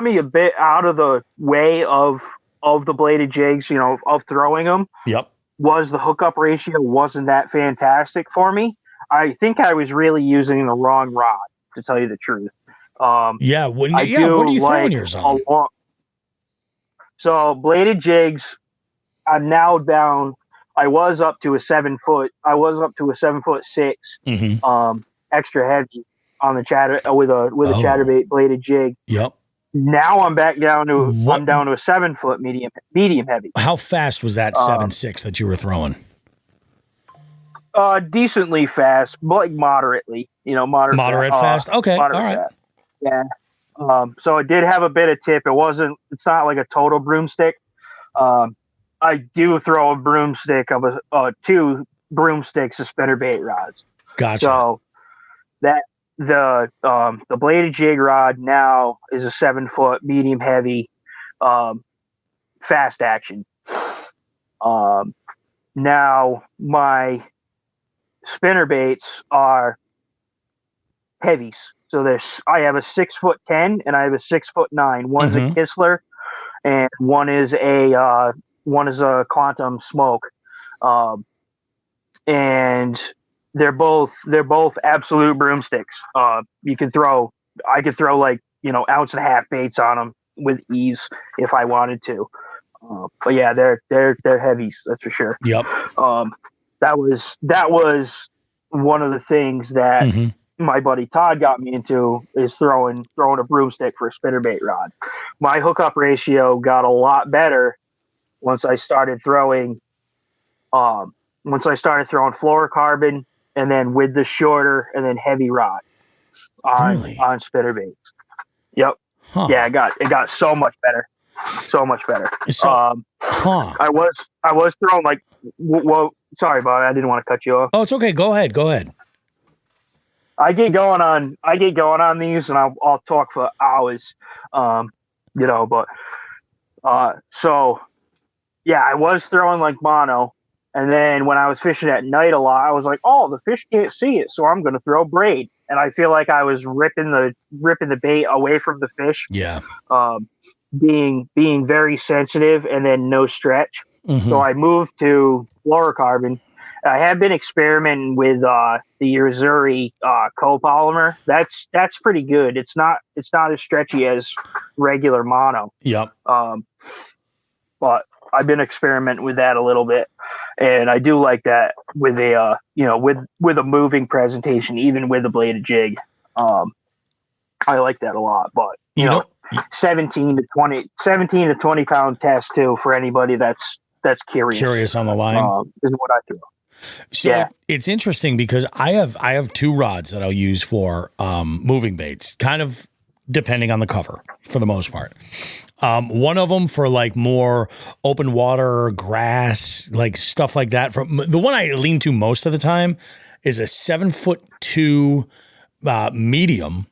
S3: me a bit out of the way of the bladed jigs, of throwing them.
S1: Yep.
S3: Was the hookup ratio wasn't that fantastic for me. I think I was really using the wrong rod, to tell you the truth.
S1: What are you throwing yours on?
S3: So bladed jigs, I'm now down. I was up to a 7 foot. I was up to a 7'6", extra heavy on the with a chatterbait bladed jig.
S1: Yep.
S3: Now I'm back down to a 7 foot medium heavy.
S1: How fast was that 7.6 that you were throwing?
S3: Decently fast, but like moderately. Moderate
S1: fast. Okay, all right.
S3: Fast. Yeah. So it did have a bit of tip. It's not like a total broomstick. I do throw a broomstick of 2 broomsticks of spinnerbait rods.
S1: Gotcha.
S3: So that the bladed jig rod now is a 7 foot medium heavy, fast action. Now my spinnerbaits are heavies. So I have a 6'10" and I have a 6'9". One's a Kistler, and one is a Quantum Smoke, and they're both absolute broomsticks. I could throw like 1.5 ounce baits on them with ease if I wanted to. But yeah, they're heavies, that's for sure.
S1: Yep.
S3: That was one of the things that my buddy Todd got me into is throwing a broomstick for a spinnerbait rod. My hookup ratio got a lot better once I started throwing fluorocarbon and then with the shorter and then heavy rod on spinnerbaits. Yep.
S1: Huh.
S3: Yeah, it got so much better. So much better.
S1: So,
S3: I was throwing like, whoa, sorry, Bob, I didn't want to cut you off.
S1: Oh, it's okay. Go ahead.
S3: I get going on these, and I'll talk for hours. But so yeah, I was throwing like mono, and then when I was fishing at night a lot, I was like, oh, the fish can't see it, so I'm going to throw braid, and I feel like I was ripping the bait away from the fish.
S1: Yeah.
S3: Being very sensitive and then no stretch.
S1: Mm-hmm.
S3: So I moved to fluorocarbon. I have been experimenting with the Urzuri copolymer. That's pretty good. It's not as stretchy as regular mono.
S1: Yep.
S3: But I've been experimenting with that a little bit, and I do like that with a with a moving presentation, even with a bladed jig. I like that a lot. But you know 17 to 20 pound test too for anybody that's curious
S1: on the line
S3: is what I throw.
S1: So yeah. It's interesting because I have two rods that I'll use for moving baits, kind of depending on the cover for the most part. One of them for like more open water, grass, like stuff like that. From the one I lean to most of the time is a 7'2" medium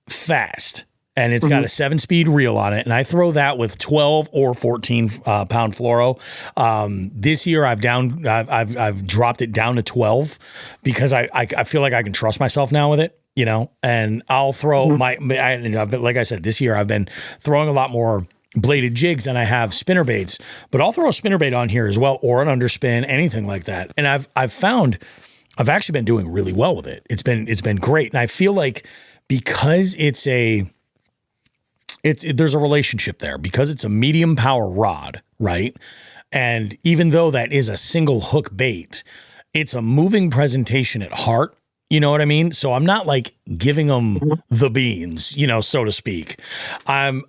S1: fast. And it's got a 7-speed reel on it, and I throw that with 12 or 14 pound fluoro. This year, I've dropped it down to 12 because I feel like I can trust myself now with it, And I'll throw like I said, this year I've been throwing a lot more bladed jigs than I have spinnerbaits, but I'll throw a spinnerbait on here as well, or an underspin, anything like that. And I've found I've actually been doing really well with it. It's been great, and I feel like because there's a relationship there because it's a medium power rod, right? And even though that is a single hook bait, it's a moving presentation at heart. You know what I mean? So I'm not like giving them the beans, so to speak. I'm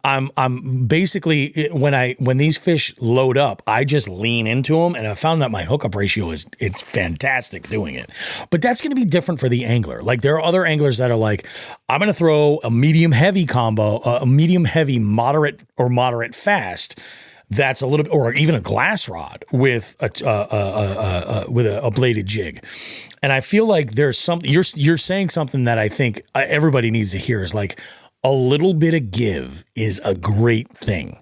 S1: basically when these fish load up, I just lean into them, and I found that my hookup ratio it's fantastic doing it. But that's going to be different for the angler. Like there are other anglers that are like, I'm going to throw a medium heavy combo, a medium heavy moderate or moderate fast. That's a little bit, or even a glass rod with a bladed jig. And I feel like there's something you're saying something that I think everybody needs to hear is like a little bit of give is a great thing,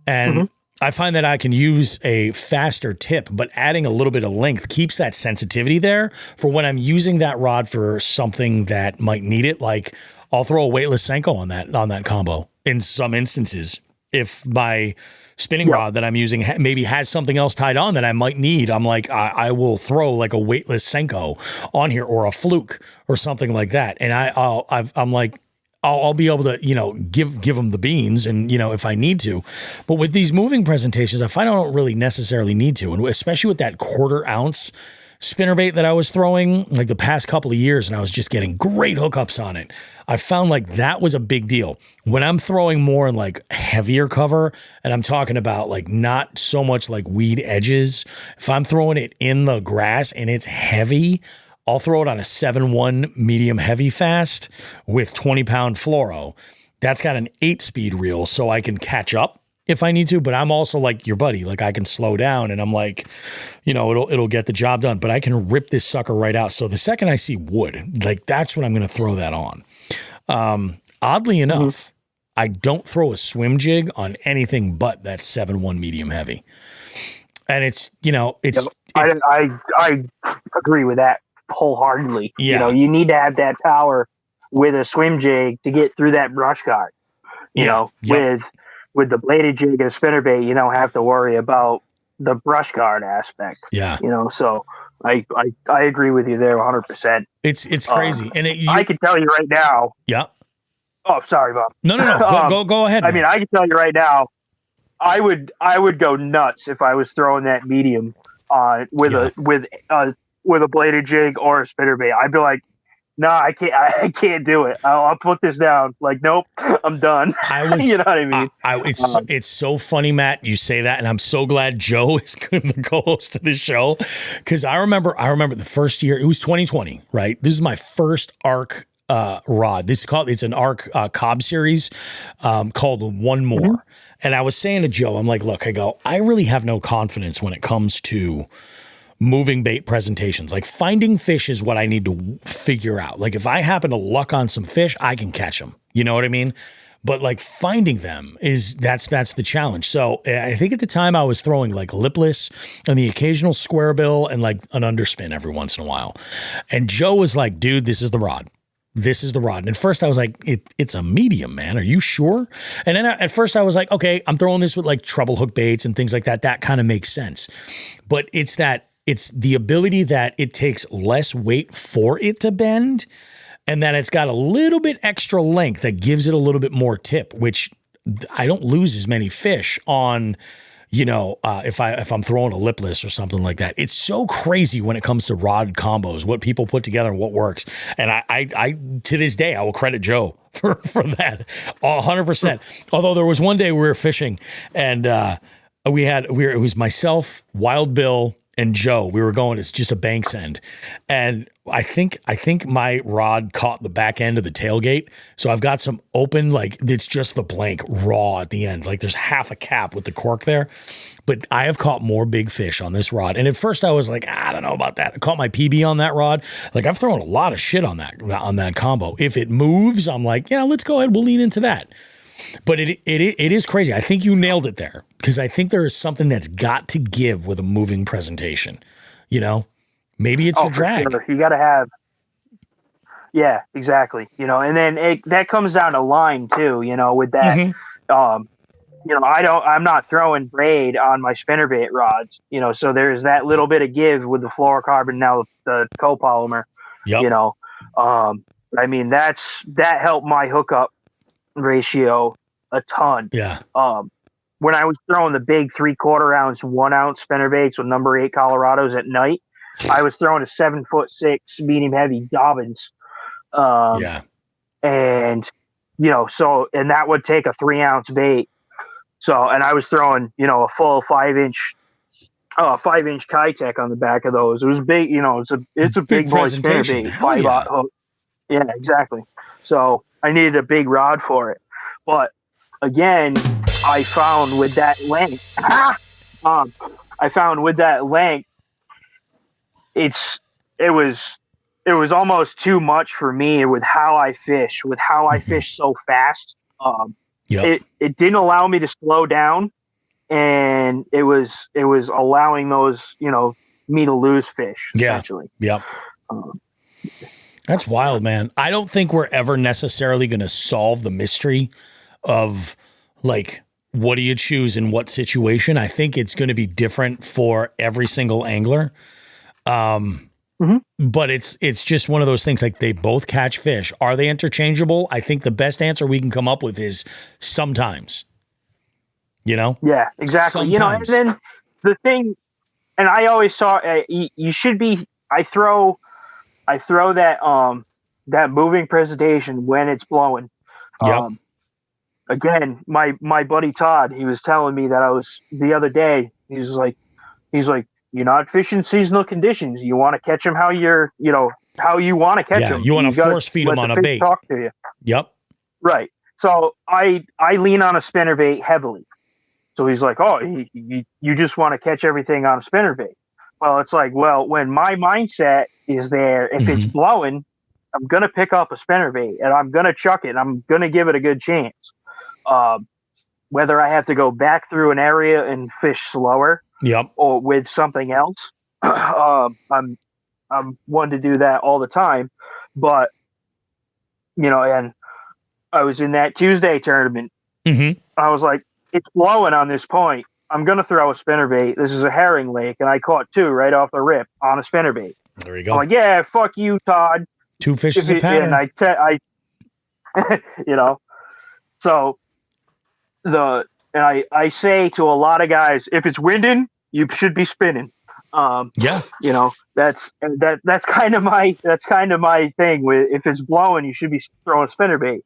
S1: and I find that I can use a faster tip, but adding a little bit of length keeps that sensitivity there for when I'm using that rod for something that might need it. Like I'll throw a weightless Senko on that combo in some instances. If my spinning rod that I'm using maybe has something else tied on that I might need, I'm like, I will throw like a weightless Senko on here or a fluke or something like that. And I'll be able to, give them the beans and, if I need to. But with these moving presentations, I find I don't really necessarily need to. And especially with that 1/4 ounce spinnerbait that I was throwing like the past couple of years, and I was just getting great hookups on it. I found like that was a big deal. When I'm throwing more in like heavier cover, and I'm talking about like not so much like weed edges, if I'm throwing it in the grass and it's heavy, I'll throw it on a 7-1 medium heavy fast with 20 pound fluoro. That's got an 8-speed reel, so I can catch up if I need to, but I'm also like your buddy, like I can slow down and I'm like, it'll get the job done, but I can rip this sucker right out. So the second I see wood, like that's when I'm going to throw that on. Oddly enough, I don't throw a swim jig on anything but that 7-1 medium heavy. And
S3: I agree with that wholeheartedly.
S1: Yeah.
S3: You need to have that power with a swim jig to get through that brush guard, with the bladed jig and spinnerbait, you don't have to worry about the brush guard aspect.
S1: Yeah.
S3: So I agree with you there 100%.
S1: It's crazy. And
S3: I can tell you right now.
S1: Yeah.
S3: Oh, sorry, Bob.
S1: No. Go ahead.
S3: I mean, I can tell you right now, I would go nuts if I was throwing that medium with a bladed jig or a spinnerbait. I'd be like, no, I can't do it. I'll put this down. Like, nope, I'm done. You know what I mean?
S1: It's so funny, Matt, you say that, and I'm so glad Joe is the co-host of this show, because I remember the first year, it was 2020, right? This is my first ARC rod. It's an ARC Cobb series called One More. Mm-hmm. And I was saying to Joe, I'm like, look, I really have no confidence when it comes to moving bait presentations. Like, finding fish is what I need to figure out. Like, if I happen to luck on some fish, I can catch them. You know what I mean? But like, finding them that's the challenge. So I think at the time I was throwing like lipless and the occasional square bill and like an underspin every once in a while. And Joe was like, dude, this is the rod. This is the rod. And at first I was like, it's a medium, man. Are you sure? And then at first I was like, okay, I'm throwing this with like treble hook baits and things like that. That kind of makes sense. But it's the ability that it takes less weight for it to bend, and that it's got a little bit extra length that gives it a little bit more tip, which I don't lose as many fish on, if I'm throwing a lipless or something like that. It's so crazy when it comes to rod combos, what people put together and what works. And I to this day, I will credit Joe for that 100%. Although there was one day we were fishing and it was myself, Wild Bill, and Joe. We were going, it's just a banks end. And I think my rod caught the back end of the tailgate. So I've got some open, like, it's just the blank raw at the end. Like, there's half a cap with the cork there. But I have caught more big fish on this rod. And at first I was like, I don't know about that. I caught my PB on that rod. Like, I've thrown a lot of shit on that combo. If it moves, I'm like, yeah, let's go ahead. We'll lean into that. But it is crazy. I think you nailed it there, because I think there is something that's got to give with a moving presentation. Maybe it's the drag.
S3: Sure. You got to have. Yeah, exactly. And then that comes down to line too. With that, I'm not throwing braid on my spinnerbait rods. So there's that little bit of give with the fluorocarbon, now the copolymer.
S1: Yep.
S3: I mean, that helped my hookup ratio a ton.
S1: Yeah.
S3: When I was throwing the big 3/4 ounce, 1 ounce spinnerbaits with number 8 Colorados at night, I was throwing a 7'6" medium heavy Dobbins.
S1: Yeah.
S3: And and that would take a 3 ounce bait. So, and I was throwing, a full 5-inch Kitech on the back of those. It was big, it's a big boy spinnerbait, 5/0 hook. Yeah, exactly. So I needed a big rod for it. But again, I found with that length, it was almost too much for me with how I fish so fast. It didn't allow me to slow down, and it was allowing those, me to lose fish. Essentially.
S1: Yep. That's wild, man. I don't think we're ever necessarily going to solve the mystery of, like, what do you choose in what situation. I think it's going to be different for every single angler. But it's just one of those things, like, they both catch fish. Are they interchangeable? I think the best answer we can come up with is sometimes.
S3: Yeah, exactly.
S1: Sometimes.
S3: And then the thing, and I always saw, you should be, I throw that moving presentation when it's blowing. Again, my buddy Todd, he was telling me that the other day, he's like, you're not fishing seasonal conditions. You want to catch them how how you want to catch them.
S1: You want to force feed them on a bait.
S3: Talk to you.
S1: Yep.
S3: Right. So I lean on a spinnerbait heavily. So he's like, oh, you just want to catch everything on a spinnerbait. Well, it's like, when my mindset is there, if it's blowing, I'm going to pick up a spinnerbait and I'm going to chuck it. And I'm going to give it a good chance. Whether I have to go back through an area and fish slower, or with something else, I'm one to do that all the time. But and I was in that Tuesday tournament. I was like, it's blowing on this point. I'm going to throw a spinnerbait. This is a herring lake, and I caught 2 right off the rip on a spinnerbait.
S1: There you go.
S3: I'm like, yeah, fuck you, Todd.
S1: 2 fish is a pattern.
S3: And so I say to a lot of guys, if it's winding, you should be spinning. that's kind of my thing. With if it's blowing, you should be throwing spinnerbait.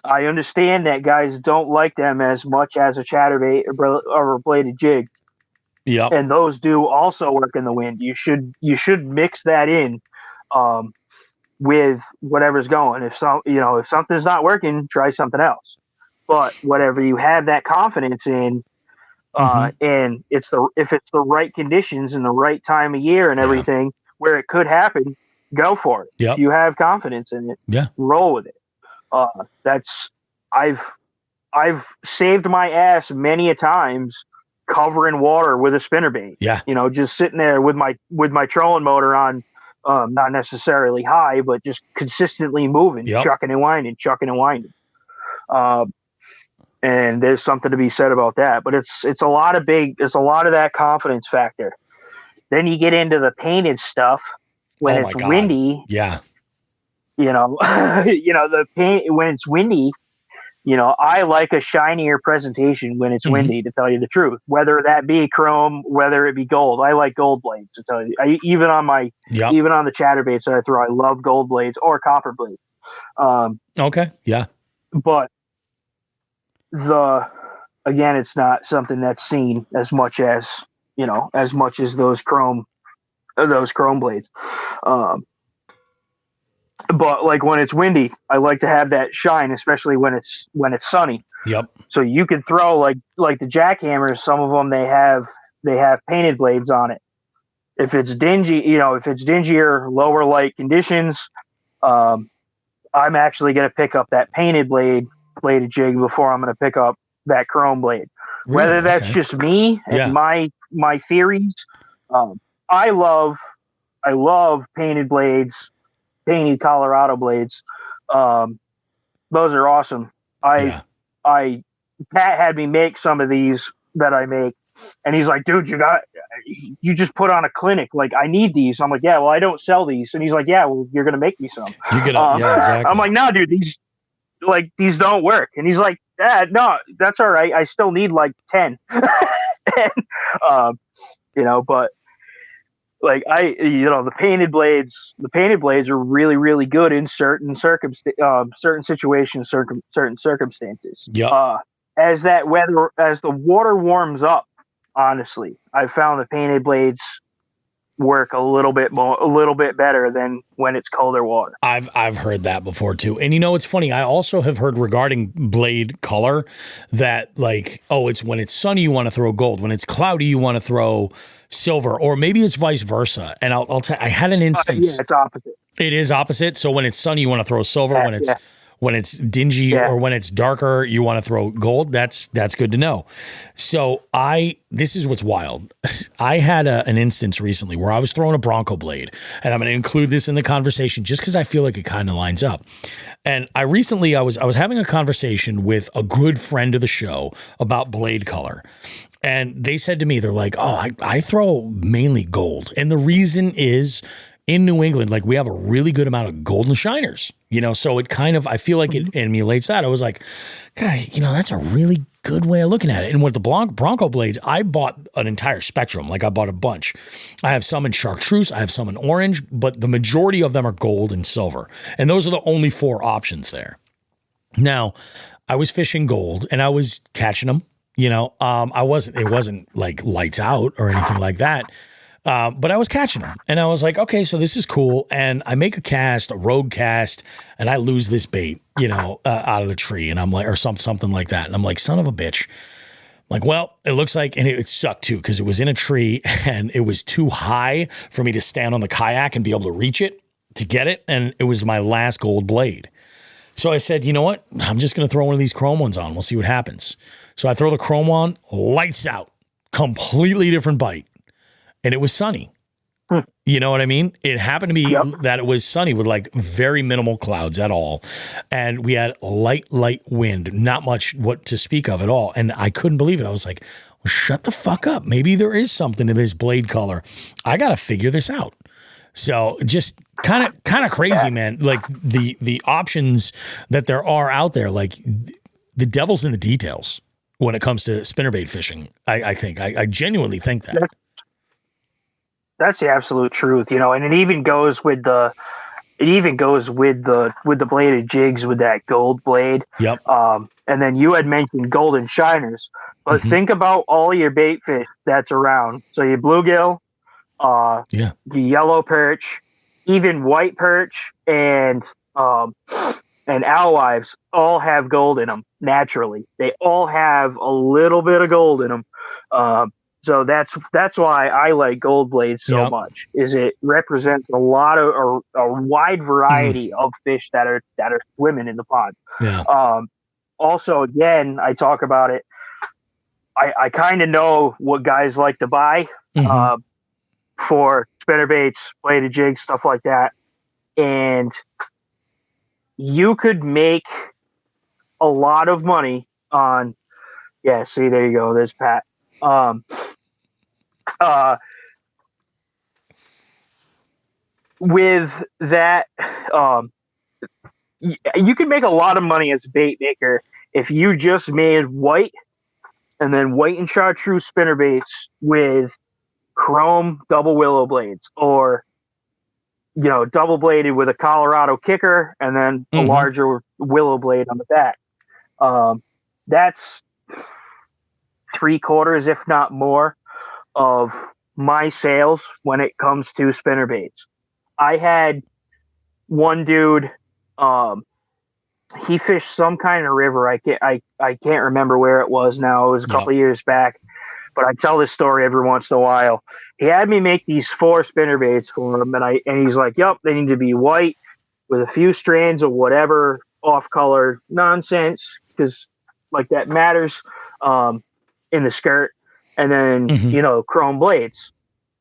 S3: I understand that guys don't like them as much as a chatterbait or a bladed jig.
S1: Yep.
S3: And those do also work in the wind. You should mix that in with whatever's going. If something's not working, try something else. But whatever you have that confidence in, and if it's the right conditions and the right time of year and everything where it could happen, go for it.
S1: Yep.
S3: If you have confidence in it, roll with it. I've saved my ass many a times covering water with a spinnerbait.
S1: Yeah.
S3: Just sitting there with my trolling motor on, not necessarily high, but just consistently moving, chucking and winding. And there's something to be said about that, but it's a lot of that confidence factor. Then you get into the painted stuff when it's windy.
S1: Yeah.
S3: The paint when it's windy, I like a shinier presentation when it's windy, to tell you the truth, whether that be chrome, whether it be gold. I like gold blades, to tell you. Even on the chatterbaits that I throw, I love gold blades or copper blades.
S1: Okay. Yeah.
S3: But again, it's not something that's seen as much as those chrome blades. But like when it's windy, I like to have that shine, especially when it's sunny.
S1: Yep.
S3: So you can throw like the jackhammers. Some of them they have painted blades on it. If it's dingier, lower light conditions, I'm actually going to pick up that painted bladed jig before I'm going to pick up that chrome blade.
S1: Really?
S3: Whether that's just me and my theories, I love painted blades. Painted Colorado blades. Those are awesome. Pat had me make some of these that I make, and he's like, dude, you just put on a clinic. Like, I need these. I'm like, yeah, well, I don't sell these. And he's like, yeah, well, you're going to make me some.
S1: Exactly.
S3: I'm like, no, dude, these don't work. And he's like, no, that's all right. I still need like 10. But like the painted blades are really, really good in certain situations, certain circumstances.
S1: Yeah.
S3: As the water warms up, honestly, I've found the painted blades work a little bit better than when it's colder water.
S1: I've heard that before too. And it's funny, I also have heard regarding blade color that it's when it's sunny you want to throw gold, when it's cloudy you want to throw silver, or maybe it's vice versa. And I'll tell you, I had an instance.
S3: It's opposite. It
S1: is opposite. So when it's sunny you want to throw silver, when it's dingy or when it's darker, you want to throw gold. That's good to know. So this is what's wild. I had an instance recently where I was throwing a Bronco blade, and I'm going to include this in the conversation just because I feel like it kind of lines up. And I was having a conversation with a good friend of the show about blade color. And they said to me, they're like, oh, I throw mainly gold. And the reason is, in New England, we have a really good amount of golden shiners, so it kind of, I feel like it emulates that. I was like, God, that's a really good way of looking at it. And with the Bronco blades, I bought an entire spectrum. I bought a bunch. I have some in chartreuse. I have some in orange, but the majority of them are gold and silver. And those are the only 4 options there. Now, I was fishing gold and I was catching them, it wasn't like lights out or anything like that. But I was catching them, and I was like, okay, so this is cool. And I make a rogue cast, and I lose this bait, out of the tree, and I'm like, or something like that. And I'm like, son of a bitch. I'm like, well, it looks like, and it sucked too, because it was in a tree and it was too high for me to stand on the kayak and be able to reach it to get it. And it was my last gold blade. So I said, you know what? I'm just going to throw one of these chrome ones on. We'll see what happens. So I throw the chrome on, lights out, completely different bite. And it was sunny. You know what I mean? It happened to be that it was sunny with very minimal clouds at all. And we had light wind, not much what to speak of at all. And I couldn't believe it. I was like, well, shut the fuck up. Maybe there is something to this blade color. I got to figure this out. So just kind of crazy, man. The options that there are out there, the devil's in the details when it comes to spinnerbait fishing. I think. I genuinely think that.
S3: that's the absolute truth, you know, and it even goes with the bladed jigs with that gold blade.
S1: Yep.
S3: And then you had mentioned golden shiners, but think about all your bait fish that's around. So your bluegill, the yellow perch, even white perch, and alewives all have gold in them naturally. They all have a little bit of gold in them. So that's why I like gold blades so much. Is it represents a lot of or a wide variety of fish that are swimming in the pond.
S1: Yeah.
S3: Also, again, I talk about it. I kind of know what guys like to buy for spinnerbaits, bladed jigs, stuff like that, and you could make a lot of money on. Yeah, see, there you go. There's Pat. With that, you can make a lot of money as a bait maker if you just made white and then white and chartreuse spinnerbaits with chrome double willow blades, or double bladed with a Colorado kicker and then a larger willow blade on the back. That's 3/4, if not more, of my sales when it comes to spinnerbaits. I had one dude, he fished some kind of river. I can't remember where it was now. It was a couple of years back, but I tell this story every once in a while. He had me make these 4 spinnerbaits for him, and he's like, "Yep, they need to be white with a few strands of whatever off-color nonsense, because like that matters in the skirt, and then chrome blades."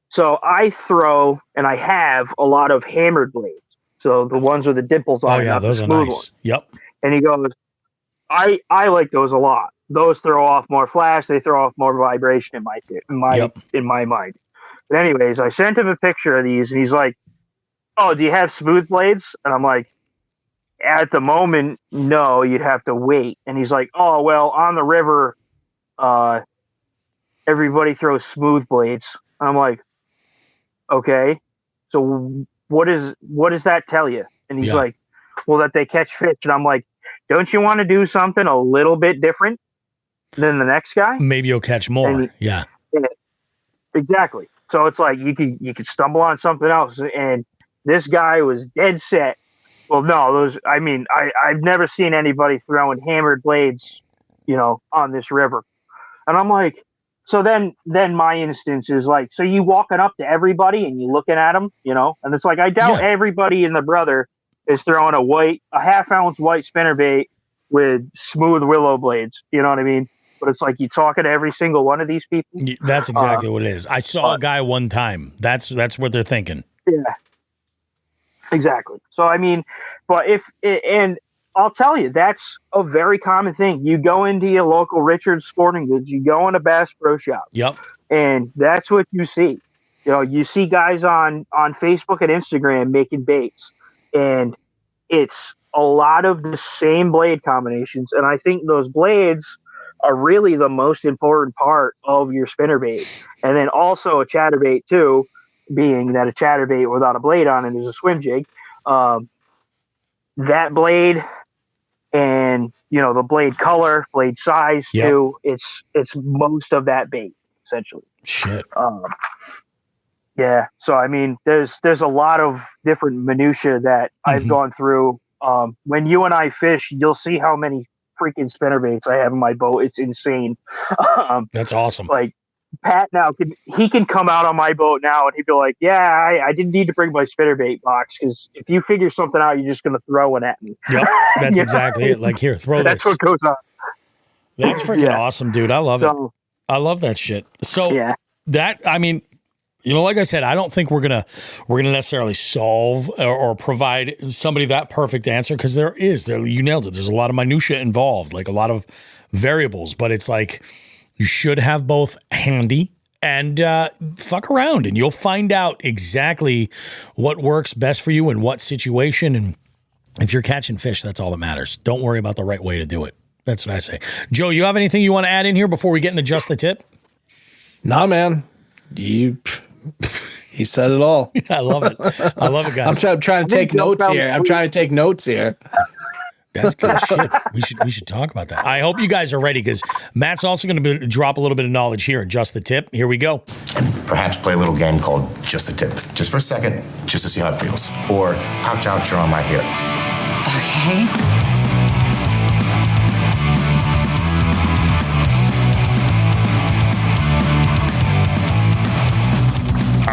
S3: So I throw, and I have a lot of hammered blades, so the ones with the dimples on.
S1: Oh yeah, those are nice.
S3: Ones.
S1: Yep.
S3: And he goes, I like those a lot. Those throw off more flash. They throw off more vibration in my mind. But anyways, I sent him a picture of these, and he's like, "Oh, do you have smooth blades?" And I'm like, "At the moment, no. You'd have to wait." And he's like, "Oh, well, on the river, everybody throws smooth blades." And I'm like, "Okay, so what does that tell you?" And he's like, "Well, that they catch fish." And I'm like, "Don't you want to do something a little bit different than the next guy?
S1: Maybe you'll catch more." Yeah,
S3: exactly. So it's like you could stumble on something else. And this guy was dead set. Well, no, I've never seen anybody throwing hammered blades, on this river. And I'm like, so then my instance is like, so you walking up to everybody and you looking at them, and it's like, I doubt everybody in the brother is throwing a half-ounce white spinnerbait with smooth willow blades. You know what I mean? But it's like you talking to every single one of these people.
S1: That's exactly what it is. I saw a guy one time. That's what they're thinking.
S3: Yeah, exactly. So and I'll tell you, that's a very common thing. You go into your local Richard's Sporting Goods, you go in a Bass Pro Shop.
S1: Yep.
S3: And that's what you see. You see guys on Facebook and Instagram making baits, and it's a lot of the same blade combinations. And I think those blades are really the most important part of your spinnerbait. And then also a chatterbait too, being that a chatterbait without a blade on it is a swim jig. That blade and the blade color, blade size too, it's most of that bait essentially.
S1: Shit.
S3: Yeah. So there's a lot of different minutia that I've gone through. When you and I fish, you'll see how many freaking spinnerbaits I have in my boat. It's insane.
S1: That's awesome.
S3: Like Pat now can come out on my boat now and he'd be like, "Yeah, I didn't need to bring my spinnerbait box, because if you figure something out, you're just going to throw it at me."
S1: Yep, that's exactly it. Like, here, throw
S3: that's
S1: this.
S3: That's what goes on.
S1: That's freaking awesome, dude. I love it. I love that shit. So like I said, I don't think we're gonna necessarily solve or provide somebody that perfect answer, because you nailed it. There's a lot of minutia involved, like a lot of variables, but it's like you should have both handy and fuck around, and you'll find out exactly what works best for you in what situation. And if you're catching fish, that's all that matters. Don't worry about the right way to do it. That's what I say. Joe, you have anything you want to add in here before we get into Just the Tip?
S2: Nah, man. You He said it all.
S1: I love it. I love it, guys.
S2: I'm trying to take notes here. I'm trying to take notes here.
S1: That's good shit. We should talk about that. I hope you guys are ready because Matt's also going to drop a little bit of knowledge here in Just the Tip. Here we go.
S6: And perhaps play a little game called Just the Tip. Just for a second, just to see how it feels. Or ouch, ouch, you're on my hair.
S7: Okay.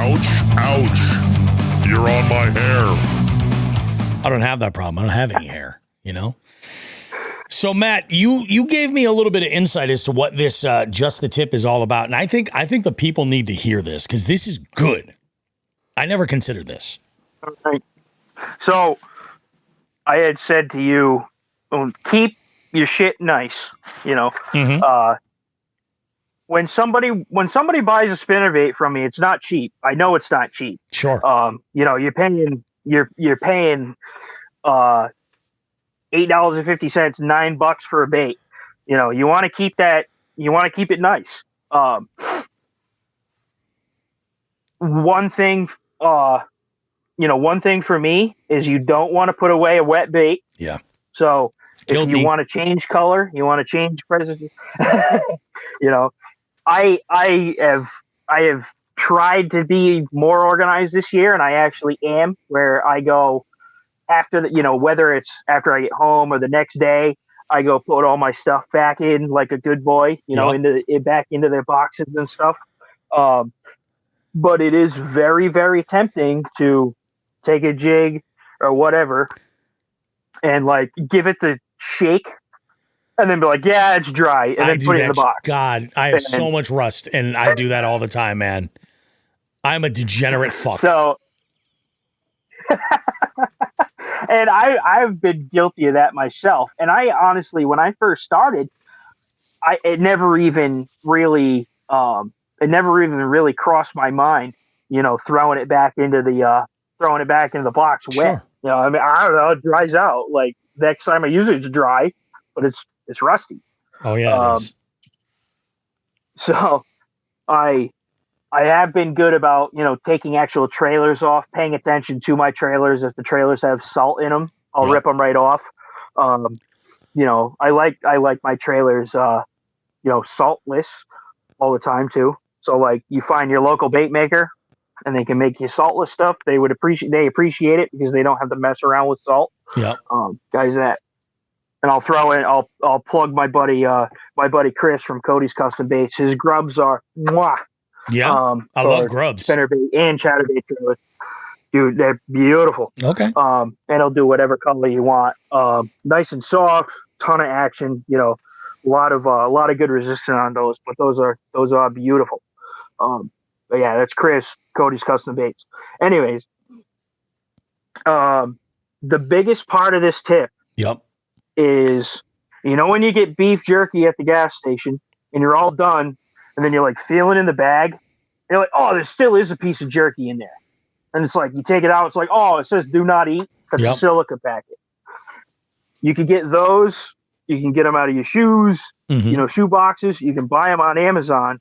S4: Ouch, ouch. You're on my hair.
S1: I don't have that problem. I don't have any hair, you know? So, Matt, you gave me a little bit of insight as to what this Just the Tip is all about. And I think the people need to hear this because this is good. I never considered this.
S3: All right. So I had said to you, keep your shit nice, you know.
S1: Mm-hmm.
S3: When somebody buys a spinnerbait from me, it's not cheap. I know it's not cheap.
S1: Sure.
S3: You know, you're paying $8.50, $9 for a bait. You know, you want to keep that. You want to keep it nice. One thing for me is you don't want to put away a wet bait.
S1: Yeah.
S3: So
S1: Guilty.
S3: if you want to change color, you want to change presence. You know, I have tried to be more organized this year, and I actually am. Where I go after the, you know, whether it's after I get home or the next day, I go put all my stuff back in like a good boy, you know, back into their boxes and stuff. But it is very, very tempting to take a jig or whatever and like give it the shake and then be like, yeah, it's dry, and then put it in the box.
S1: God, I have so much rust, and I do that all the time, man. I'm a degenerate fuck.
S3: So, and I've been guilty of that myself. And I honestly, when I first started, it never even really crossed my mind, you know, throwing it back into the box wet.
S1: Sure.
S3: You know, I mean, I don't know, it dries out. Like next time I use it, it's dry, but it's rusty.
S1: Oh yeah, it is.
S3: So I have been good about, you know, taking actual trailers off, paying attention to my trailers. If the trailers have salt in them, I'll rip them right off. You know, I like my trailers, you know, saltless all the time too. So like you find your local bait maker and they can make you saltless stuff. They appreciate it because they don't have to mess around with salt.
S1: Yeah.
S3: Guys, and I'll throw in, I'll plug my buddy Chris from Cody's Custom Baits. His grubs are mwah.
S1: Yeah. I love grubs.
S3: Spinnerbait and chatterbait trailers. Dude, they're beautiful.
S1: Okay.
S3: And it'll do whatever color you want. Nice and soft, ton of action, you know, a lot of good resistance on those, but those are beautiful. But yeah, that's Chris, Cody's Custom Baits. Anyways, the biggest part of this tip is, you know, when you get beef jerky at the gas station and you're all done and then you're like feeling in the bag, and you're like, oh, there still is a piece of jerky in there. And it's like, you take it out, it's like, oh, it says do not eat. That's a silica packet. You can get those. You can get them out of your shoes, you know, shoe boxes. You can buy them on Amazon.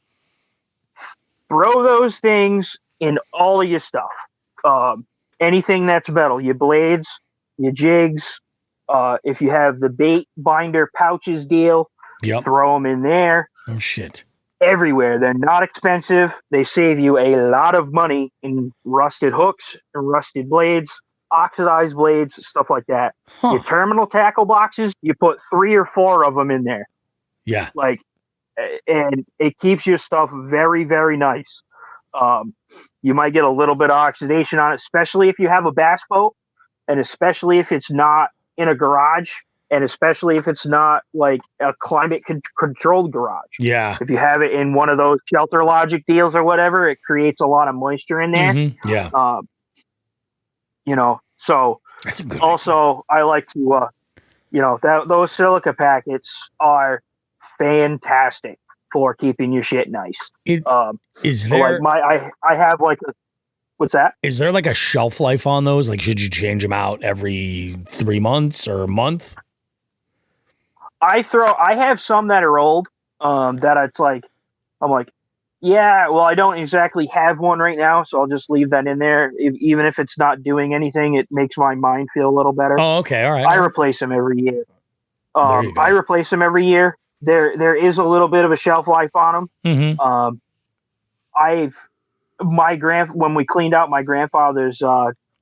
S3: Throw those things in all of your stuff. Anything that's metal, your blades, your jigs. If you have the bait binder pouches deal, throw them in there.
S1: Oh, shit.
S3: Everywhere. They're not expensive. They save you a lot of money in rusted hooks and rusted blades, oxidized blades, stuff like that. Your terminal tackle boxes, you put 3 or 4 of them in there.
S1: Yeah.
S3: Like, and it keeps your stuff very, very nice. You might get a little bit of oxidation on it, especially if you have a bass boat, and especially if it's not in a garage, and especially if it's not like a climate controlled garage.
S1: Yeah.
S3: If you have it in one of those Shelter Logic deals or whatever, it creates a lot of moisture in there.
S1: Yeah.
S3: You know, so
S1: that's a good
S3: also idea. I like to, you know, those silica packets are fantastic for keeping your shit nice.
S1: Is there
S3: like I have like what's that?
S1: Is there like a shelf life on those? Like, should you change them out every 3 months or a month?
S3: I have some that are old, that it's like, I'm like, Yeah, well, I don't exactly have one right now, so I'll just leave that in there. Even if it's not doing anything, it makes my mind feel a little better.
S1: Oh, okay, all right.
S3: I replace them every year.
S1: There you go.
S3: I replace them every year. There is a little bit of a shelf life on them. When we cleaned out my grandfather's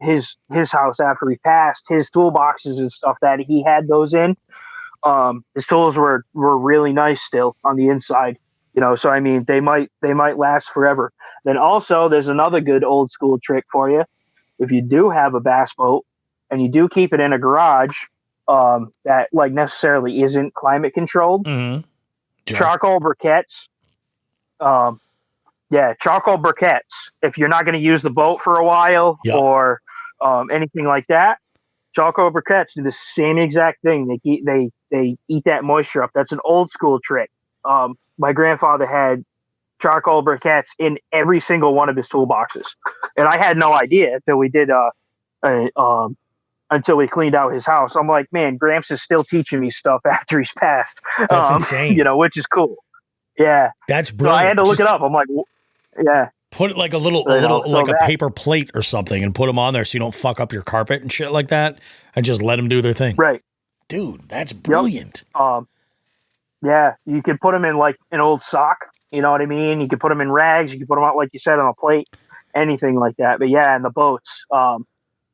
S3: his house after he passed, his toolboxes and stuff that he had those in, his tools were really nice still on the inside. So I mean, they might last forever. Then also, there's another good old school trick for you. If you do have a bass boat and you do keep it in a garage that like necessarily isn't climate controlled, charcoal briquettes. Charcoal briquettes. If you're not going to use the boat for a while or anything like that, charcoal briquettes do the same exact thing. They eat that moisture up. That's an old school trick. My grandfather had charcoal briquettes in every single one of his toolboxes, and I had no idea until we did until we cleaned out his house. I'm like, man, Gramps is still teaching me stuff after he's passed.
S1: That's insane.
S3: Which is cool. Yeah,
S1: that's brilliant.
S3: So I had to look it up. I'm like, yeah.
S1: Put it like a little like a paper plate or something, and put them on there so you don't fuck up your carpet and shit like that, and just let them do their thing.
S3: Right,
S1: dude, that's brilliant.
S3: Yeah, you could put them in like an old sock. You know what I mean? You could put them in rags. You could put them out, like you said, on a plate, anything like that. But yeah, in the boats,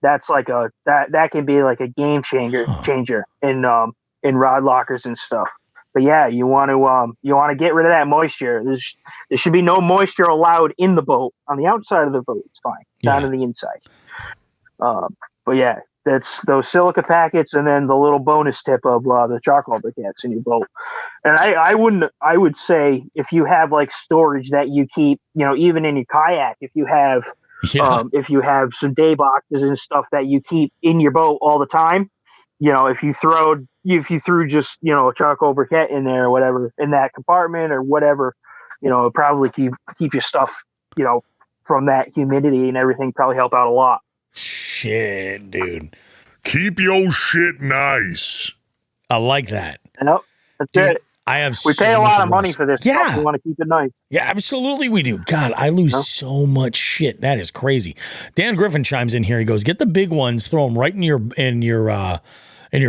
S3: that's like that can be like a game changer in rod lockers and stuff. But yeah, you want to get rid of that moisture. There should be no moisture allowed in the boat. On the outside of the boat, it's fine. Down on the inside. But yeah, that's those silica packets, and then the little bonus tip of the charcoal briquettes in your boat. And I would say if you have like storage that you keep, even in your kayak, if you have some day boxes and stuff that you keep in your boat all the time, if you threw just a charcoal briquette in there or whatever in that compartment or whatever, it'll probably keep your stuff from that humidity and everything, probably help out a lot.
S1: Shit, dude.
S4: Keep your shit nice.
S1: I like that.
S3: Nope, that's
S1: dude,
S3: it.
S1: We
S3: pay a lot of money for this.
S1: Yeah,
S3: we want to keep it nice.
S1: Yeah, absolutely we do. God, I lose so much shit. That is crazy. Dan Griffin chimes in here. He goes, "Get the big ones, throw them right in your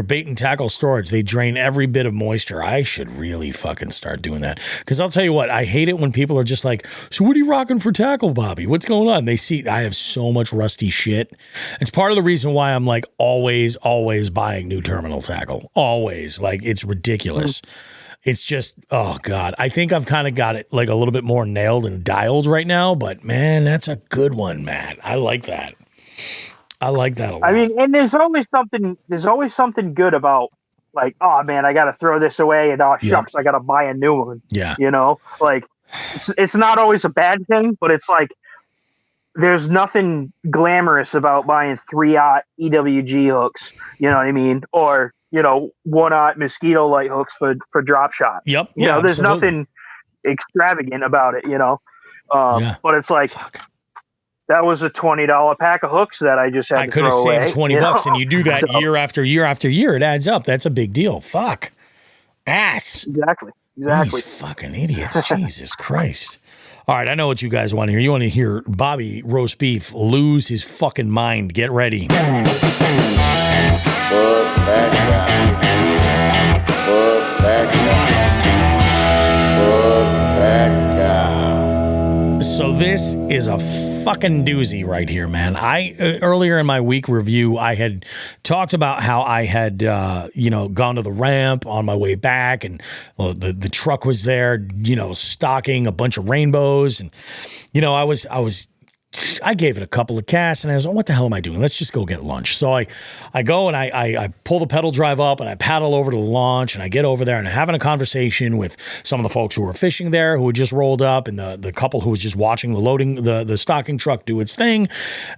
S1: bait and tackle storage. They drain every bit of moisture." I should really fucking start doing that. Because I'll tell you what, I hate it when people are just like, "So what are you rocking for tackle, Bobby? What's going on?" They see I have so much rusty shit. It's part of the reason why I'm like always buying new terminal tackle. Always. Like, it's ridiculous. It's just, oh God, I think I've kind of got it like a little bit more nailed and dialed right now, but man, that's a good one, Matt. I like that. I like that a lot.
S3: I mean, and there's always something good about like, oh man, I got to throw this away, and shucks, I got to buy a new one.
S1: Yeah.
S3: Like it's not always a bad thing, but it's like, there's nothing glamorous about buying 3/0 EWG hooks. You know what I mean? Or, 1/0 mosquito light hooks for drop shot.
S1: Yep.
S3: There's nothing extravagant about it, but it's like, that was a $20 pack of hooks that I just had to throw away. I could have saved
S1: $20, and you do that year after year after year. It adds up. That's a big deal. Fuck. Ass.
S3: Exactly.
S1: These fucking idiots. Jesus Christ. All right, I know what you guys want to hear. You want to hear Bobby Roast Beef lose his fucking mind. Get ready.
S7: Fuck that guy. Fuck that guy. Fuck that guy.
S1: So this is a fucking doozy right here, man. Earlier in my week review, I had talked about how I had, gone to the ramp on my way back, and the truck was there, stocking a bunch of rainbows, and I gave it a couple of casts, and I was like, what the hell am I doing? Let's just go get lunch. So I go and I pull the pedal drive up, and I paddle over to the launch, and I get over there, and I'm having a conversation with some of the folks who were fishing there, who had just rolled up, and the couple who was just watching the stocking truck do its thing.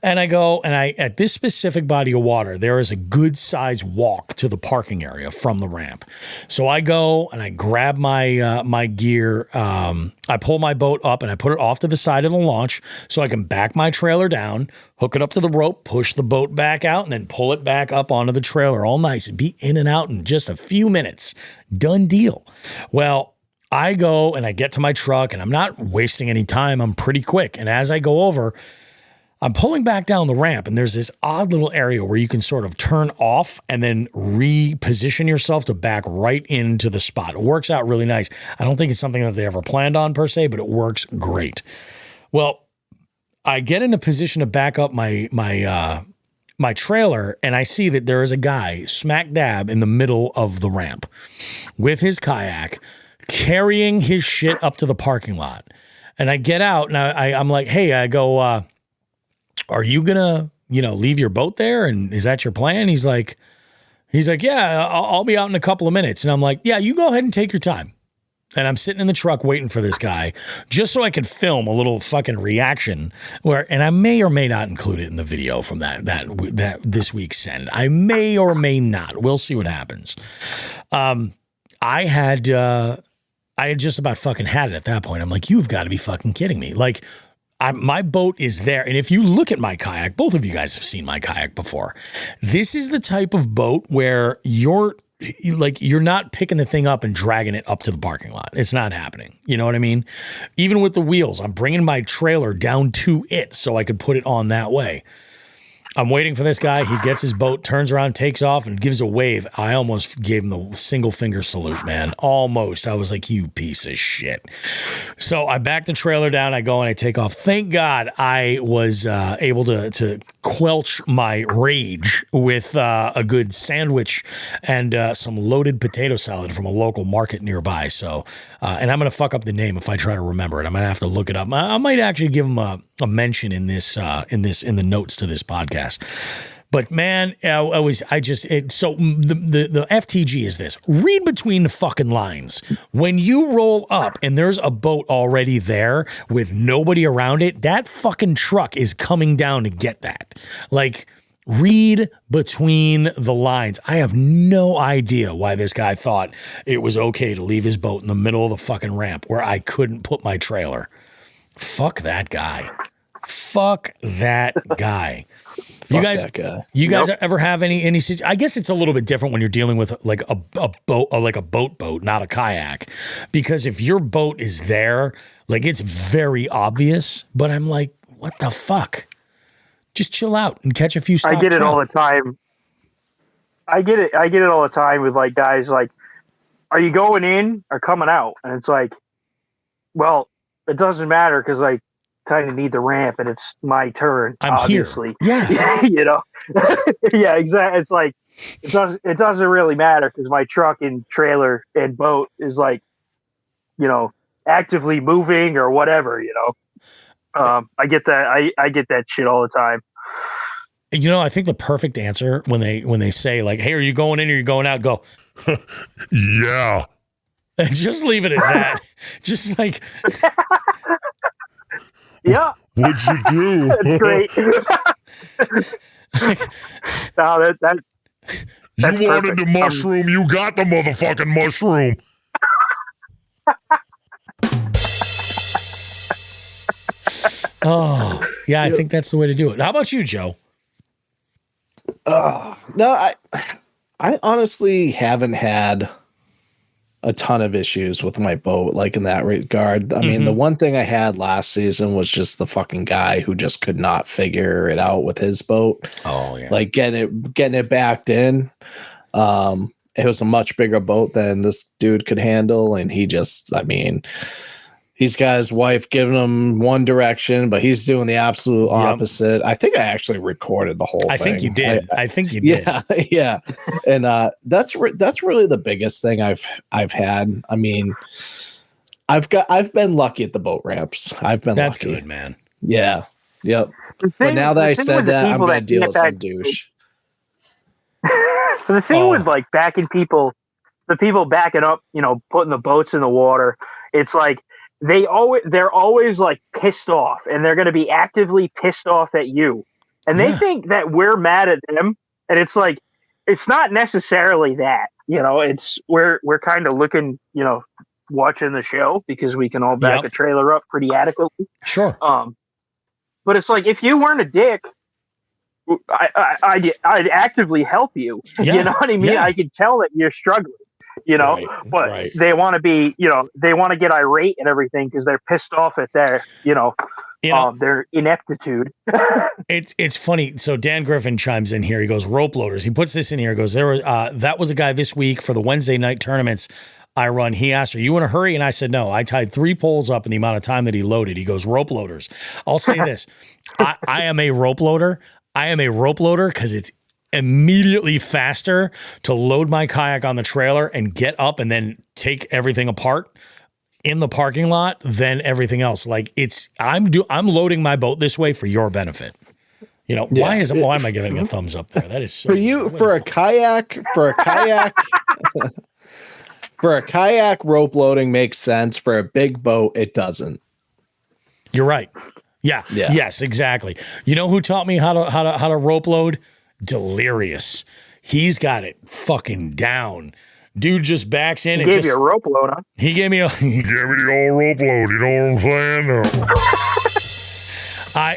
S1: And I go, and at this specific body of water, there is a good size walk to the parking area from the ramp. So I go and I grab my gear. I pull my boat up and I put it off to the side of the launch so I can back my trailer down, hook it up to the rope, push the boat back out, and then pull it back up onto the trailer all nice and be in and out in just a few minutes. Done deal. Well, I go and I get to my truck and I'm not wasting any time. I'm pretty quick. And as I go over, I'm pulling back down the ramp and there's this odd little area where you can sort of turn off and then reposition yourself to back right into the spot. It works out really nice. I don't think it's something that they ever planned on per se, but it works great. Well, I get in a position to back up my trailer and I see that there is a guy smack dab in the middle of the ramp with his kayak carrying his shit up to the parking lot. And I get out and I'm like, hey, I go, are you gonna, leave your boat there? And is that your plan? He's like, yeah, I'll be out in a couple of minutes. And I'm like, yeah, you go ahead and take your time. And I'm sitting in the truck waiting for this guy just so I could film a little fucking reaction and I may or may not include it in the video from that this week's send. I may or may not. We'll see what happens. I had just about fucking had it at that point. I'm like, you've got to be fucking kidding me. Like, my boat is there. And if you look at my kayak, both of you guys have seen my kayak before. This is the type of boat where you're not picking the thing up and dragging it up to the parking lot. It's not happening. You know what I mean? Even with the wheels, I'm bringing my trailer down to it so I could put it on that way. I'm waiting for this guy. He gets his boat, turns around, takes off, and gives a wave. I almost gave him the single finger salute, man. Almost. I was like, you piece of shit. So I back the trailer down. I go and I take off. Thank God I was able to quelch my rage with a good sandwich and some loaded potato salad from a local market nearby. So, and I'm going to fuck up the name if I try to remember it. I'm going to have to look it up. I might actually give him a mention in the notes to this podcast. But man, the FTG is this. Read between the fucking lines. When you roll up and there's a boat already there with nobody around it, that fucking truck is coming down to get that. Like, read between the lines. I have no idea why this guy thought it was okay to leave his boat in the middle of the fucking ramp where I couldn't put my trailer. Fuck that guy. You guys ever have any? I guess it's a little bit different when you're dealing with like a boat, like a boat, not a kayak, because if your boat is there, like it's very obvious. But I'm like, what the fuck? Just chill out and catch a few.
S3: I get it all the time. I get it all the time with like guys like, are you going in or coming out? And it's like, well, it doesn't matter because like, kind of need the ramp and it's my turn.
S1: I'm
S3: obviously
S1: here. Yeah.
S3: Yeah, exactly. It's like it doesn't really matter because my truck and trailer and boat is like, actively moving or whatever. I get that. I get that shit all the time.
S1: I think the perfect answer when they say like, "Hey, are you going in or are you going out?" Go,
S4: yeah.
S1: And just leave it at that. Just like.
S3: Yeah.
S4: What'd you do?
S3: That's great. No, that's
S4: you wanted the mushroom. You got the motherfucking mushroom.
S1: Oh, yeah, I think that's the way to do it. How about you, Joe?
S2: No, I honestly haven't had a ton of issues with my boat, like in that regard. I mean, the one thing I had last season was just the fucking guy who just could not figure it out with his boat.
S1: Oh yeah.
S2: Like getting it backed in. It was a much bigger boat than this dude could handle. And he's got his wife giving him one direction, but he's doing the absolute opposite. I think I actually recorded the whole thing.
S1: I think you did.
S2: Yeah. And that's really the biggest thing I've had. I mean, I've been lucky at the boat ramps.
S1: That's
S2: lucky.
S1: Good, man.
S2: Yeah. Yep. But now that I said that, I'm going to deal with some douche.
S3: So the thing with like backing people, the people backing up, putting the boats in the water, it's like, they're always like pissed off and they're going to be actively pissed off at you. And they think that we're mad at them. And it's like, it's not necessarily that, it's we're kind of looking, watching the show because we can all back a trailer up pretty adequately.
S1: Sure.
S3: But it's like, if you weren't a dick, I'd actively help you.
S1: Yeah.
S3: You know what I mean?
S1: Yeah.
S3: I could tell that you're struggling. you know,
S2: Right,
S3: but
S2: right.
S3: they want to be, you know, they want to get irate and everything because they're pissed off at their, their ineptitude.
S1: It's funny. So Dan Griffin chimes in here. He goes, rope loaders. He puts this in here. He goes, that was a guy this week for the Wednesday night tournaments I run. He asked, are you in a hurry? And I said, no. I tied 3 poles up in the amount of time that he loaded. He goes, rope loaders. I'll say this. I am a rope loader. I am a rope loader because it's immediately faster to load my kayak on the trailer and get up and then take everything apart in the parking lot than everything else. Like I'm loading my boat this way for your benefit. You know, why am I giving a thumbs up there? That is so
S2: for a kayak for a kayak, rope loading makes sense. For a big boat, it doesn't.
S1: You're right. Yeah. Yes, exactly. You know who taught me how to rope load? Delirious. He's got it fucking down. Dude just backs in
S3: He
S1: and
S3: gave you a rope load, huh?
S1: He gave me
S4: the old rope load. You know what I'm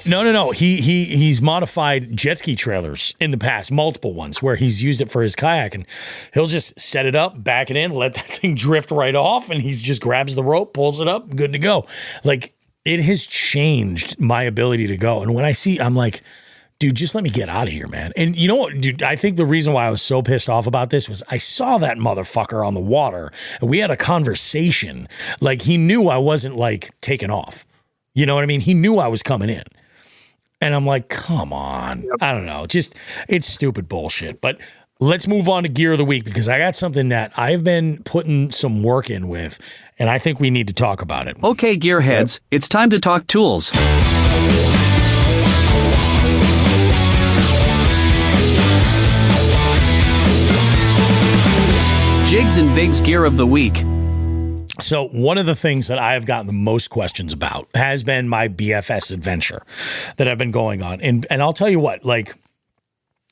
S4: saying?
S1: No. He's modified jet ski trailers in the past, multiple ones where he's used it for his kayak, and he'll just set it up, back it in, let that thing drift right off, and he just grabs the rope, pulls it up, good to go. Like, it has changed my ability to go. And when I see, I'm like, dude, just let me get out of here, man. And you know what, dude, I think the reason why I was so pissed off about this was I saw that motherfucker on the water and we had a conversation. Like, he knew I wasn't like taking off. You know what I mean? He knew I was coming in. And I'm like, come on. Yep. I don't know. Just, it's stupid bullshit. But let's move on to gear of the week because I got something that I've been putting some work in with, and I think we need to talk about it.
S8: Okay, gearheads, it's time to talk tools. Jigs and Bigs gear of the week.
S1: So one of the things that I have gotten the most questions about has been my BFS adventure that I've been going on. And I'll tell you what, like,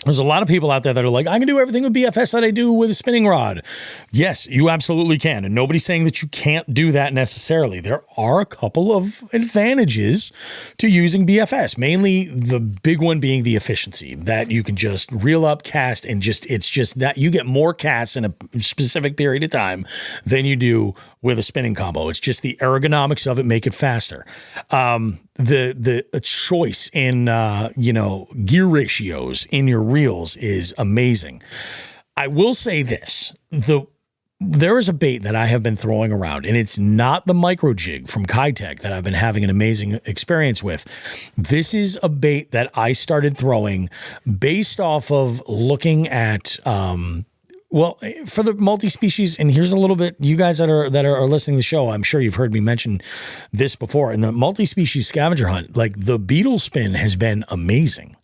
S1: there's a lot of people out there that are like, I can do everything with BFS that I do with a spinning rod. Yes, you absolutely can. And nobody's saying that you can't do that necessarily. There are a couple of advantages to using BFS, mainly the big one being the efficiency, that you can just reel up, cast, and it's just that you get more casts in a specific period of time than you do with a spinning combo. It's just the ergonomics of it make it faster. The choice in gear ratios in your reels is amazing. I will say this: there is a bait that I have been throwing around, and it's not the micro jig from Kitech that I've been having an amazing experience with. This is a bait that I started throwing based off of looking at. Well, for the multi-species, and here's a little bit, you guys that are listening to the show, I'm sure you've heard me mention this before. In the multi-species scavenger hunt, like, the beetle spin has been amazing.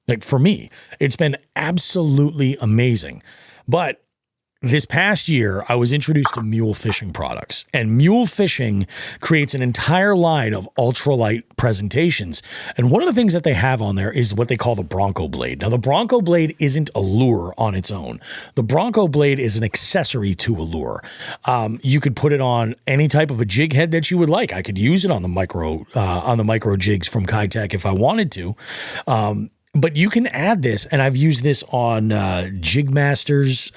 S1: Like, for me, it's been absolutely amazing. But this past year, I was introduced to mule fishing products, and mule fishing creates an entire line of ultralight presentations. And one of the things that they have on there is what they call the Bronco Blade. Now, the Bronco Blade isn't a lure on its own. The Bronco Blade is an accessory to a lure. You could put it on any type of a jig head that you would like. I could use it on the micro jigs from Kitech if I wanted to. But you can add this, and I've used this on Jigmasters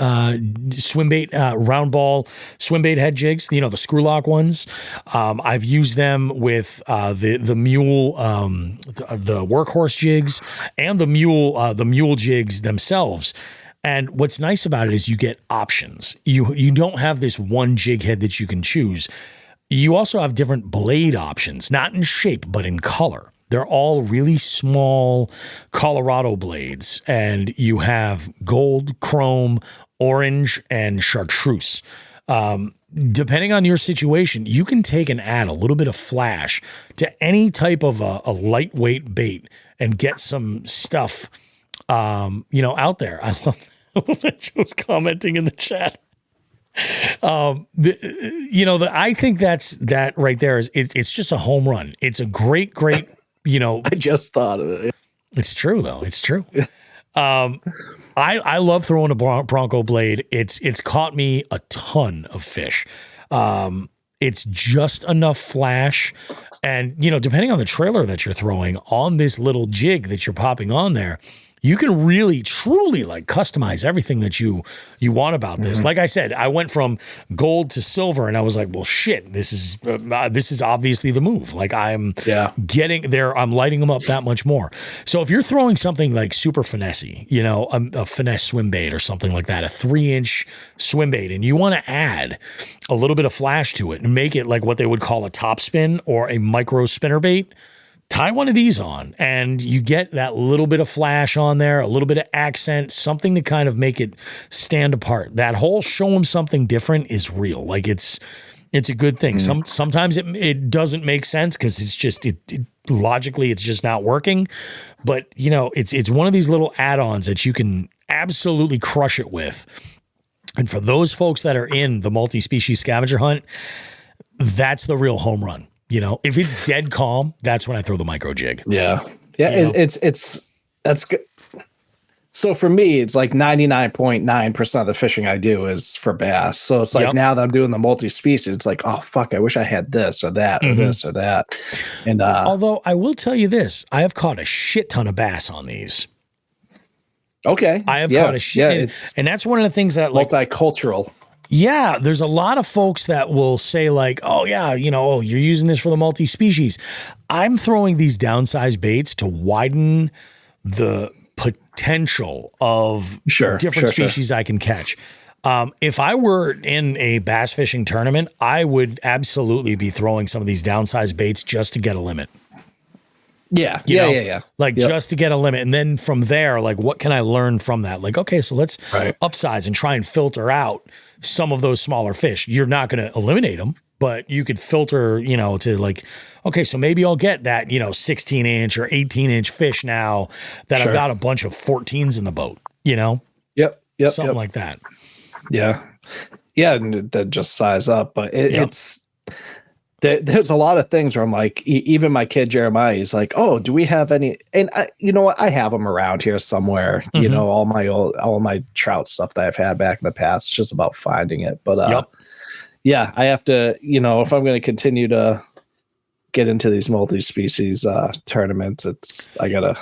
S1: swim bait, round ball swim bait head jigs, the screw lock ones. I've used them with the mule, the workhorse jigs, and the mule jigs themselves. And what's nice about it is you get options. You don't have this one jig head that you can choose. You also have different blade options, not in shape, but in color. They're all really small Colorado blades, and you have gold, chrome, orange, and chartreuse. Depending on your situation, you can take and add a little bit of flash to any type of a lightweight bait and get some stuff, out there. I love that Joe's commenting in the chat. I think that right there is it's just a home run. It's a great. I
S2: just thought of it.
S1: It's true though. It's true. I love throwing a Bronco blade. It's caught me a ton of fish. It's just enough flash, and depending on the trailer that you're throwing on this little jig that you're popping on there, you can really truly like customize everything that you want about this. Like I said, I went from gold to silver, and I was like, well, shit, this is obviously the move. Like I'm getting there. I'm lighting them up that much more. So if you're throwing something like super finessey, you know, a finesse swim bait or something like that, a 3-inch swim bait, and you want to add a little bit of flash to it and make it like what they would call a top spin or a micro spinnerbait, tie one of these on and you get that little bit of flash on there, a little bit of accent, something to kind of make it stand apart. That whole show them something different is real. Like it's a good thing. Sometimes it doesn't make sense because it's just logically it's just not working. But you know, it's one of these little add-ons that you can absolutely crush it with. And for those folks that are in the multi-species scavenger hunt, that's the real home run. You know, if it's dead calm, that's when I throw the micro jig.
S2: Yeah. That's good. So for me, it's like 99.9% of the fishing I do is for bass. So it's like now that I'm doing the multi-species, it's like, oh fuck, I wish I had this or that or this or that. And
S1: although I will tell you this, I have caught a shit ton of bass on these.
S2: Okay.
S1: I have caught a shit. And that's one of the things that like
S2: multicultural.
S1: Yeah, there's a lot of folks that will say like, oh yeah, you know, oh, you're using this for the multi-species. I'm throwing these downsized baits to widen the potential of different species I can catch. If I were in a bass fishing tournament, I would absolutely be throwing some of these downsized baits just to get a limit.
S2: Yeah.
S1: Like just to get a limit. And then from there, like what can I learn from that? Like, okay, so let's upsize and try and filter out some of those smaller fish. You're not going to eliminate them, but you could filter, you know, to like, okay, so maybe I'll get that, you know, 16-inch or 18-inch fish now that I've got a bunch of 14s in the boat, you know? Something like that.
S2: Yeah. And that just size up, but it's, there's a lot of things where I'm like, even my kid Jeremiah is like, oh, do we have any? And you know what? I have them around here somewhere. You know, all my trout stuff that I've had back in the past. It's just about finding it. But I have to. You know, if I'm going to continue to get into these multi-species tournaments, I gotta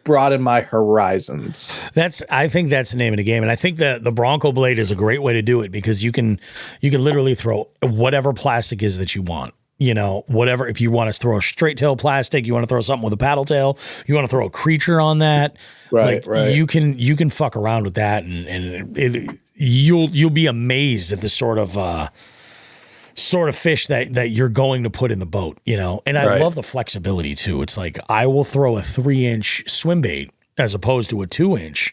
S2: broaden my horizons.
S1: I think that's the name of the game. And I think the Bronco blade is a great way to do it because you can literally throw whatever plastic is that you want. You know, whatever, if you want to throw a straight tail plastic, you want to throw something with a paddle tail, you want to throw a creature on that. Right. You can fuck around with that and you'll be amazed at the sort of fish that you're going to put in the boat, you know? And I love the flexibility too. It's like, I will throw a 3-inch swim bait as opposed to a 2-inch.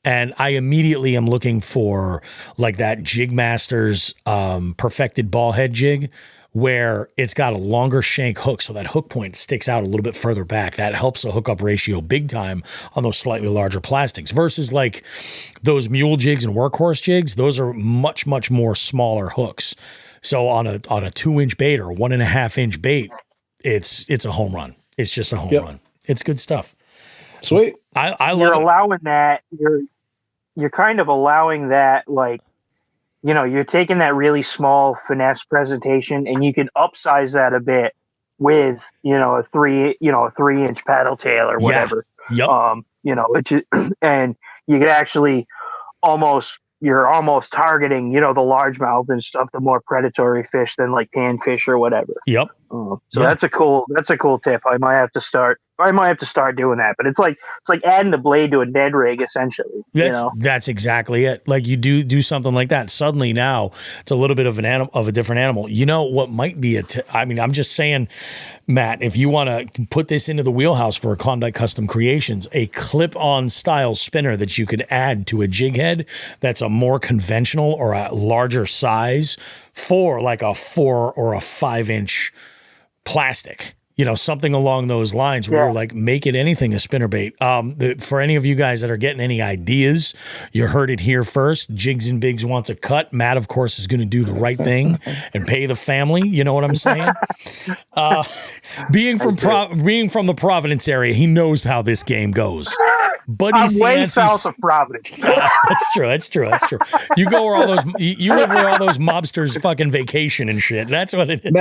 S1: And I immediately am looking for like that Jig Masters perfected ball head jig where it's got a longer shank hook. So that hook point sticks out a little bit further back. That helps the hookup ratio big time on those slightly larger plastics versus like those mule jigs and workhorse jigs. Those are much, much more smaller hooks. So on a 2-inch bait or 1.5-inch bait, it's a home run. It's just a home run. It's good stuff.
S2: Sweet.
S1: I love
S3: you're
S1: it.
S3: allowing that. You're kind of allowing that, like, you know, you're taking that really small finesse presentation and you can upsize that a bit with, you know, a 3-inch paddle tail or whatever.
S1: Yep.
S3: You know, and you could actually you're almost targeting, you know, the largemouth and stuff, the more predatory fish than like panfish or whatever.
S1: Yep.
S3: So that's a cool tip. I might have to start doing that. But it's like adding the blade to a dead rig, essentially.
S1: That's exactly it. Like you do something like that. Suddenly now it's a little bit of a different animal. You know what might be I'm just saying, Matt, if you want to put this into the wheelhouse for a Klondike Custom Creations, a clip-on style spinner that you could add to a jig head that's a more conventional or a larger size for like a 4 or a 5-inch plastic, you know, something along those lines where you're like, make it anything a spinnerbait. For any of you guys that are getting any ideas, you heard it here first. Jigs and Bigs wants a cut. Matt, of course, is going to do the right thing and pay the family. You know what I'm saying? Being from the Providence area, he knows how this game goes. Buddy
S3: I'm way south of Providence.
S1: That's true. You go where all those you live where all those mobsters fucking vacation and shit. That's what it is.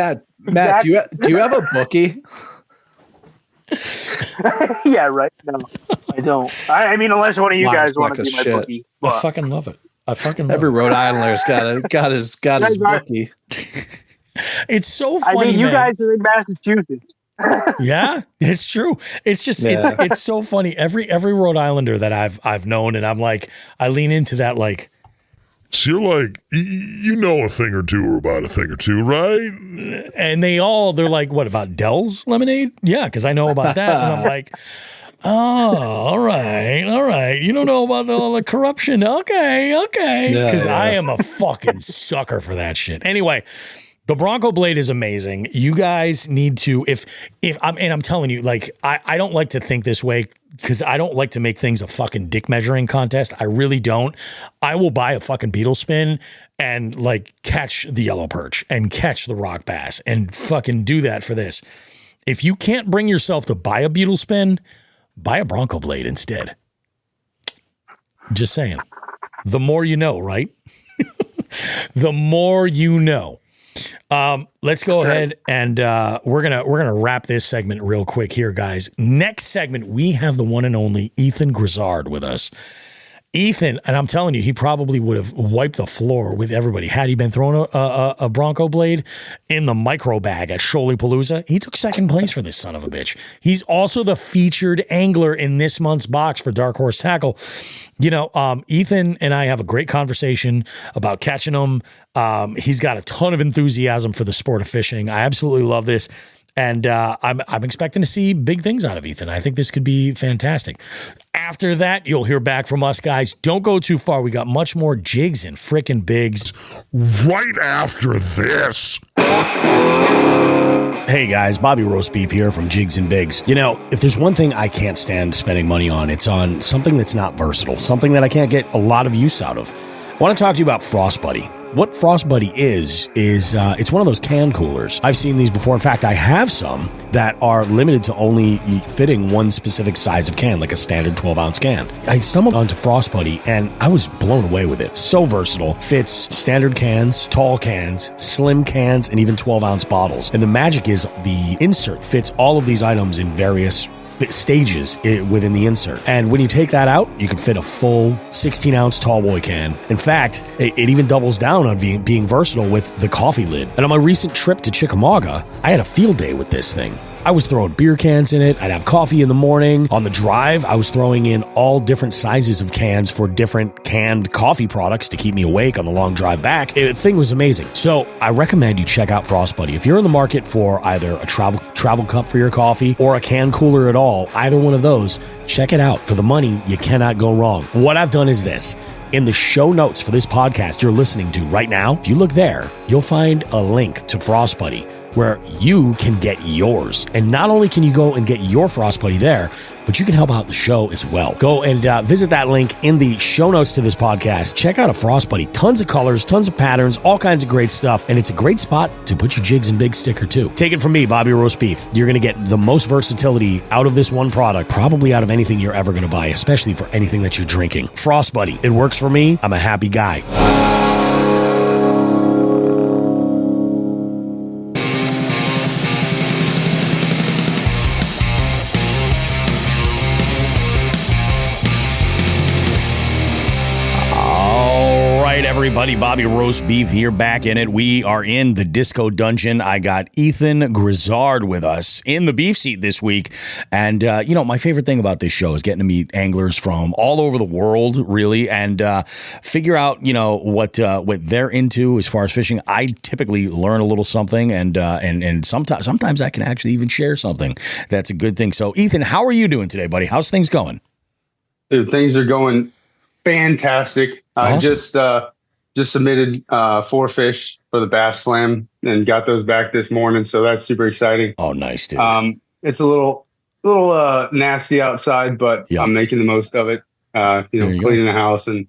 S2: Matt, do you have a bookie?
S3: Yeah, right. No, I don't. I mean, unless one of you guys want to be my bookie.
S1: I fucking love it.
S2: Every Rhode Islander got his bookie.
S1: It's so funny.
S3: I mean, you
S1: man.
S3: guys are in Massachusetts.
S1: Yeah, it's true. It's just it's so funny. Every Rhode Islander that I've known, and I'm like, I lean into that like.
S4: So you're like, you know a thing or two about a thing or two, right?
S1: And they're like, what about Dell's lemonade? Yeah, because I know about that. And I'm like, oh, all right. You don't know about all the corruption. Okay. Because I am a fucking sucker for that shit. Anyway, the Bronco blade is amazing. You guys need to, if I'm telling you, like, I don't like to think this way because I don't like to make things a fucking dick measuring contest. I really don't. I will buy a fucking beetle spin and like catch the yellow perch and catch the rock bass and fucking do that for this. If you can't bring yourself to buy a beetle spin, buy a Bronco blade instead. Just saying. The more you know, right? The more you know. Let's go ahead and we're gonna wrap this segment real quick here, guys. Next segment, we have the one and only Ethan Grizzard with us. Ethan, and I'm telling you, he probably would have wiped the floor with everybody had he been throwing a Bronco blade in the micro bag at Shoalipalooza. He took second place for this son of a bitch. He's also the featured angler in this month's box for Dark Horse Tackle. You know, Ethan and I have a great conversation about catching them. He's got a ton of enthusiasm for the sport of fishing. I absolutely love this. And I'm expecting to see big things out of Ethan. I think this could be fantastic. After that, you'll hear back from us, guys. Don't go too far. We got much more Jigs and frickin' Bigs.
S4: Right after this.
S1: Hey, guys. Bobby Roast Beef here from Jigs and Bigs. You know, if there's one thing I can't stand spending money on, it's on something that's not versatile, something that I can't get a lot of use out of. I want to talk to you about Frost Buddy. What Frost Buddy is it's one of those can coolers. I've seen these before. In fact, I have some that are limited to only fitting one specific size of can, like a standard 12-ounce can. I stumbled onto Frost Buddy, and I was blown away with it. So versatile. Fits standard cans, tall cans, slim cans, and even 12-ounce bottles. And the magic is the insert fits all of these items in various stages within the insert. And when you take that out, you can fit a full 16-ounce tall boy can. In fact, it even doubles down on being versatile with the coffee lid. And on my recent trip to Chickamauga, I had a field day with this thing. I was throwing beer cans in it. I'd have coffee in the morning. On the drive, I was throwing in all different sizes of cans for different canned coffee products to keep me awake on the long drive back. The thing was amazing. So I recommend you check out Frost Buddy. If you're in the market for either a travel cup for your coffee or a can cooler at all, either one of those, check it out. For the money, you cannot go wrong. What I've done is this. In the show notes for this podcast you're listening to right now, if you look there, you'll find a link to Frost Buddy where you can get yours. And not only can you go and get your Frost Buddy there, but you can help out the show as well. Go and visit that link in the show notes to this podcast. Check out a Frost Buddy. Tons of colors, tons of patterns, all kinds of great stuff. And it's a great spot to put your Jigs and Bigs sticker too. Take it from me, Bobby Roast Beef. You're going to get the most versatility out of this one product, probably out of anything you're ever going to buy, especially for anything that you're drinking. Frost Buddy. It works for me. I'm a happy guy. Everybody, Bobby Roast Beef here, back in it. We are in the Disco Dungeon. I got Ethan Grizzard with us in the beef seat this week. And, you know, my favorite thing about this show is getting to meet anglers from all over the world, really, and figure out, you know, what they're into as far as fishing. I typically learn a little something, and sometimes I can actually even share something. That's a good thing. So, Ethan, how are you doing today, buddy? How's things going?
S9: Dude, things are going fantastic.
S1: Awesome.
S9: I just submitted 4 fish for the Bass Slam and got those back this morning, so that's super exciting.
S1: Oh, nice, dude.
S9: It's a little nasty outside, but I'm making the most of it. Cleaning the house and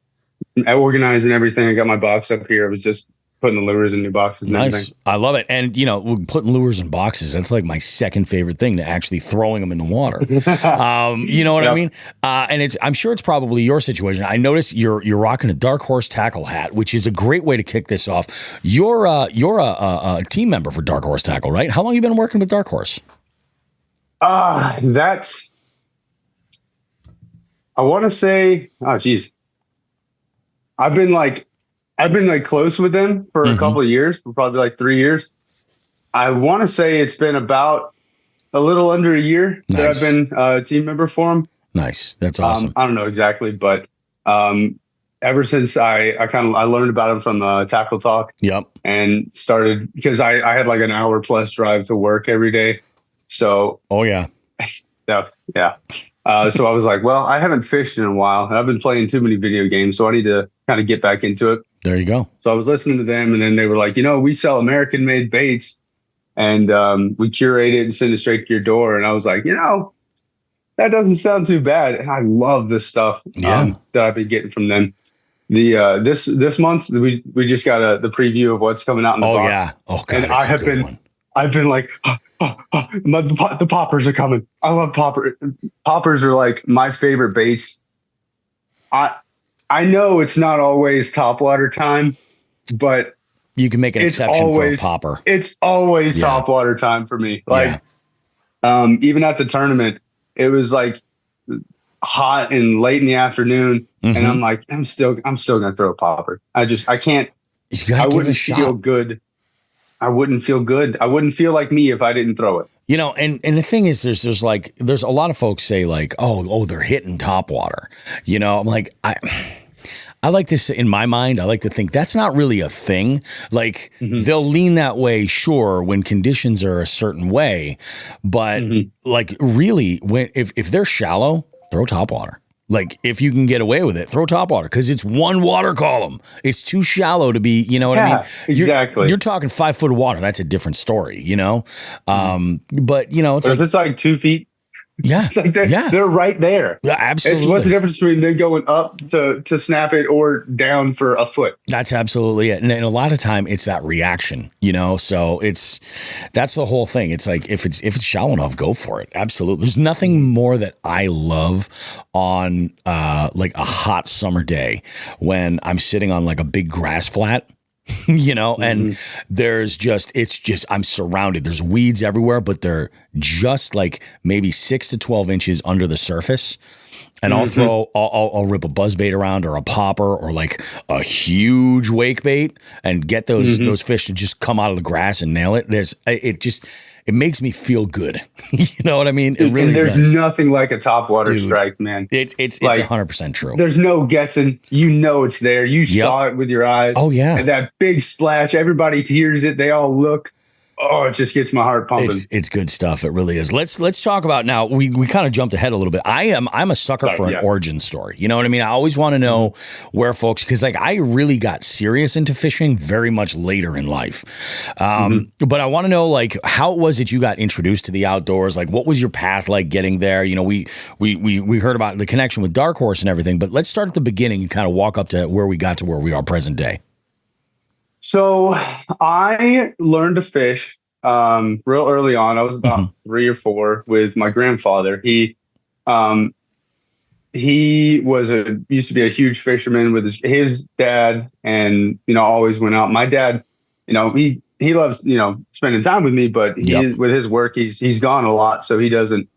S9: organizing everything. I got my box up here. I was just putting the lures in new boxes. And
S1: nice.
S9: everything.
S1: I love it. And, you know, putting lures in boxes, that's like my second favorite thing to actually throwing them in the water. You know what I mean? And I'm sure it's probably your situation. I notice you're rocking a Dark Horse Tackle hat, which is a great way to kick this off. You're a team member for Dark Horse Tackle, right? How long have you been working with Dark Horse?
S9: That's, I want to say, oh geez, I've been like close with them for a couple of years, for probably like 3 years. I want to say it's been about a little under a year that I've been a team member for them.
S1: Nice. That's awesome.
S9: I don't know exactly, but ever since I learned about them from Tackle Talk.
S1: Yep.
S9: And started, because I had like an hour plus drive to work every day. So.
S1: Oh yeah.
S9: Yeah. So I was like, well, I haven't fished in a while, and I've been playing too many video games, so I need to kind of get back into it.
S1: There you go.
S9: So I was listening to them, and then they were like, we sell American-made baits, and we curate it and send it straight to your door. And I was like, that doesn't sound too bad. And I love this stuff that I've been getting from them. The this month we just got the preview of what's coming out in the box.
S1: Yeah. Oh god.
S9: And I've been like, the poppers are coming. I love poppers. Poppers are like my favorite baits. I know it's not always topwater time, but
S1: you can make an exception for a popper.
S9: It's always topwater time for me. Like, even at the tournament, it was like hot and late in the afternoon, and I'm like, I'm still gonna throw a popper. I can't. I wouldn't feel good. I wouldn't feel good. I wouldn't feel like me if I didn't throw it.
S1: And the thing is, there's a lot of folks say like, oh, they're hitting topwater. I'm like, I like to say, in my mind, I like to think that's not really a thing. Like they'll lean that way, sure, when conditions are a certain way, but like really, if they're shallow, throw topwater. Like if you can get away with it, throw topwater, because it's one water column. It's too shallow to be, you know what I mean?
S9: Exactly.
S1: You're talking 5 foot of water. That's a different story, But it's
S9: if it's like 2 feet.
S1: Yeah.
S9: It's like they're right there.
S1: Yeah, absolutely.
S9: It's what's the difference between them going up to snap it or down for a foot?
S1: That's absolutely it. And a lot of time it's that reaction, so that's the whole thing. It's like, if it's shallow enough, go for it. Absolutely. There's nothing more that I love on like a hot summer day when I'm sitting on like a big grass flat. And I'm surrounded. There's weeds everywhere, but they're just like maybe 6 to 12 inches under the surface. And I'll rip a buzzbait around, or a popper, or like a huge wake bait, and get those fish to just come out of the grass and nail it. It makes me feel good. You know what I mean? It really does.
S9: There's nothing like a topwater strike, man.
S1: It's 100% true.
S9: There's no guessing. It's there. You saw it with your eyes.
S1: Oh yeah.
S9: And that big splash, everybody hears it. They all look. Oh, it just gets my heart pumping.
S1: It's good stuff. It really is. Let's talk about now. We kind of jumped ahead a little bit. I'm a sucker for an origin story. You know what I mean? I always want to know where folks, because like I really got serious into fishing very much later in life. But I want to know like how it was that you got introduced to the outdoors. Like what was your path like getting there? We heard about the connection with Dark Horse and everything, but let's start at the beginning and kind of walk up to where we got to where we are present day.
S9: So I learned to fish real early on. I was about 3 or 4 with my grandfather. He used to be a huge fisherman with his dad, and always went out. My dad, he loves spending time with me, but with his work, he's gone a lot, so he doesn't.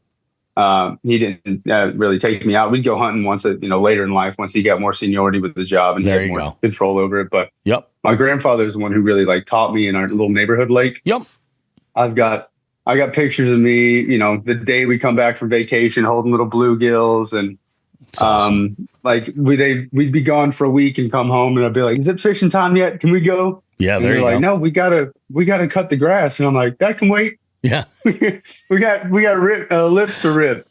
S9: He didn't really take me out. We'd go hunting once, later in life, once he got more seniority with the job and he had more control over it. But my grandfather's the one who really like taught me in our little neighborhood lake. I got pictures of me, the day we come back from vacation holding little bluegills, and awesome. Like we'd be gone for a week and come home, and I'd be like, "Is it fishing time yet? Can we go?"
S1: Yeah,
S9: and
S1: there you go.
S9: Like, no, we gotta cut the grass, and I'm like, that can wait.
S1: Yeah,
S9: we got lips to rip.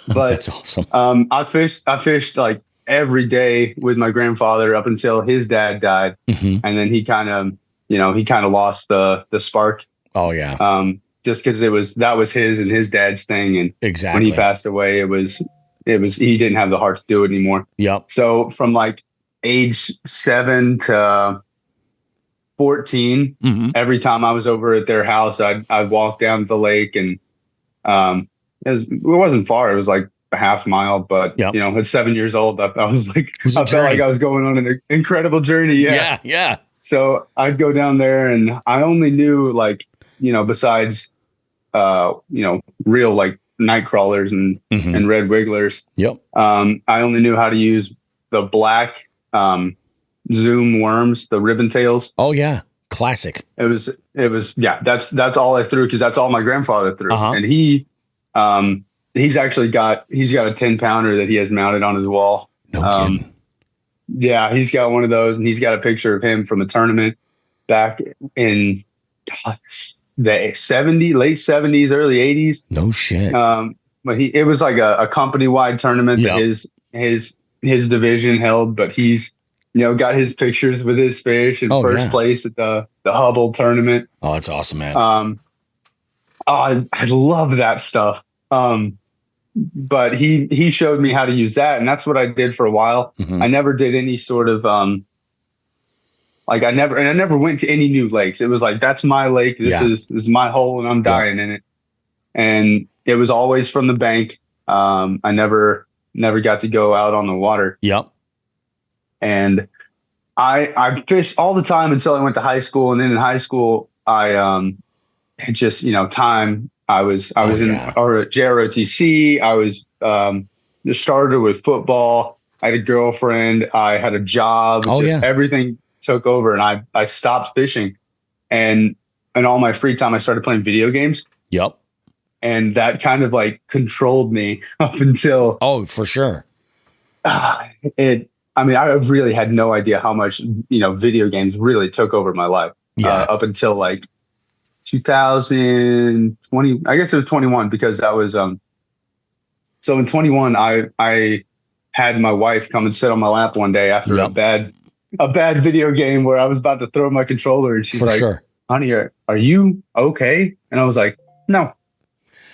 S9: But
S1: that's awesome.
S9: I fished like every day with my grandfather up until his dad died, and then he kind of lost the spark.
S1: Oh yeah.
S9: Just because that was his and his dad's thing, and
S1: exactly
S9: when he passed away, it was he didn't have the heart to do it anymore.
S1: Yep.
S9: So from like age 7 to 14, every time I was over at their house, I'd walk down to the lake, and it wasn't far. It was like a half mile, but at 7 years old, I was like, I felt like I was going on an incredible journey.
S1: Yeah.
S9: So I'd go down there, and I only knew like, besides real like night crawlers and red wigglers.
S1: Yep.
S9: I only knew how to use the black Zoom worms, the ribbon tails.
S1: Oh yeah, classic.
S9: It was that's all I threw because that's all my grandfather threw. And he's got a 10 pounder that he has mounted on his wall.
S1: No kidding.
S9: Yeah, he's got one of those, and he's got a picture of him from a tournament back in the late 70s, early 80s.
S1: No shit.
S9: But it was like a company wide tournament that his division held, but he's got his pictures with his fish in first place at the Hubble tournament.
S1: Oh, that's awesome, man.
S9: I love that stuff. But he showed me how to use that, and that's what I did for a while. I never did any sort of I never went to any new lakes. It was like, that's my lake. This is my hole, and I'm dying in it. And it was always from the bank. I never got to go out on the water.
S1: Yep.
S9: And I fished all the time until I went to high school. And then in high school, I just, time. I was in JROTC. I was started with football. I had a girlfriend. I had a job. Everything took over, and I stopped fishing. And in all my free time, I started playing video games.
S1: Yep.
S9: And that kind of like controlled me up until.
S1: Oh, for sure.
S9: I really had no idea how much, video games really took over my life up until like 2020. I guess it was 21 because that was, so in 21, I had my wife come and sit on my lap one day after a bad video game where I was about to throw my controller, and she's honey, are you okay? And I was like, no.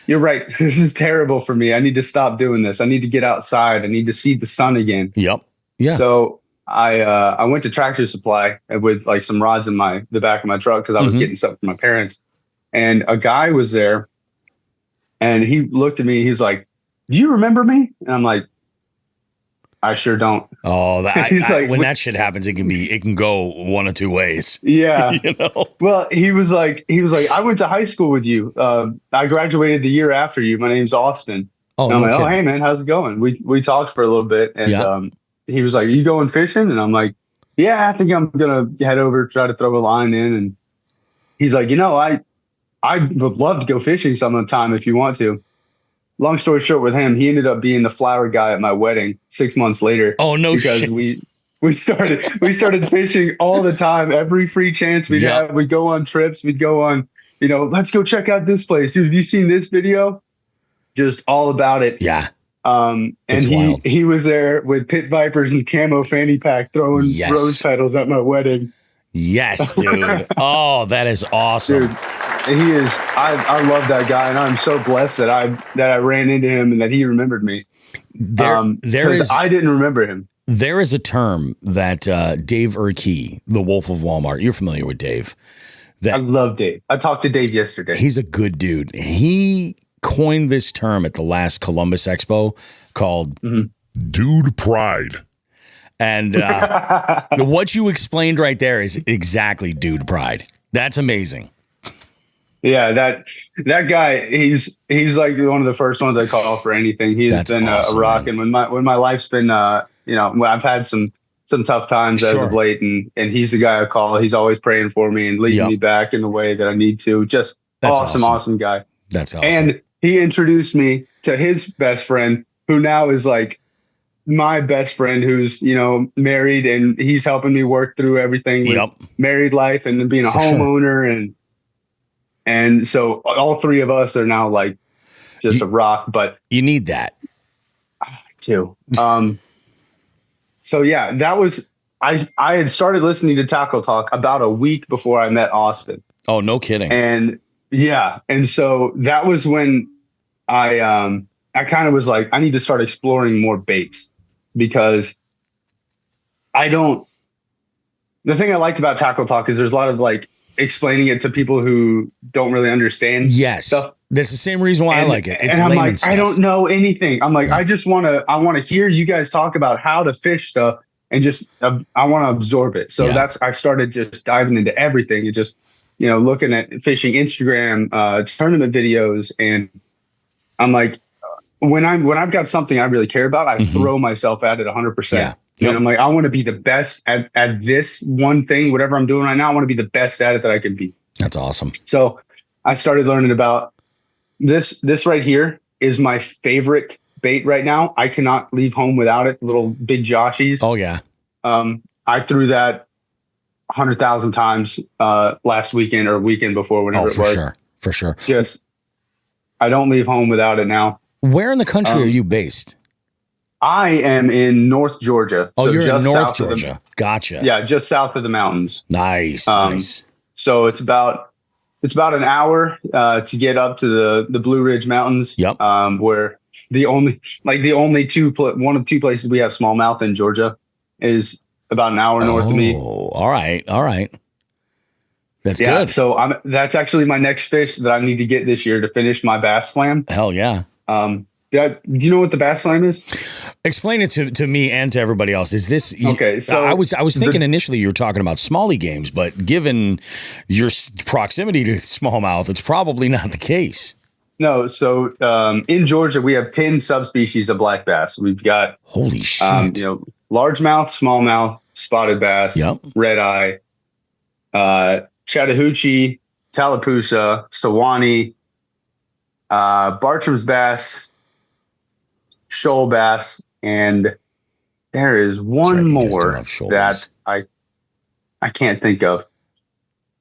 S9: You're right. This is terrible for me. I need to stop doing this. I need to get outside. I need to see the sun again.
S1: Yep. Yeah.
S9: So I went to Tractor Supply with like some rods in the back of my truck because I was getting stuff from my parents. And a guy was there, and he looked at me. He was like, "Do you remember me?" And I'm like, "I sure don't."
S1: Oh, when that shit happens, it can go one of two ways.
S9: Yeah. Well, he was like, I went to high school with you. I graduated the year after you. My name's Austin. Oh, and I'm like, oh, hey man, how's it going? We talked for a little bit, and he was like, "Are you going fishing?" And I'm like, "Yeah, I think I'm gonna head over, try to throw a line in." And he's like, I would love to go fishing some of the time if you want to. Long story short, with him, he ended up being the flower guy at my wedding 6 months later.
S1: Oh no!
S9: Because we started fishing all the time. Every free chance we'd have, we'd go on trips. We'd go on, let's go check out this place, dude. Have you seen this video? Just all about it.
S1: Yeah.
S9: And he was there with pit vipers and camo fanny pack throwing rose petals at my wedding.
S1: Yes, dude. Oh, that is awesome.
S9: Dude, he is. I love that guy, and I'm so blessed that I ran into him and that he remembered me. I didn't remember him.
S1: There is a term that Dave Urkey, the Wolf of Walmart, you're familiar with Dave.
S9: I love Dave. I talked to Dave yesterday.
S1: He's a good dude. He coined this term at the last Columbus Expo called
S4: Dude Pride.
S1: And what you explained right there is exactly dude pride. That's amazing.
S9: Yeah, that guy, he's like one of the first ones I call for anything. He's been awesome, a rock. Man. And when my life's been, I've had some tough times as of late, and he's the guy I call. He's always praying for me and leading me back in the way that I need to. Just awesome guy.
S1: That's awesome.
S9: And he introduced me to his best friend, who now is like my best friend, who's, married, and he's helping me work through everything with married life and being a homeowner. And so all three of us are now like just a rock, but
S1: you need that
S9: too. So yeah, that was, I had started listening to Tackle Talk about a week before I met Austin.
S1: Oh, no kidding.
S9: And yeah. And so that was when I kind of was like, I need to start exploring more baits, because the thing I liked about Tackle Talk is there's a lot of like explaining it to people who don't really understand stuff.
S1: That's the same reason why I like it. It's
S9: and I'm like,
S1: stuff.
S9: I don't know anything. I'm like, I want to hear you guys talk about how to fish stuff, and just I want to absorb it. So I started just diving into everything. It just looking at fishing Instagram, tournament videos, and I'm like, when I've got something I really care about, I throw myself at it 100%.
S1: Yeah.
S9: And I'm like, I want to be the best at this one thing, whatever I'm doing right now. I want to be the best at it that I can be.
S1: That's awesome.
S9: So I started learning about this. This right here is my favorite bait right now. I cannot leave home without it. Little big Joshies.
S1: Oh yeah.
S9: I threw that 100,000 times last weekend or weekend before, whenever it was.
S1: For sure.
S9: Yes. I don't leave home without it now.
S1: Where in the country are you based?
S9: I am in North Georgia.
S1: Oh, so you're in North Georgia. Gotcha.
S9: Yeah, just south of the mountains.
S1: Nice. Nice.
S9: So it's about an hour to get up to the Blue Ridge Mountains.
S1: Yep.
S9: Where one of two places we have smallmouth in Georgia is about an hour north of me.
S1: Oh, all right. That's good.
S9: So that's actually my next fish that I need to get this year to finish my bass slam.
S1: Hell yeah.
S9: Do you know what the bass slam is?
S1: Explain it to me and to everybody else. Is this
S9: okay? So
S1: I was thinking initially you were talking about smallie games, but given your proximity to smallmouth, it's probably not the case.
S9: No. So in Georgia, we have 10 subspecies of black bass. We've got
S1: holy shit.
S9: Largemouth, smallmouth, spotted bass, red eye, Chattahoochee, Tallapoosa, Sewanee, Bartram's bass, shoal bass, and there is one more that I can't think of.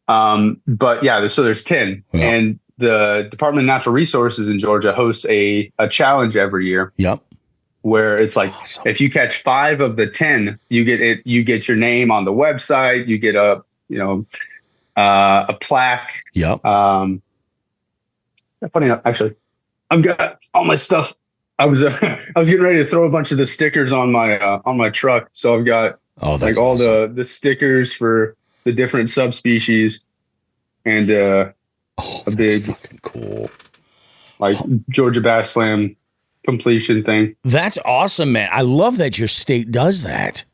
S9: But yeah, so there's 10, and the Department of Natural Resources in Georgia hosts a challenge every year.
S1: Yep.
S9: Where it's like, if you catch 5 of the 10, you get your name on the website, you get a plaque.
S1: Yep.
S9: Funny enough, actually, I've got all my stuff. I was getting ready to throw a bunch of the stickers on my truck, so I've got all the stickers for the different subspecies, and a big
S1: fucking cool
S9: Georgia Bass Slam completion thing.
S1: That's awesome, man. I love that your state does that.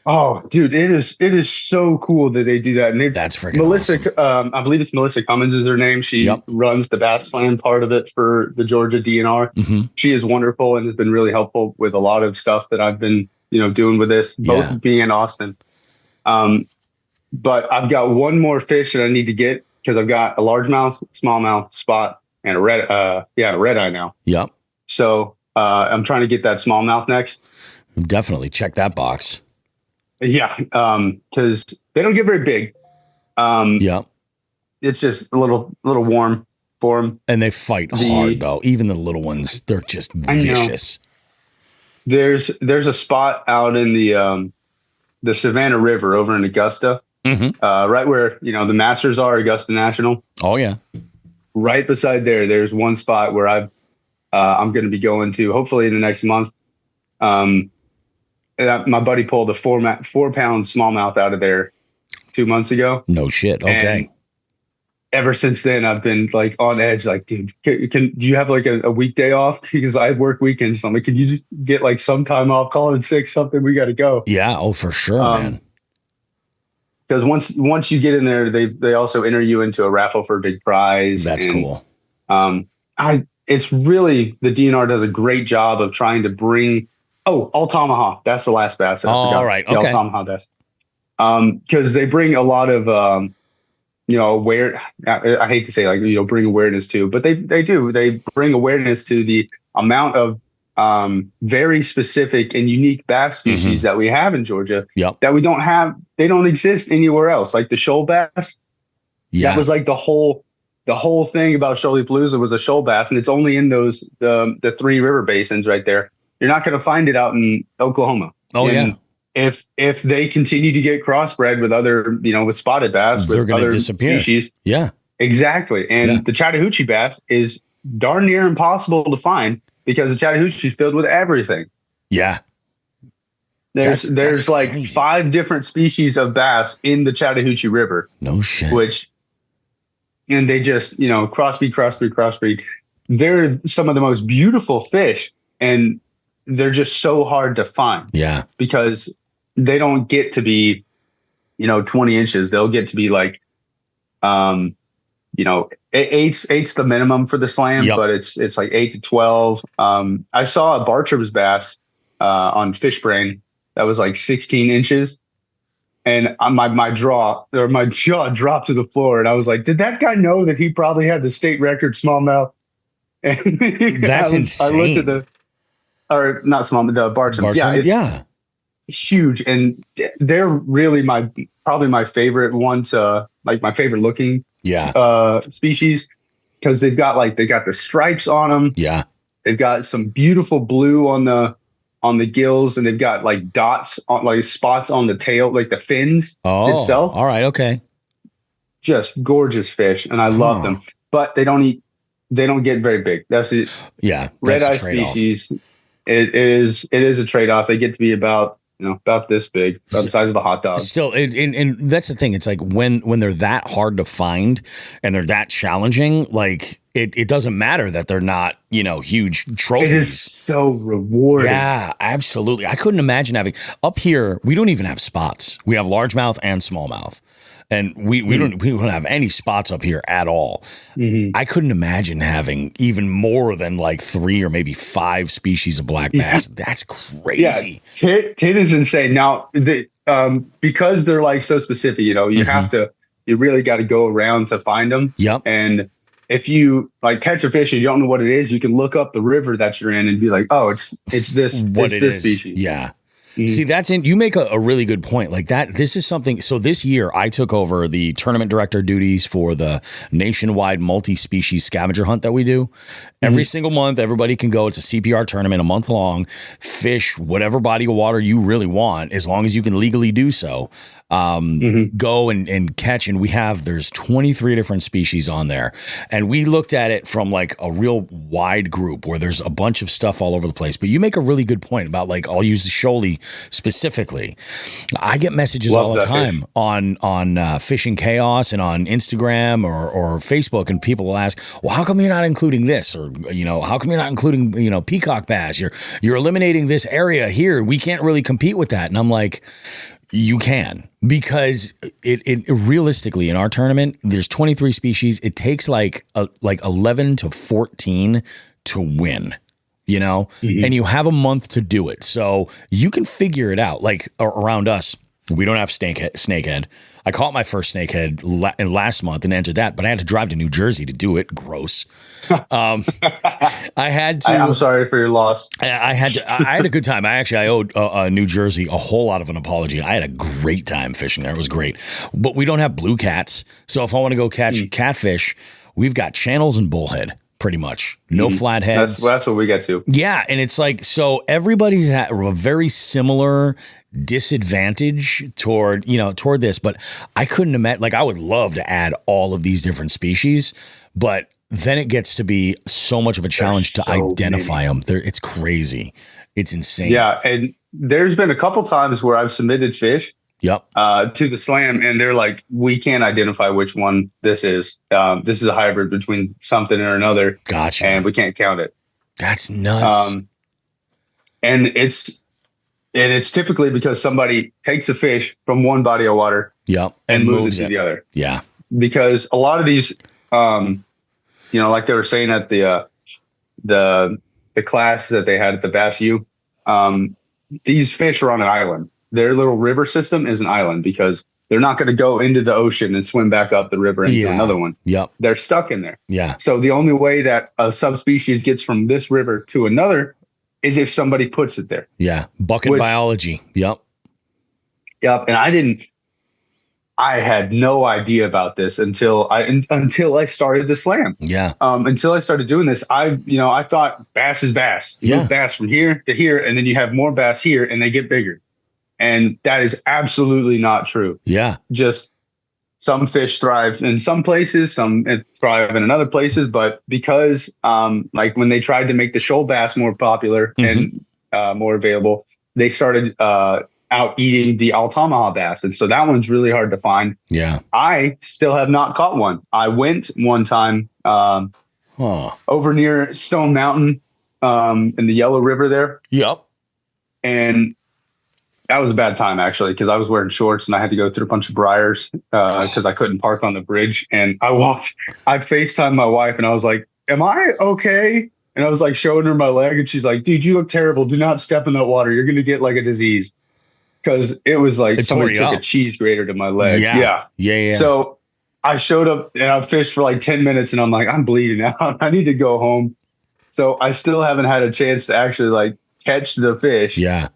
S9: Oh, dude, it is so cool that they do that. And
S1: that's freaking
S9: Melissa.
S1: Awesome.
S9: I believe it's Melissa Cummins is her name. She runs the Bass Slam part of it for the Georgia DNR.
S1: Mm-hmm.
S9: She is wonderful and has been really helpful with a lot of stuff that I've been, doing with this, both being in Austin. But I've got one more fish that I need to get because I've got a largemouth, smallmouth, spot, and a red eye now.
S1: Yep.
S9: So I'm trying to get that smallmouth next.
S1: Definitely check that box.
S9: Yeah, because they don't get very big. It's just a little warm for them.
S1: And they fight hard, though. Even the little ones, they're just vicious.
S9: There's a spot out in the Savannah River over in Augusta, right where the Masters are, Augusta National.
S1: Oh yeah,
S9: right beside there's one spot where I'm going to be going to hopefully in the next month. My buddy pulled a 4-pound smallmouth out of there 2 months ago.
S1: No shit. Okay.
S9: And ever since then, I've been on edge. Dude, do you have a weekday off? Because I work weekends. So I'm like, can you just get some time off? Call in sick, something. We got to go.
S1: Yeah. Oh, for sure, man.
S9: Because once you get in there, they also enter you into a raffle for a big prize.
S1: That's cool.
S9: It's really, the DNR does a great job of trying to bring. Oh, all tomahawk. That's the last bass.
S1: All right. Okay.
S9: All tomahawk bass. Because they bring a lot of, I hate to say bring awareness to, but they do. They bring awareness to the amount of very specific and unique bass species that we have in Georgia that we don't have. They don't exist anywhere else. Like the shoal bass. Yeah. That was the whole thing about Shoaly-Palooza was a shoal bass, and it's only in the 3 river basins right there. You're not going to find it out in Oklahoma.
S1: Oh, and
S9: if they continue to get crossbred with other, with spotted bass,
S1: they're
S9: with
S1: going
S9: other
S1: to disappear.
S9: Species.
S1: Yeah,
S9: exactly. And the Chattahoochee bass is darn near impossible to find because the Chattahoochee is filled with everything.
S1: Yeah.
S9: There's
S1: crazy.
S9: 5 different species of bass in the Chattahoochee River.
S1: No shit.
S9: And they just, crossbreed. They're some of the most beautiful fish, and they're just so hard to find.
S1: Yeah.
S9: Because they don't get to be, 20 inches. They'll get to be You know, eight's the minimum for the slam, but it's like 8 to 12. I saw a Bartram's bass on Fish Brain that was like 16 inches. And my jaw dropped to the floor, and I was like, "Did that guy know that he probably had the state record smallmouth?" And
S1: That's insane.
S9: I looked at not smallmouth, the Bartram. Yeah, it's huge, and they're really probably my favorite one to like my favorite looking species, because they got the stripes on them.
S1: Yeah,
S9: they've got some beautiful blue on the gills, and they've got like dots on like spots on the tail, like the fins itself.
S1: All right. Okay.
S9: Just gorgeous fish. And I love them, but they don't get very big. That's it.
S1: Yeah.
S9: Red eye species. It is a trade-off. They get to be about this big, about the size of a hot dog.
S1: Still, and that's the thing. It's like when they're that hard to find and they're that challenging, like it doesn't matter that they're not, huge trophies.
S9: It is so rewarding.
S1: Yeah, absolutely. I couldn't imagine having up here. We don't even have spots. We have largemouth and smallmouth. And we don't have any spots up here at all. Mm-hmm. I couldn't imagine having even more than like 3 or maybe 5 species of black bass. That's crazy.
S9: Yeah, tit is insane. Now, because they're like so specific, you really got to go around to find them.
S1: Yep.
S9: And if you like catch a fish and you don't know what it is, you can look up the river that you're in and be like, oh, it's this species.
S1: Yeah. See, you make a really good point like that. This is something. So this year I took over the tournament director duties for the nationwide multi-species scavenger hunt that we do. Every single month, everybody can go. It's a CPR tournament, a month long, fish whatever body of water you really want, as long as you can legally do so. Go and catch. And there's 23 different species on there. And we looked at it from like a real wide group where there's a bunch of stuff all over the place. But you make a really good point about like, I'll use the shoalie specifically. I get messages all the time on Fishing Chaos and on Instagram or Facebook, and people will ask, well, how come you're not including this? Or, how come you're not including, peacock bass? You're eliminating this area here. We can't really compete with that. And I'm like, you can, because it realistically in our tournament, there's 23 species. It takes like 11 to 14 to win. And you have a month to do it. So you can figure it out. Like around us, we don't have snakehead. I caught my first snakehead last month and entered that, but I had to drive to New Jersey to do it. Gross. I had to.
S9: I'm sorry for your loss.
S1: I had a good time. I owed New Jersey a whole lot of an apology. I had a great time fishing there. It was great. But we don't have blue cats. So if I want to go catch catfish, we've got channels and bullhead. Pretty much no flatheads.
S9: That's what we get to.
S1: Yeah. And it's like, so everybody's at a very similar disadvantage toward this, but I couldn't imagine, like I would love to add all of these different species, but then it gets to be so much of a challenge to identify them. It's crazy. It's insane.
S9: Yeah. And there's been a couple times where I've submitted fish to the slam, and they're like, we can't identify which one this is. This is a hybrid between something or another.
S1: Gotcha.
S9: And we can't count it.
S1: That's nuts.
S9: And it's typically because somebody takes a fish from one body of water and moves it to the other.
S1: Yeah.
S9: Because a lot of these, like they were saying at the class that they had at the Bass U, these fish are on an island. Their little river system is an island because they're not going to go into the ocean and swim back up the river into another one.
S1: Yep.
S9: They're stuck in there.
S1: Yeah.
S9: So the only way that a subspecies gets from this river to another is if somebody puts it there.
S1: Yeah. Bucket biology. Yep.
S9: Yep. And I had no idea about this until I started the slam.
S1: Yeah.
S9: Until I started doing this, I thought bass is bass. You move bass from here to here, and then you have more bass here, and they get bigger. And that is absolutely not true.
S1: Yeah.
S9: Just some fish thrive in some places, some thrive in other places. But because like when they tried to make the shoal bass more popular and more available, they started out eating the Altamaha bass. And so that one's really hard to find.
S1: Yeah.
S9: I still have not caught one. I went one time over near Stone Mountain in the Yellow River there.
S1: Yep.
S9: And That was a bad time actually, because I was wearing shorts and I had to go through a bunch of briars because I couldn't park on the bridge. And I FaceTimed my wife and I was like, "Am I okay?" And I was like showing her my leg, and she's like, "Dude, you look terrible. Do not step in that water. You're gonna get like a disease." Because it was like somebody took a cheese grater to my leg. Yeah. So I showed up and I fished for like 10 minutes, and I'm like, I'm bleeding out. I need to go home. So I still haven't had a chance to actually like catch the fish.
S1: Yeah.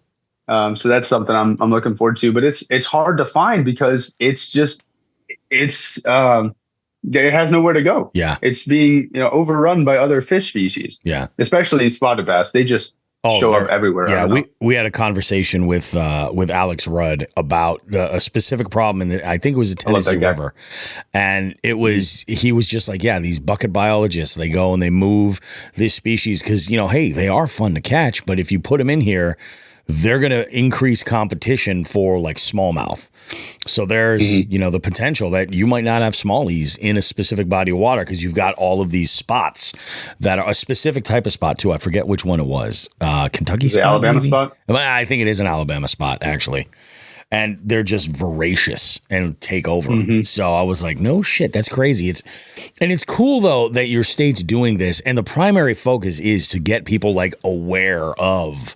S9: So that's something I'm looking forward to, but it's hard to find because it has nowhere to go.
S1: Yeah.
S9: It's being, overrun by other fish species.
S1: Yeah.
S9: Especially spotted bass. They just show up everywhere.
S1: Yeah. We had a conversation with Alex Rudd about a specific problem I think it was the Tennessee River. And he was just like, yeah, these bucket biologists, they go and they move this species because, hey, they are fun to catch, but if you put them in here, they're going to increase competition for like smallmouth. So there's, the potential that you might not have smallies in a specific body of water because you've got all of these spots that are a specific type of spot too. I forget which one it was. Kentucky spot?
S9: Alabama
S1: maybe?
S9: Spot?
S1: I think it is an Alabama spot actually. And they're just voracious and take over. So I was like, no shit, that's crazy. It's cool though that your state's doing this. And the primary focus is to get people like aware of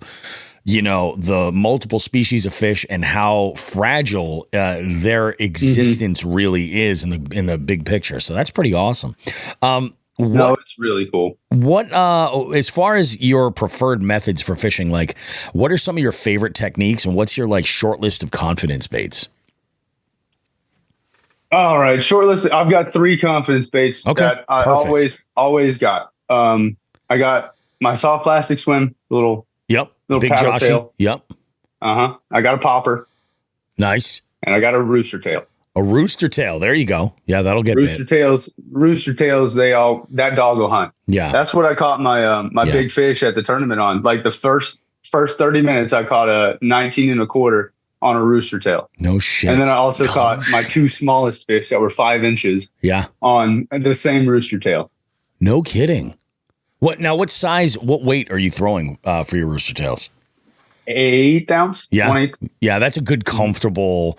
S1: the multiple species of fish and how fragile their existence really is in the big picture. So that's pretty awesome.
S9: No, it's really cool.
S1: What, as far as your preferred methods for fishing, like what are some of your favorite techniques and what's your like short list of confidence baits?
S9: All right. Short list. I've got 3 confidence baits that I always got. I got my soft plastic swim, little
S1: big
S9: paddle
S1: Joshy.
S9: tail.
S1: Yep.
S9: I got a popper.
S1: Nice.
S9: And I got a rooster tail.
S1: A rooster tail. There you go. Yeah, that'll get
S9: rooster tails. Rooster tails. That dog will hunt.
S1: Yeah.
S9: That's what I caught my big fish at the tournament on. Like the first 30 minutes, I caught a 19 1/4 on a rooster tail.
S1: No shit.
S9: And then I also caught my 2 smallest fish that were 5 inches.
S1: Yeah.
S9: On the same rooster tail.
S1: No kidding. What weight are you throwing for your rooster tails?
S9: 8 ounce.
S1: Yeah.
S9: 1/8.
S1: Yeah, that's a good comfortable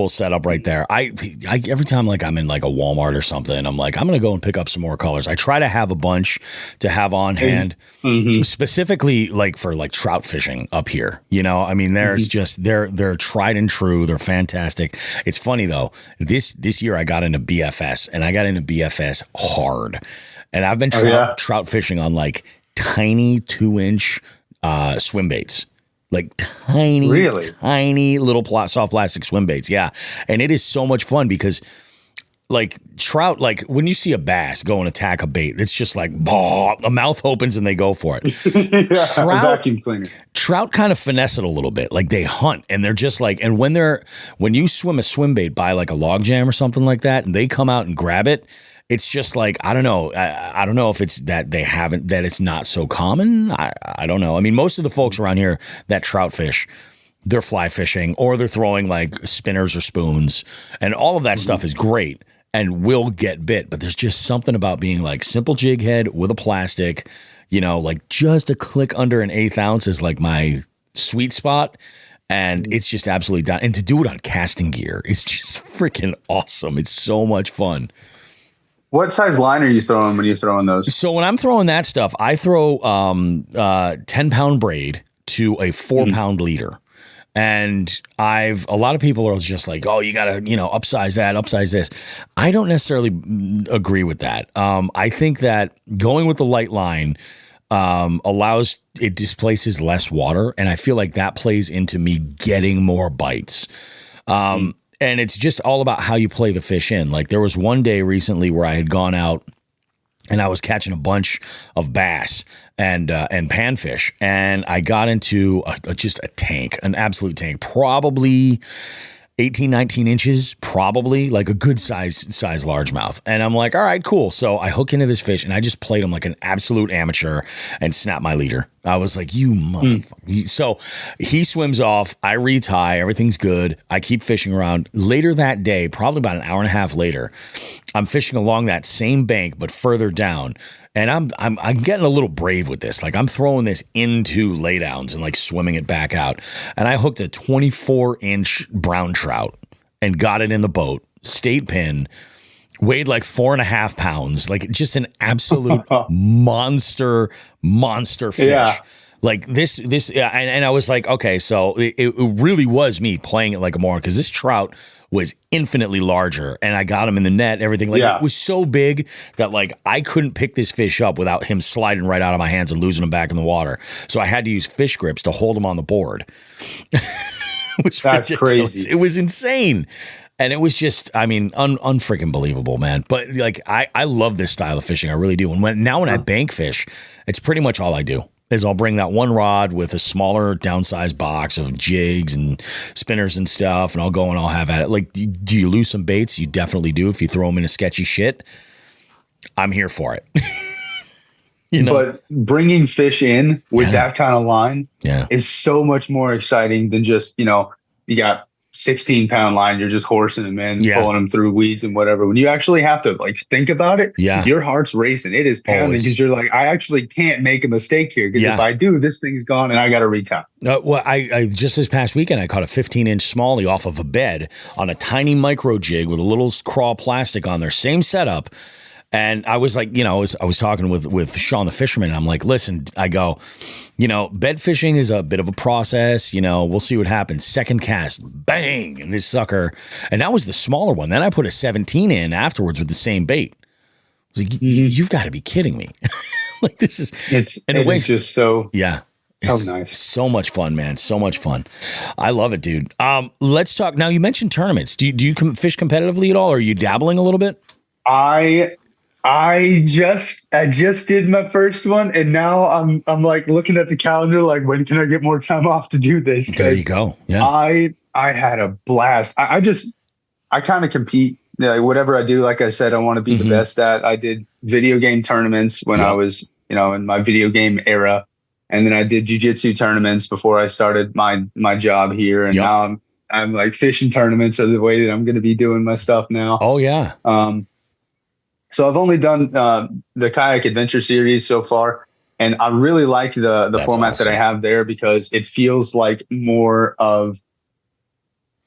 S1: setup right there. I every time like I'm in like a Walmart or something, I'm like, I'm gonna go and pick up some more colors. I try to have a bunch to have on hand, specifically like for like trout fishing up here. I mean, there's just they're tried and true. They're fantastic. It's funny though. This year I got into BFS and I got into BFS hard, and I've been trout fishing on like tiny 2-inch swim baits. Like tiny little soft plastic swim baits. Yeah. And it is so much fun because like trout, like when you see a bass go and attack a bait, it's just like, the mouth opens and they go for it.
S9: Vacuum cleaner.
S1: Trout kind of finesse it a little bit. Like they hunt and they're just like, and when you swim a swim bait by like a log jam or something like that, and they come out and grab it, it's just like, I don't know. I don't know if it's that that it's not so common. I don't know. I mean, most of the folks around here that trout fish, they're fly fishing or they're throwing like spinners or spoons, and all of that stuff is great and will get bit. But there's just something about being like simple jig head with a plastic, like just a click under an 1/8 ounce is like my sweet spot. And it's just absolutely done. And to do it on casting gear, it's just freaking awesome. It's so much fun.
S9: What size line are you throwing when you're throwing those?
S1: So when I'm throwing that stuff, I throw 10-pound braid to a 4-pound leader. And a lot of people are just like, oh, you got to, upsize this. I don't necessarily agree with that. I think that going with the light line it displaces less water. And I feel like that plays into me getting more bites. And it's just all about how you play the fish in. Like there was one day recently where I had gone out and I was catching a bunch of bass and panfish, and I got into just a tank, an absolute tank, probably 18, 19 inches, probably like a good size largemouth. And I'm like, all right, cool. So I hook into this fish and I just played him like an absolute amateur and snapped my leader. I was like, you motherfucker. So he swims off. I retie. Everything's good. I keep fishing around. Later that day, probably about an hour and a half later, I'm fishing along that same bank, but further down. And I'm getting a little brave with this. Like I'm throwing this into laydowns and like swimming it back out. And I hooked a 24-inch brown trout and got it in the boat, state pin, weighed like 4.5 pounds, like just an absolute monster fish. Yeah. Like this, and I was like, okay, so it really was me playing it like a moron, because this trout was infinitely larger, and I got him in the net, everything. Like it was so big that like I couldn't pick this fish up without him sliding right out of my hands and losing him back in the water. So I had to use fish grips to hold him on the board. That's ridiculous. Crazy. It was insane. And it was just, I mean, unfreaking believable, man. But like, I love this style of fishing. I really do. And when I bank fish, it's pretty much all I do. Is I'll bring that one rod with a smaller downsized box of jigs and spinners and stuff, and I'll go and I'll have at it. Like, do you lose some baits? You definitely do. If you throw them into sketchy shit, I'm here for it.
S9: But bringing fish in with that kind of line is so much more exciting than just, you got 16-pound line, you're just horsing them in, pulling them through weeds and whatever. When you actually have to like think about it, your heart's racing. It is pounding because you're like, I actually can't make a mistake here, because if I do, this thing's gone and I got to recount.
S1: Well, I just this past weekend, I caught a 15-inch smallie off of a bed on a tiny micro jig with a little crawl plastic on there, same setup. And I was like, I was talking with Sean the fisherman, and I'm like, listen, I go, bed fishing is a bit of a process. We'll see what happens. Second cast, bang, and this sucker. And that was the smaller one. Then I put a 17 in afterwards with the same bait. I was like, you've got to be kidding me. Like this is,
S9: it's just so, so nice.
S1: So much fun, man. So much fun. I love it, dude. Let's talk. Now, you mentioned tournaments. Do you fish competitively at all? Or are you dabbling a little bit?
S9: I just did my first one, and now I'm like looking at the calendar, like, when can I get more time off to do this?
S1: There you go. Yeah.
S9: I had a blast. I kind of compete. Whatever I do, like I said, I want to be the best at. I did video game tournaments when I was, in my video game era, and then I did jiu-jitsu tournaments before I started my job here, and now I'm like fishing tournaments are the way that I'm going to be doing my stuff now.
S1: Oh yeah.
S9: So I've only done the Kayak Adventure series so far, and I really like the format that I have there, because it feels like more of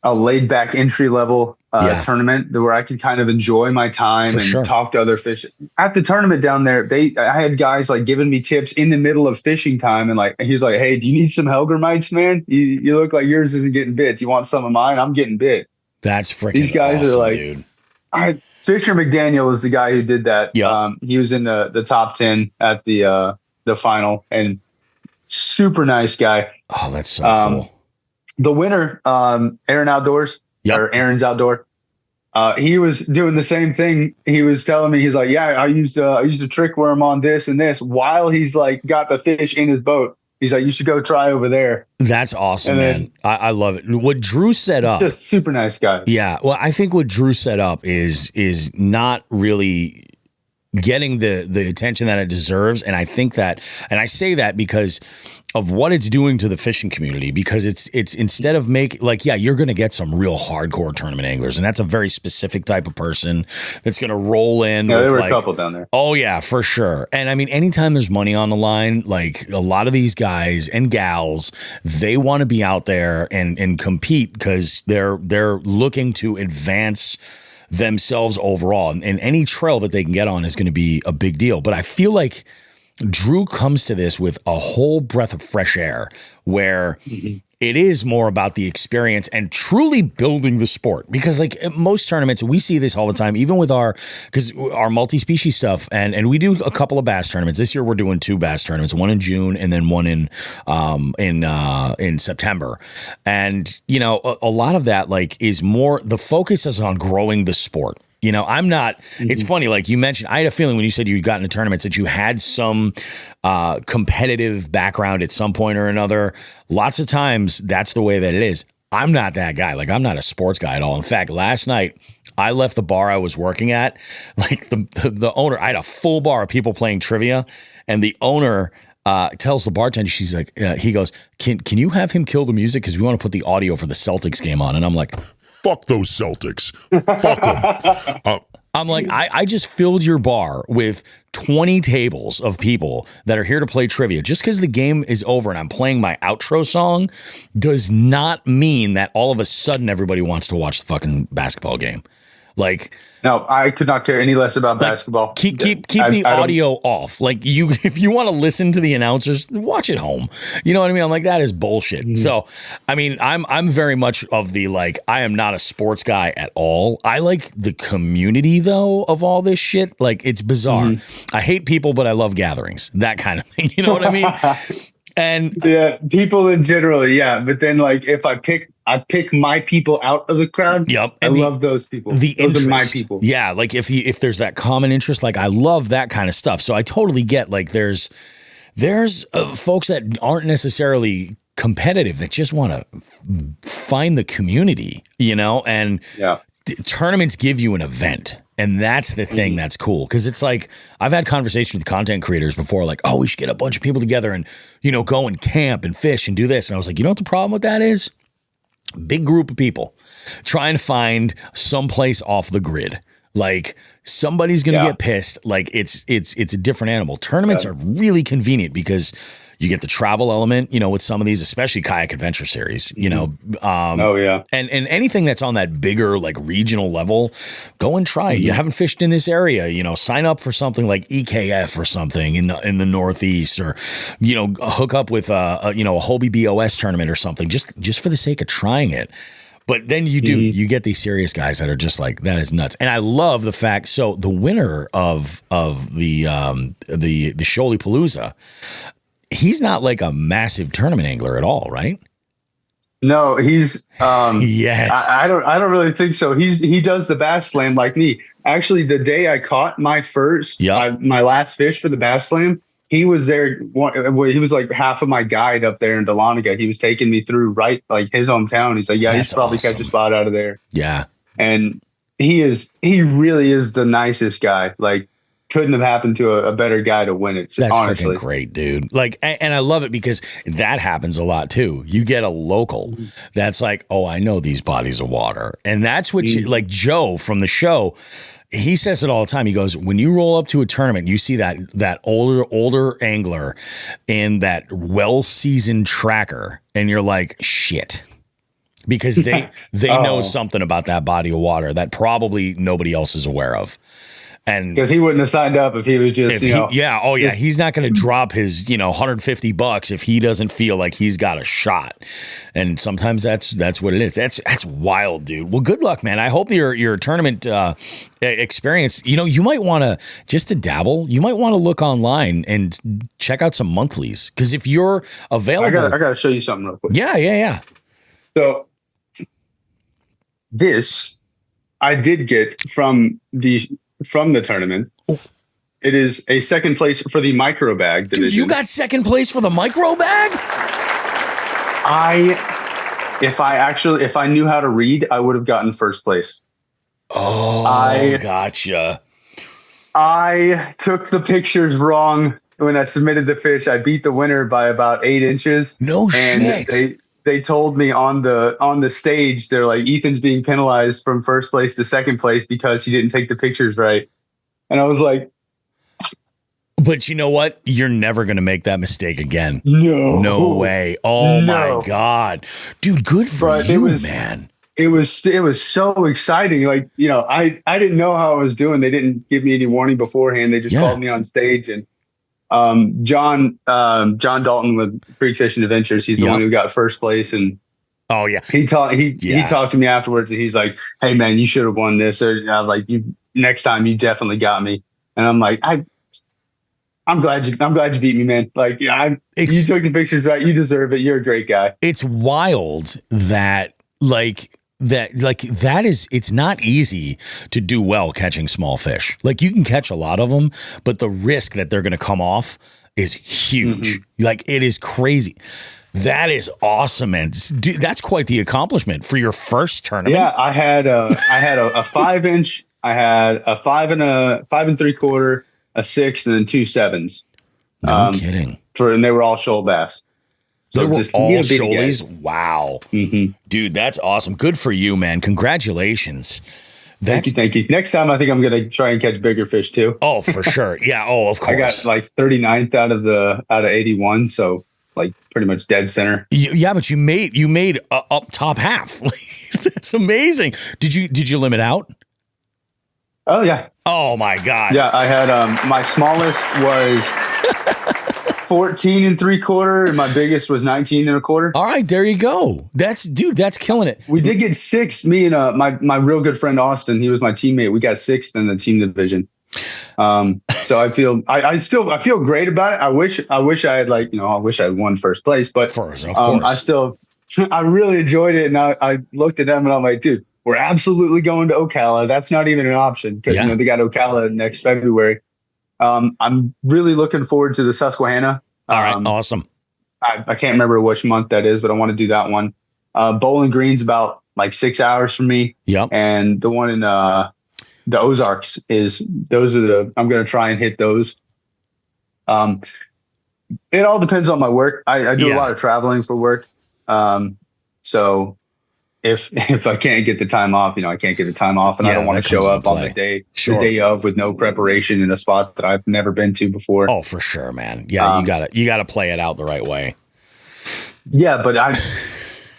S9: a laid back entry level tournament where I can kind of enjoy my time and talk to other fish. At the tournament down there, I had guys like giving me tips in the middle of fishing time, and like he's like, "Hey, do you need some Helgermites, man? You look like yours isn't getting bit. Do you want some of mine? I'm getting bit."
S1: That's freaking
S9: These guys
S1: awesome,
S9: are like,
S1: dude.
S9: Fisher McDaniel is the guy who did that. He was in the top 10 at the final, and super nice guy.
S1: Oh, that's so cool.
S9: The winner, Aaron Outdoors, or Aaron's Outdoor. He was doing the same thing. He was telling me, he's like, I used a trick worm on this and this, while he's like got the fish in his boat. He's like, you should go try over there.
S1: That's awesome, man. I love it. What Drew set up,
S9: just super nice guys.
S1: Yeah. Well, I think what Drew set up is not really getting the attention that it deserves. And I think that, and I say that because of what it's doing to the fishing community, because it's instead of you're going to get some real hardcore tournament anglers, and that's a very specific type of person that's going to roll in.
S9: Yeah, there were a couple down there.
S1: Oh yeah, for sure. And I mean, anytime there's money on the line, like a lot of these guys and gals, they want to be out there and compete, because they're looking to advance themselves overall, and any trail that they can get on is going to be a big deal. But I feel like Drew comes to this with a whole breath of fresh air, where it is more about the experience and truly building the sport. Because like most tournaments, we see this all the time, even with our multi-species stuff. And we do a couple of bass tournaments. This year we're doing 2 bass tournaments, one in June and then one in September. And, a lot of that is more, the focus is on growing the sport. I'm not, it's funny, like you mentioned, I had a feeling when you said you'd gotten to tournaments that you had some competitive background at some point or another. Lots of times that's the way that it is. I'm not that guy. Like, I'm not a sports guy at all. In fact, last night I left the bar I was working at, like the owner, I had a full bar of people playing trivia, and the owner tells the bartender, she's like, he goes, can you have him kill the music? Because we want to put the audio for the Celtics game on. And I'm like,
S4: fuck those Celtics. Fuck them.
S1: I'm like, I just filled your bar with 20 tables of people that are here to play trivia. Just because the game is over and I'm playing my outro song does not mean that all of a sudden everybody wants to watch the fucking basketball game. Like,
S9: no, I could not care any less about basketball.
S1: Keep the audio off. Like, if you want to listen to the announcers, watch at home. You know what I mean? I'm like, that is bullshit. Mm-hmm. So, I mean, I'm very much of the, like, I am not a sports guy at all. I like the community though of all this shit. Like, it's bizarre. Mm-hmm. I hate people, but I love gatherings. That kind of thing. You know what I mean? And
S9: yeah, people in general, yeah. But then, like, if I pick my people out of the crowd.
S1: Yep.
S9: And I love those people. Those are my people.
S1: Yeah. Like if there's that common interest, like I love that kind of stuff. So I totally get, like, there's folks that aren't necessarily competitive that just want to find the community, you know, and tournaments give you an event. And that's the thing that's cool. Cause it's like, I've had conversations with content creators before, like, oh, we should get a bunch of people together and, you know, go and camp and fish and do this. And I was like, you know what the problem with that is? Big group of people trying to find someplace off the grid. Like, somebody's going to get pissed. Like, it's a different animal. Tournaments are really convenient because you get the travel element, you know, with some of these, especially Kayak Adventure Series, you know. And anything that's on that bigger, like, regional level, go and try it. You haven't fished in this area, you know, sign up for something like EKF or something in the Northeast, or, you know, hook up with a Hobie BOS tournament or something, just for the sake of trying it. But then you get these serious guys that are just like, that is nuts. And I love the fact, so the winner of the Shoalipalooza, he's not like a massive tournament angler at all, right?
S9: No, he's
S1: yes.
S9: I don't really think so. He does the bass slam like me. Actually, the day I caught my first my last fish for the bass slam, he was there. He was like half of my guide up there in Dahlonega. He was taking me through like his hometown. He's like, yeah, you should probably catch a spot out of there.
S1: Yeah.
S9: And he really is the nicest guy. Like, couldn't have happened to a better guy to win it.
S1: That's
S9: honestly
S1: freaking great, dude. Like, and I love it because that happens a lot too. You get a local that's like, oh, I know these bodies of water. And that's what like Joe from the show, he says it all the time. He goes, when you roll up to a tournament, you see that older angler in that well-seasoned tracker, and you're like, shit. Because they know something about that body of water that probably nobody else is aware of. And
S9: because he wouldn't have signed up if he was just,
S1: he's not going to drop his, $150 if he doesn't feel like he's got a shot. And sometimes that's what it is. That's wild, dude. Well, good luck, man. I hope your tournament experience, you might want to, just to dabble, you might want to look online and check out some monthlies. Because if you're available,
S9: I got to show you something real quick.
S1: Yeah.
S9: So this I did get from the tournament. It is a second place for the micro bag division.
S1: Dude, you got second place for the micro bag?
S9: If I knew how to read, I would have gotten first place.
S1: Oh, gotcha.
S9: I took the pictures wrong when I submitted the fish. I beat the winner by about 8 inches.
S1: No shit.
S9: And they told me on the stage, they're like, Ethan's being penalized from first place to second place because he didn't take the pictures right. And I was like,
S1: but you know what? You're never going to make that mistake again.
S9: No
S1: way. Oh my God, dude. Good for you, man.
S9: It was so exciting. Like, I didn't know how I was doing. They didn't give me any warning beforehand. They just called me on stage, and John Dalton with Freak Fishing Adventures. He's the one who got first place, and he talked to me afterwards, and he's like, "Hey man, you should have won this." Or like, "You next time, you definitely got me." And I'm like, I'm glad you beat me, man. Like, you took the pictures right. You deserve it. You're a great guy.
S1: It's wild that it's not easy to do well catching small fish. Like, you can catch a lot of them, but the risk that they're going to come off is huge. Mm-hmm. Like, it is crazy. That is awesome, man. Dude, that's quite the accomplishment for your first tournament.
S9: Yeah, I had a 5-inch, I had a 5 3/4, a 6, and then 2 7s.
S1: No kidding.
S9: And they were all shoal bass.
S1: So they were all shoalies? Wow. Mm-hmm. Dude, that's awesome. Good for you, man. Congratulations.
S9: Thank you. Next time, I think I'm going to try and catch bigger fish too.
S1: Oh, for sure. Yeah. Oh, of course.
S9: I got like 39th out of 81. So like pretty much dead center.
S1: Yeah. But you made up top half. That's amazing. Did you limit out?
S9: Oh yeah.
S1: Oh my God.
S9: Yeah. I had, my smallest was 14 3/4 and my biggest was 19 1/4.
S1: All right, there you go. That's killing it.
S9: We did get 6th. Me and my real good friend Austin, he was my teammate. We got 6th in the team division. So I feel I feel great about it. I wish I had I wish I had won first place, but
S1: of course.
S9: I really enjoyed it. And I looked at them and I'm like, dude, we're absolutely going to Ocala. That's not even an option because they got Ocala next February. I'm really looking forward to the Susquehanna.
S1: All right, awesome.
S9: I can't remember which month that is, but I want to do that one. Bowling Green's about like 6 hours from me.
S1: Yep.
S9: And the one in the Ozarks I'm going to try and hit those. It all depends on my work. I do a lot of traveling for work. So if I can't get the time off, I can't get the time off, and I don't want to show up on the day of with no preparation in a spot that I've never been to before.
S1: Oh, for sure, man. Yeah, you gotta play it out the right way.
S9: Yeah, but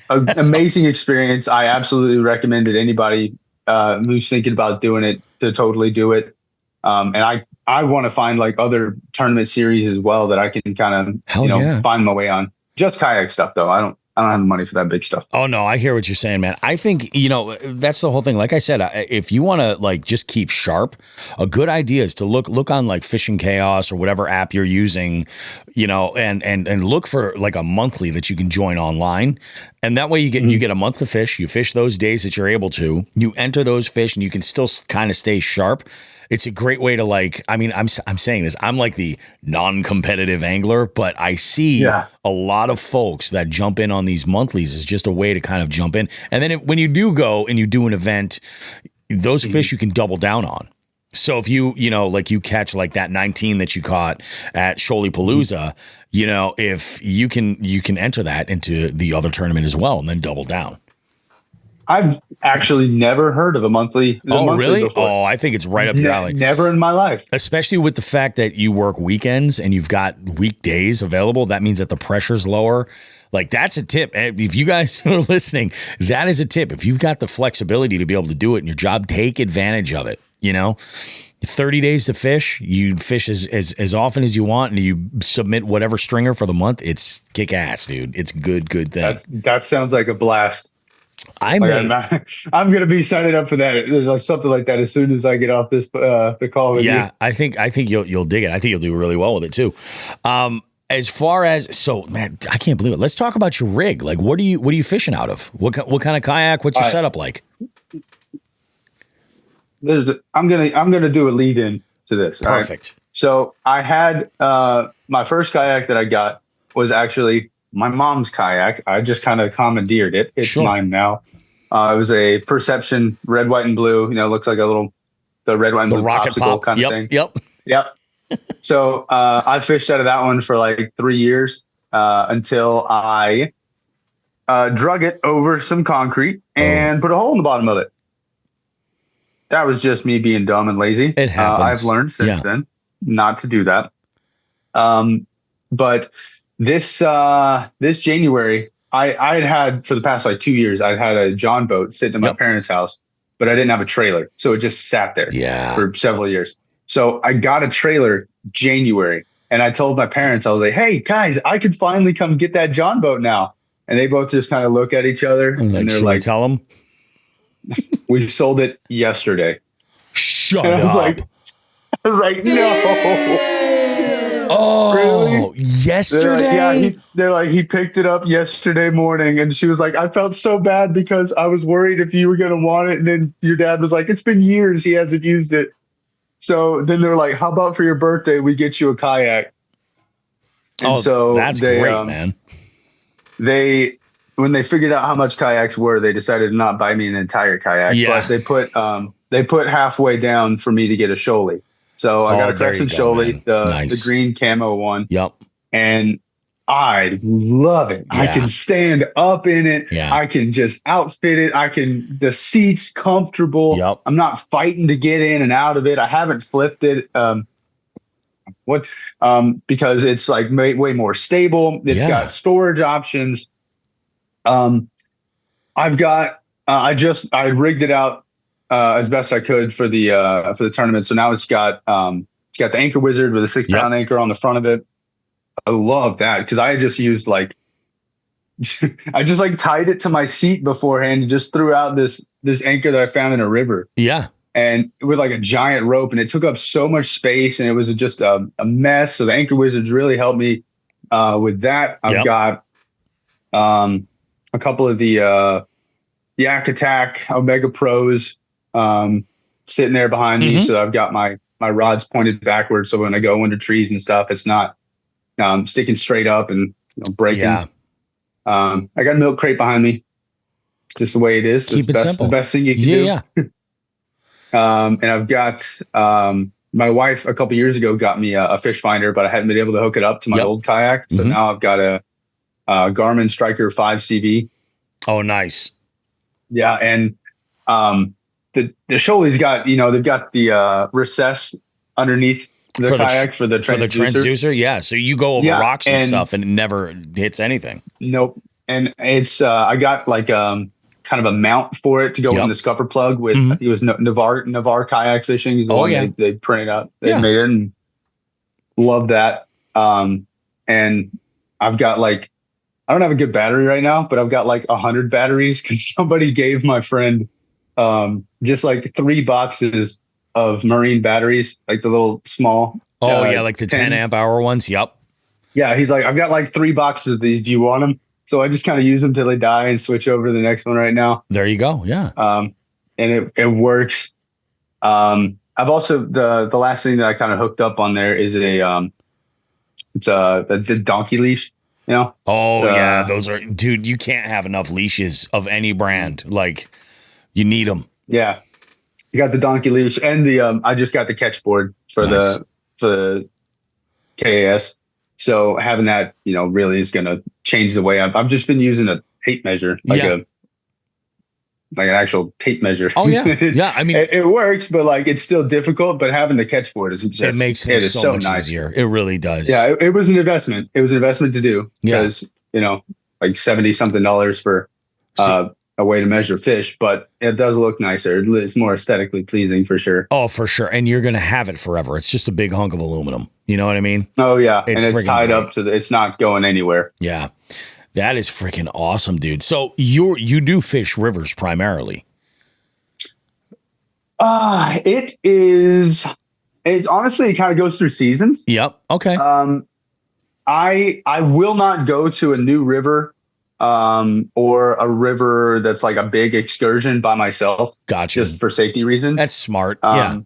S9: amazing experience. I absolutely recommend it. Anybody who's thinking about doing it to totally do it. And I want to find like other tournament series as well that I can kind of find my way on. Just kayak stuff though. I don't have the money for that big stuff.
S1: Oh no, I hear what you're saying, man. I think, that's the whole thing. Like I said, if you want to like just keep sharp, a good idea is to look on like Fishing Chaos or whatever app you're using, and look for like a monthly that you can join online. And that way you get a month to fish. You fish those days that you're able to. You enter those fish and you can still kind of stay sharp. It's a great way to I'm saying this, I'm like the non-competitive angler, but I see a lot of folks that jump in on these monthlies as just a way to kind of jump in. And then when you do go and you do an event, those fish you can double down on. So if you catch like that 19 that you caught at Shoalipalooza, if you can enter that into the other tournament as well and then double down.
S9: I've actually never heard of a monthly.
S1: Really?
S9: Before.
S1: Oh, I think it's right up your alley.
S9: Never in my life.
S1: Especially with the fact that you work weekends and you've got weekdays available. That means that the pressure's lower. Like, that's a tip. If you guys are listening, that is a tip. If you've got the flexibility to be able to do it in your job, take advantage of it. 30 days to fish, you fish as often as you want, and you submit whatever stringer for the month. It's kick ass, dude. It's a good thing.
S9: That sounds like a blast. I'm going to be signing up for that. There's like something like that as soon as I get off this the call with you.
S1: Yeah, I think you'll dig it. I think you'll do really well with it too. As far as man, I can't believe it. Let's talk about your rig. Like, what are you fishing out of? What kind of kayak? What's your setup like?
S9: I'm gonna do a lead in to this.
S1: Perfect.
S9: Right? So I had my first kayak that I got was actually my mom's kayak. I just kind of commandeered it. It's mine now. It was a Perception red, white, and blue. Looks like the red, white, and blue
S1: rocket
S9: popsicle
S1: pop
S9: kind of thing.
S1: Yep.
S9: So I fished out of that one for like 3 years until I drug it over some concrete and put a hole in the bottom of it. That was just me being dumb and lazy.
S1: It happens.
S9: I've learned since then not to do that. But this January, I had for the past like 2 years, I'd had a John boat sitting in my parents' house, but I didn't have a trailer. So it just sat there for several years. So I got a trailer January, and I told my parents, I was like, hey guys, I could finally come get that John boat now. And they both just kind of look at each other and they're like,
S1: tell them
S9: we sold it yesterday.
S1: Shut
S9: up. I was like, no.
S1: Oh,
S9: really?
S1: Yesterday?
S9: They're like, he picked it up yesterday morning. And she was like, I felt so bad because I was worried if you were going to want it. And then your dad was like, it's been years he hasn't used it. So then they're like, how about for your birthday, we get you a kayak? And so
S1: that's great, man.
S9: When they figured out how much kayaks were, they decided to not buy me an entire kayak, but they put halfway down for me to get a Shoalie. So I got a Crescent Shoalie, the green camo one.
S1: Yep.
S9: And I love it. I can stand up in it.
S1: Yeah.
S9: I can just outfit it. The seat's comfortable.
S1: Yep.
S9: I'm not fighting to get in and out of it. I haven't flipped it. Because it's like way more stable. It's got storage options. I rigged it out as best I could for the tournament. So now it's got the Anchor Wizard with a 6-pound anchor on the front of it. I love that because I just used I just tied it to my seat beforehand and just threw out this anchor that I found in a river.
S1: Yeah.
S9: And with a giant rope, and it took up so much space, and it was just a mess. So the Anchor Wizards really helped me with that. I've got a couple of the Yak Attack Omega Pros sitting there behind me. So I've got my rods pointed backwards, so when I go into trees and stuff, it's not sticking straight up and breaking. I got a milk crate behind me, just the way it is.
S1: Keep it simple.
S9: The best thing you can do. And I've got my wife a couple years ago got me a fish finder, but I hadn't been able to hook it up to my old kayak. So now I've got a Garmin Striker 5 CV.
S1: Oh, nice.
S9: Yeah, and the Shoally's got they've got the recess underneath the kayak for the transducer.
S1: Yeah, so you go over rocks and stuff, and it never hits anything.
S9: Nope. And it's I got kind of a mount for it to go in the scupper plug with. It was Navarre Kayak Fishing is the one they printed up. They made it, and love that. And I've got I don't have a good battery right now, but I've got 100 batteries because somebody gave my friend just 3 boxes of marine batteries, the little small.
S1: The 10 amp hour ones. Yep.
S9: Yeah, he's like, I've got 3 boxes of these. Do you want them? So I just kind of use them till they die and switch over to the next one right now.
S1: There you go. Yeah.
S9: And it works. I've also the last thing that I kind of hooked up on there is the donkey leash.
S1: Yeah, those are, dude. You can't have enough leashes of any brand. You need them.
S9: Yeah, you got the donkey leash and the I just got the catch board for the KAS. So having that, really is going to change the way I've just been using a tape measure, an actual tape measure.
S1: Oh yeah, yeah. I mean,
S9: it works, but it's still difficult. But having the catch board is just
S1: it makes things so much easier. It really does.
S9: Yeah, it was an investment. It was an investment to do because $70-something for a way to measure fish, but it does look nicer. It's more aesthetically pleasing for sure.
S1: Oh, for sure. And you're going to have it forever. It's just a big hunk of aluminum. You know what I mean?
S9: Oh yeah. It's tied up to it's not going anywhere.
S1: Yeah. That is freaking awesome, dude. So you do fish rivers primarily. It's
S9: honestly, it kind of goes through seasons.
S1: Yep. Okay.
S9: I will not go to a new river or a river that's a big excursion by myself.
S1: Gotcha.
S9: Just for safety reasons.
S1: That's smart. Yeah.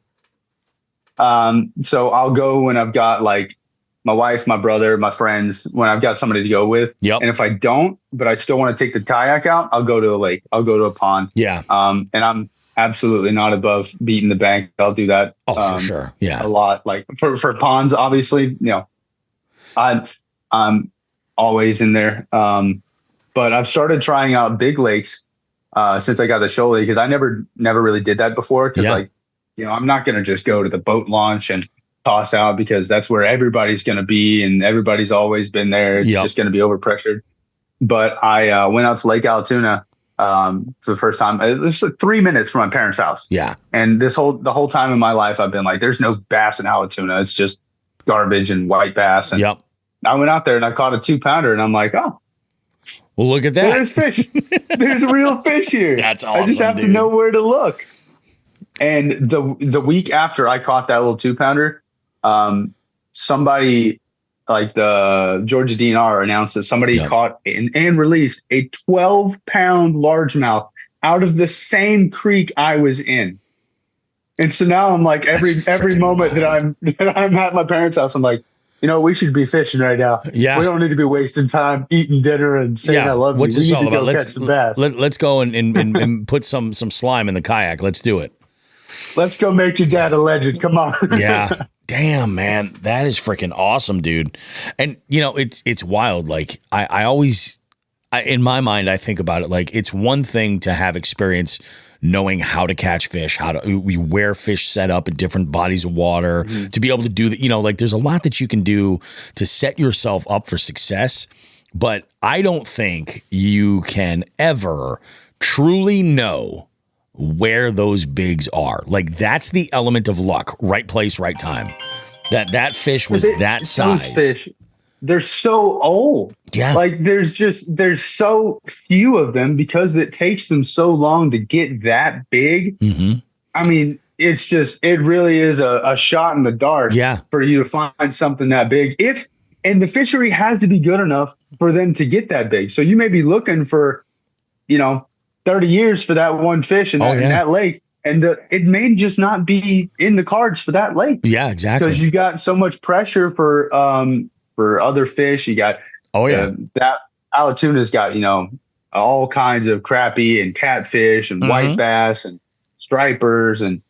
S9: So I'll go when I've got my wife, my brother, my friends, when I've got somebody to go with.
S1: Yep.
S9: And if I don't, but I still want to take the kayak out, I'll go to a lake. I'll go to a pond.
S1: Yeah.
S9: And I'm absolutely not above beating the bank. I'll do that.
S1: Oh, for sure. Yeah.
S9: A lot. For ponds, obviously, I'm always in there. But I've started trying out big lakes since I got the Shoally because I never really did that before. Because I'm not going to just go to the boat launch and toss out because that's where everybody's going to be and everybody's always been there. It's just going to be overpressured. But I went out to Lake Altoona for the first time. It was 3 minutes from my parents' house.
S1: Yeah.
S9: And the whole time in my life, I've been there's no bass in Altoona. It's just garbage and white bass. And I went out there and I caught a 2-pounder and I'm like, oh.
S1: Well, look at that.
S9: There's fish. There's real fish here.
S1: That's awesome.
S9: I just have to know where to look. And the week after I caught that little 2-pounder, somebody the Georgia DNR announced that somebody caught and released a 12-pound largemouth out of the same creek I was in. And so now I'm every moment that I'm at my parents' house, I'm like, we should be fishing right now.
S1: Yeah.
S9: We don't need to be wasting time eating dinner and saying I love you.
S1: What's this
S9: we
S1: all
S9: need to
S1: about?
S9: go catch some bass.
S1: Let's go and put some slime in the kayak. Let's do it.
S9: Let's go make your dad a legend. Come on.
S1: Yeah. Damn, man, that is freaking awesome, dude. And you know, it's wild. Like I always, in my mind, I think about it like it's one thing to have experience knowing how to catch fish, where fish set up in different bodies of water, to be able to do that. You know, like there's a lot that you can do to set yourself up for success. But I don't think you can ever truly know where those bigs are. Like that's the element of luck, right place, right time. That fish was that size.
S9: Those fish, they're so old.
S1: Yeah.
S9: Like there's so few of them because it takes them so long to get that big.
S1: Mm-hmm.
S9: I mean, it really is a shot in the dark for you to find something that big. And the fishery has to be good enough for them to get that big. So you may be looking for, 30 years for that one fish in that lake. And it may just not be in the cards for that lake.
S1: Yeah, exactly.
S9: Because you got so much pressure for other fish. You got that Alatuna's got all kinds of crappie and catfish and white bass and stripers, and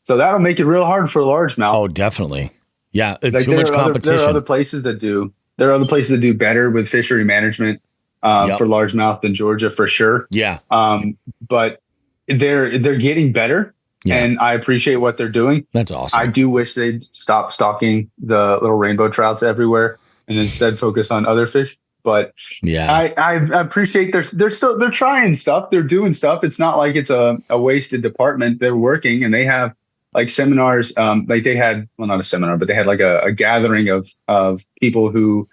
S9: so that'll make it real hard for largemouth.
S1: Oh, definitely. Yeah, too much competition.
S9: There are other places that do. There are other places that do better with fishery management for largemouth than Georgia for sure.
S1: Yeah.
S9: But they're getting better, and I appreciate what they're doing.
S1: That's awesome.
S9: I do wish they'd stop stalking the little rainbow trouts everywhere and instead focus on other fish. But I appreciate they're trying stuff. They're doing stuff. It's not like it's a wasted department. They're working, and they have like seminars. Like they had, well, not a seminar, but they had like a gathering of people who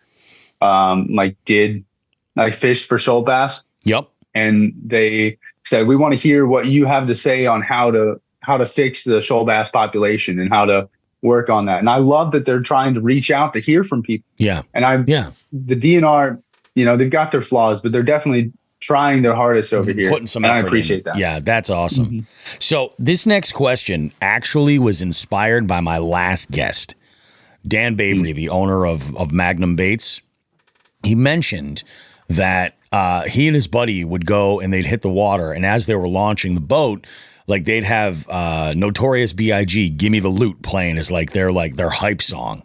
S9: did like fish for shoal bass.
S1: Yep.
S9: And they said, we want to hear what you have to say on how to fix the shoal bass population and how to work on that. And I love that they're trying to reach out to hear from people.
S1: Yeah.
S9: And the DNR, they've got their flaws, but they're definitely trying their hardest over here.
S1: Putting some effort
S9: I appreciate that.
S1: Yeah, that's awesome. So this next question actually was inspired by my last guest, Dan Bavery, the owner of Magnum Baits. He mentioned that he and his buddy would go and they'd hit the water, and as they were launching the boat, like they'd have Notorious B.I.G. Gimme the Loot playing as like their hype song.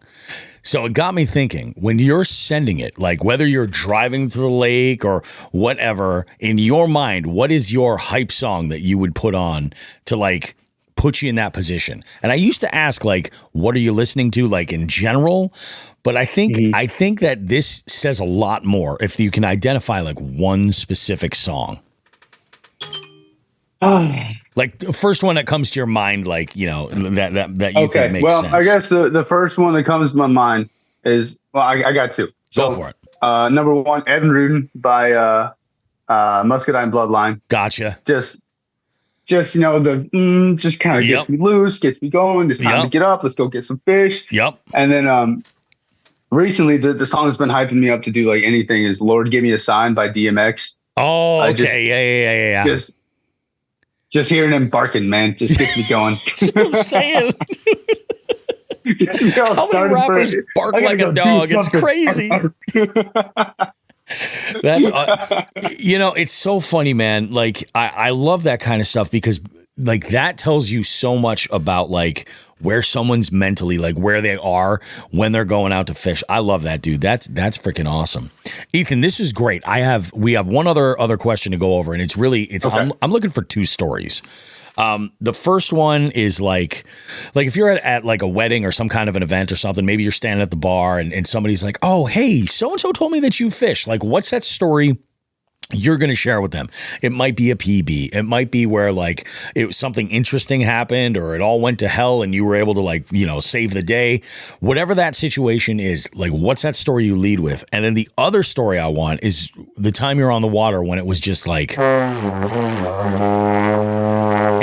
S1: So it got me thinking, when you're sending it, like whether you're driving to the lake or whatever, in your mind, what is your hype song that you would put on to like put you in that position? And I used to ask, like, what are you listening to, like in general? But I think that this says a lot more if you can identify like one specific song. Like the first one that comes to your mind, like, that you can make sense.
S9: Well, I guess the first one that comes to my mind is, I got two. So,
S1: go for it.
S9: Number one, Evan Rudin by Muscadine Bloodline.
S1: Gotcha.
S9: Just just kind of gets me loose, gets me going. It's time to get up. Let's go get some fish.
S1: Yep.
S9: And then recently, the song that's been hyping me up to do like anything is "Lord Give Me a Sign" by DMX.
S1: Oh, okay, yeah.
S9: Just hearing him barking, man, just gets me going.
S1: That's what I'm saying. How many rappers bark like a dog? It's crazy. That's it's so funny, man. Like I love that kind of stuff because like that tells you so much about like where someone's mentally, like where they are when they're going out to fish. I love that, dude. That's freaking awesome. Ethan, this is great. We have one other question to go over, and it's okay. I'm looking for two stories. The first one is like if you're at like a wedding or some kind of an event or something, maybe you're standing at the bar and somebody's like, oh, hey, so-and-so told me that you fish. Like, what's that story you're going to share with them? It might be a PB. It might be where like something interesting happened or it all went to hell and you were able to like, save the day. Whatever that situation is, like, what's that story you lead with? And then the other story I want is the time you're on the water when it was just like,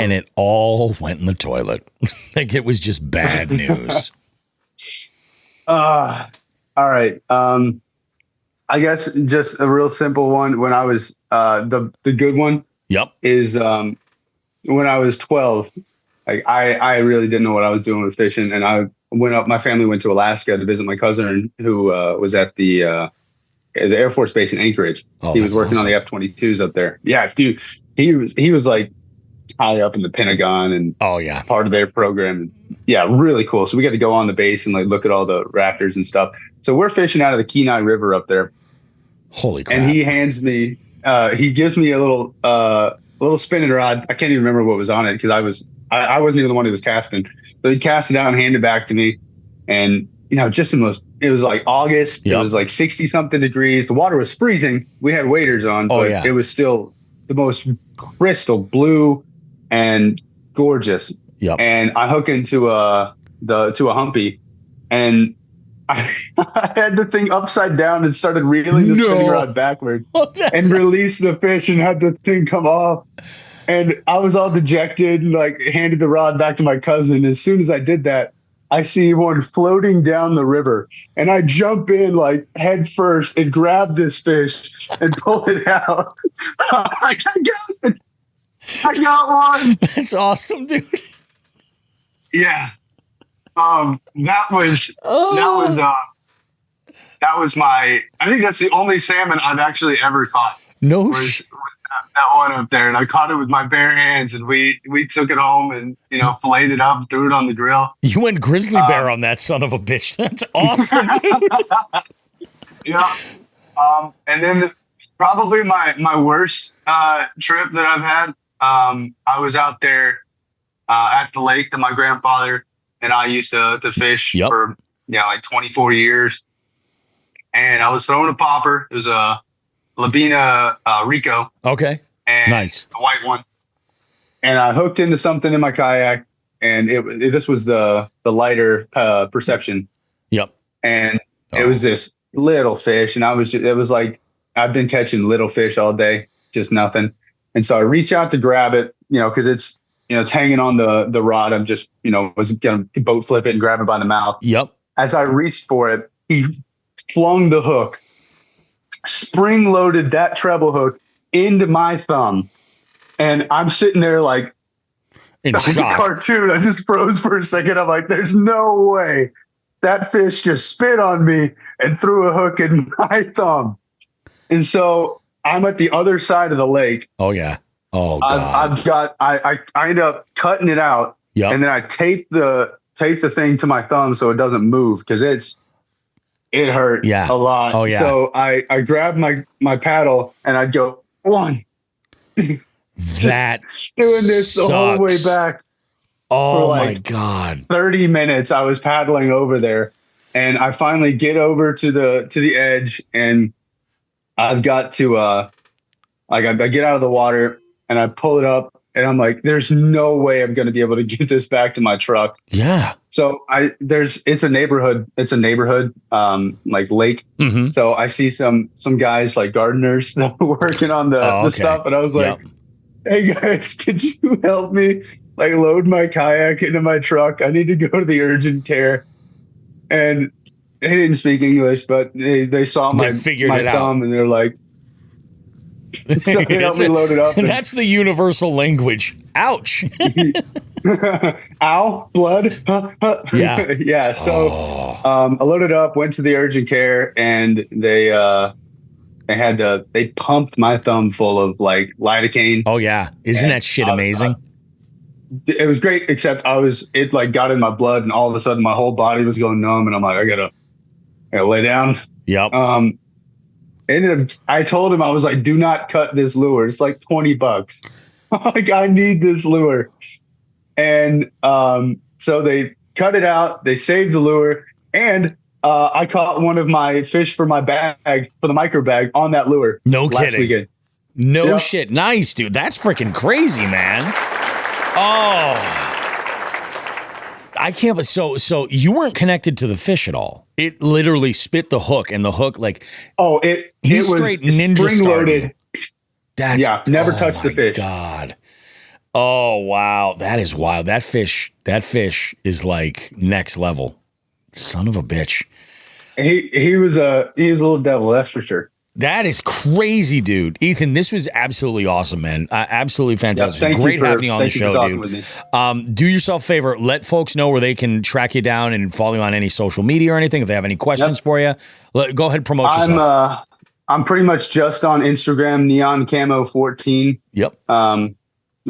S1: and it all went in the toilet. Like it was just bad news.
S9: All right. I guess just a real simple one. When I was the good one, is when I was 12. Like I really didn't know what I was doing with fishing, and I went up. My family went to Alaska to visit my cousin who was at the Air Force Base in Anchorage.
S1: Oh,
S9: he was working on the F-22s up there. Yeah, dude. He was like high up in the Pentagon and part of their program. yeah, really cool. So we got to go on the base and like look at all the raptors and stuff. So we're fishing out of the Kenai River up there.
S1: Holy crap.
S9: And he hands me, he gives me a little spinning rod. I can't even remember what was on it because I wasn't even the one who was casting. So he cast it out and handed it back to me. And, you know, just it was like August. Yep. It was like 60 something degrees. The water was freezing. We had waders on, but it was still the most crystal blue and gorgeous.
S1: Yep.
S9: And I hook into a humpy, and I had the thing upside down and started reeling the spinning rod backward and released the fish and had the thing come off. And I was all dejected and like handed the rod back to my cousin. As soon as I did that, I see one floating down the river, and I jump in like head first and grab this fish and pull it out. I got one.
S1: That's awesome, dude.
S9: Yeah. That was my, I think that's the only salmon I've actually ever caught. Was that one up there, and I caught it with my bare hands, and we took it home and, you know, filleted it up, threw it on the grill.
S1: You went grizzly bear on that son of a bitch. That's awesome, dude.
S9: Yeah. And then probably my worst trip that I've had, I was out there at the lake that my grandfather and I used to fish for, like 24 years. And I was throwing a popper. It was a Labina Rico.
S1: Okay.
S9: And
S1: nice.
S9: A white one. And I hooked into something in my kayak, and this was the lighter Perception.
S1: Yep.
S9: And it was this little fish, and it was like, I've been catching little fish all day, just nothing. And so I reach out to grab it, you know, because it's hanging on the rod. I'm just, was going to boat flip it and grab it by the mouth.
S1: Yep.
S9: As I reached for it, he flung the hook, spring loaded that treble hook into my thumb. And I'm sitting there like
S1: in
S9: a
S1: shock.
S9: Cartoon. I just froze for a second. I'm like, there's no way that fish just spit on me and threw a hook in my thumb. And so I'm at the other side of the lake.
S1: Oh yeah. Oh God.
S9: I end up cutting it out.
S1: Yeah.
S9: And then I tape the thing to my thumb so it doesn't move, because it hurt a lot.
S1: Oh yeah.
S9: So I grabbed my paddle and I'd go one.
S1: That
S9: doing this the whole way back.
S1: Oh
S9: for
S1: my God.
S9: 30 minutes I was paddling over there, and I finally get over to the edge, and I've got to I get out of the water and I pull it up, and I'm like, there's no way I'm going to be able to get this back to my truck.
S1: Yeah.
S9: So it's a neighborhood like lake.
S1: Mm-hmm.
S9: So I see some guys like gardeners that were working on the stuff, and I was like, hey guys, could you help me like load my kayak into my truck? I need to go to the urgent care. And they didn't speak English, but they saw my thumb, and they're like, so they helped me load it up.
S1: And that's the universal language. Ouch.
S9: Ow, blood.
S1: Yeah.
S9: Yeah. So I loaded up, went to the urgent care, and they pumped my thumb full of like lidocaine.
S1: Oh yeah. Isn't that shit amazing?
S9: It was great, except it like got in my blood, and all of a sudden my whole body was going numb, and I'm like, I gotta lay down.
S1: Yep.
S9: I told him, I was like, do not cut this lure. It's like $20. Like, I need this lure. And so they cut it out. They saved the lure. And I caught one of my fish for my bag, for the micro bag, on that lure.
S1: No
S9: last
S1: kidding.
S9: Weekend.
S1: No shit. Nice, dude. That's freaking crazy, man. Oh. I can't. So you weren't connected to the fish at all. It literally spit the hook, and the hook like.
S9: Oh, it was
S1: straight ninja
S9: spring loaded.
S1: That's
S9: never touched the fish.
S1: God. Oh wow, that is wild. That fish is like next level. Son of a bitch.
S9: He was a little devil, that's for sure.
S1: That is crazy, dude. Ethan, this was absolutely awesome, man. Absolutely fantastic. Great having you on the show, dude. Do yourself a favor. Let folks know where they can track you down and follow you on any social media or anything. If they have any questions for you, go ahead and promote yourself.
S9: I'm pretty much just on Instagram, Neon Camo 14.
S1: Yep.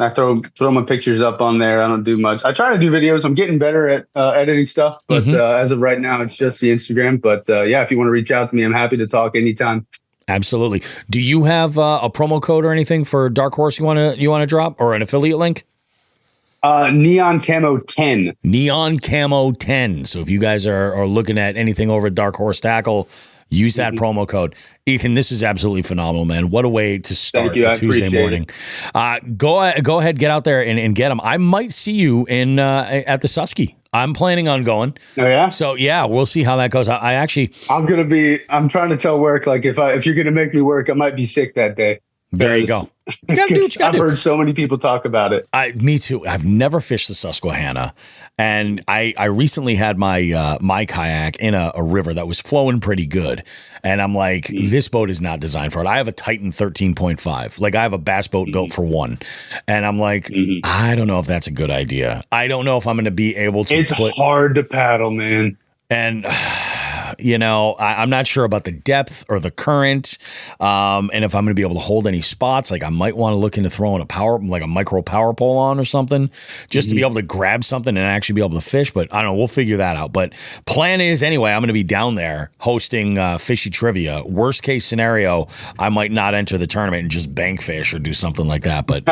S9: I throw my pictures up on there. I don't do much. I try to do videos. I'm getting better at editing stuff, but as of right now, it's just the Instagram. But yeah, if you want to reach out to me, I'm happy to talk anytime.
S1: Absolutely. Do you have a promo code or anything for Dark Horse you want to drop, or an affiliate link?
S9: Neon Camo 10.
S1: Neon Camo 10. So if you guys are looking at anything over at Dark Horse Tackle, use that promo code. Ethan, this is absolutely phenomenal, man. What a way to start a Tuesday morning. Go ahead, get out there and get them. I might see you at the Susky. I'm planning on going.
S9: Oh yeah.
S1: So yeah, we'll see how that goes. I'm
S9: trying to tell work, like if you're gonna make me work, I might be sick that day.
S1: There you go. You gotta do what you gotta
S9: I've heard so many people talk about it.
S1: Me too. I've never fished the Susquehanna, and I recently had my my kayak in a river that was flowing pretty good, and I'm like, this boat is not designed for it. I have a Titan 13.5, like I have a bass boat built for one, and I'm like, I don't know if that's a good idea. I don't know if I'm going to be able to.
S9: It's hard to paddle, man,
S1: and. I'm not sure about the depth or the current, and if I'm going to be able to hold any spots. Like I might want to look into throwing a micro power pole on or something, just to be able to grab something and actually be able to fish. But I don't know. We'll figure that out. But plan is anyway, I'm going to be down there hosting fishy trivia. Worst case scenario, I might not enter the tournament and just bank fish or do something like that. But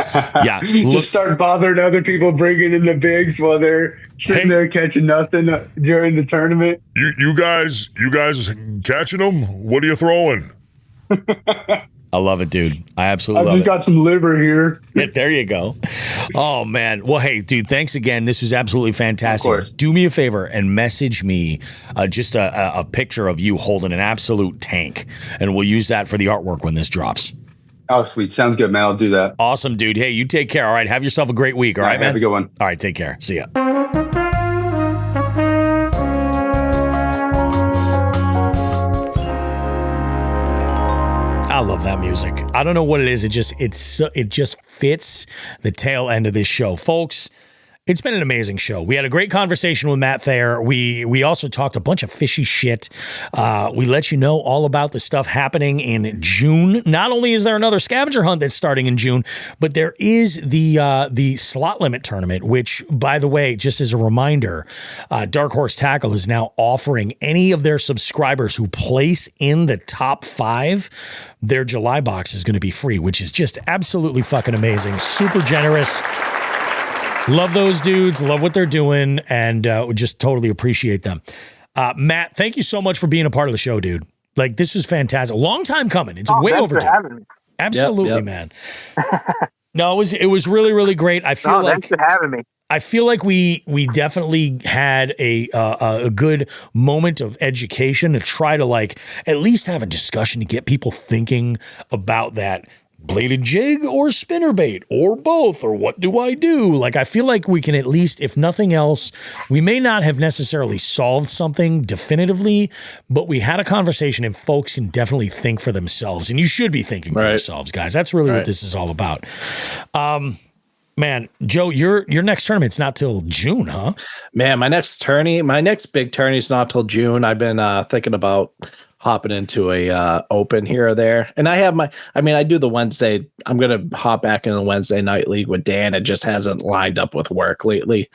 S1: yeah,
S9: just start bothering other people bringing in the bigs while they're sitting there catching nothing during the tournament.
S4: You guys catching them? What are you throwing?
S1: I love it, dude. I absolutely love it.
S9: I've just got some liver here.
S1: Yeah, there you go. Oh, man. Well, hey, dude, thanks again. This was absolutely fantastic.
S9: Of course.
S1: Do me a favor and message me just a picture of you holding an absolute tank, and we'll use that for the artwork when this drops.
S9: Oh, sweet. Sounds good, man. I'll do that.
S1: Awesome, dude. Hey, you take care. All right. Have yourself a great week. All right, man?
S9: Have a good one.
S1: All right. Take care. See ya. I love that music. I don't know what it is. It just fits the tail end of this show, folks. It's been an amazing show. We had a great conversation with Matt Thayer. We also talked a bunch of fishy shit. We let you know all about the stuff happening in June. Not only is there another scavenger hunt that's starting in June, but there is the slot limit tournament, which, by the way, just as a reminder, Dark Horse Tackle is now offering any of their subscribers who place in the top 5, their July box is going to be free, which is just absolutely fucking amazing. Super generous. Love those dudes, love what they're doing, and would just totally appreciate them. Matt, thank you so much for being a part of the show, dude. Like, this was fantastic. Long time coming. It's way overdue.
S3: Having me.
S1: Absolutely, man. No, it was really, really great. I feel
S3: thanks for having me.
S1: I feel like we definitely had a good moment of education to try to, like, at least have a discussion to get people thinking about that bladed jig or spinnerbait or both, or what do I do? Like, I feel like we can at least, if nothing else, we may not have necessarily solved something definitively, but we had a conversation and folks can definitely think for themselves. And you should be thinking for yourselves, guys. That's really what this is all about. Man, Joe, your next tournament's not till June, huh?
S2: Man, my next big tourney's not till June. I've been thinking about hopping into a open here or there. And I do the Wednesday. I'm going to hop back in the Wednesday night league with Dan. It just hasn't lined up with work lately.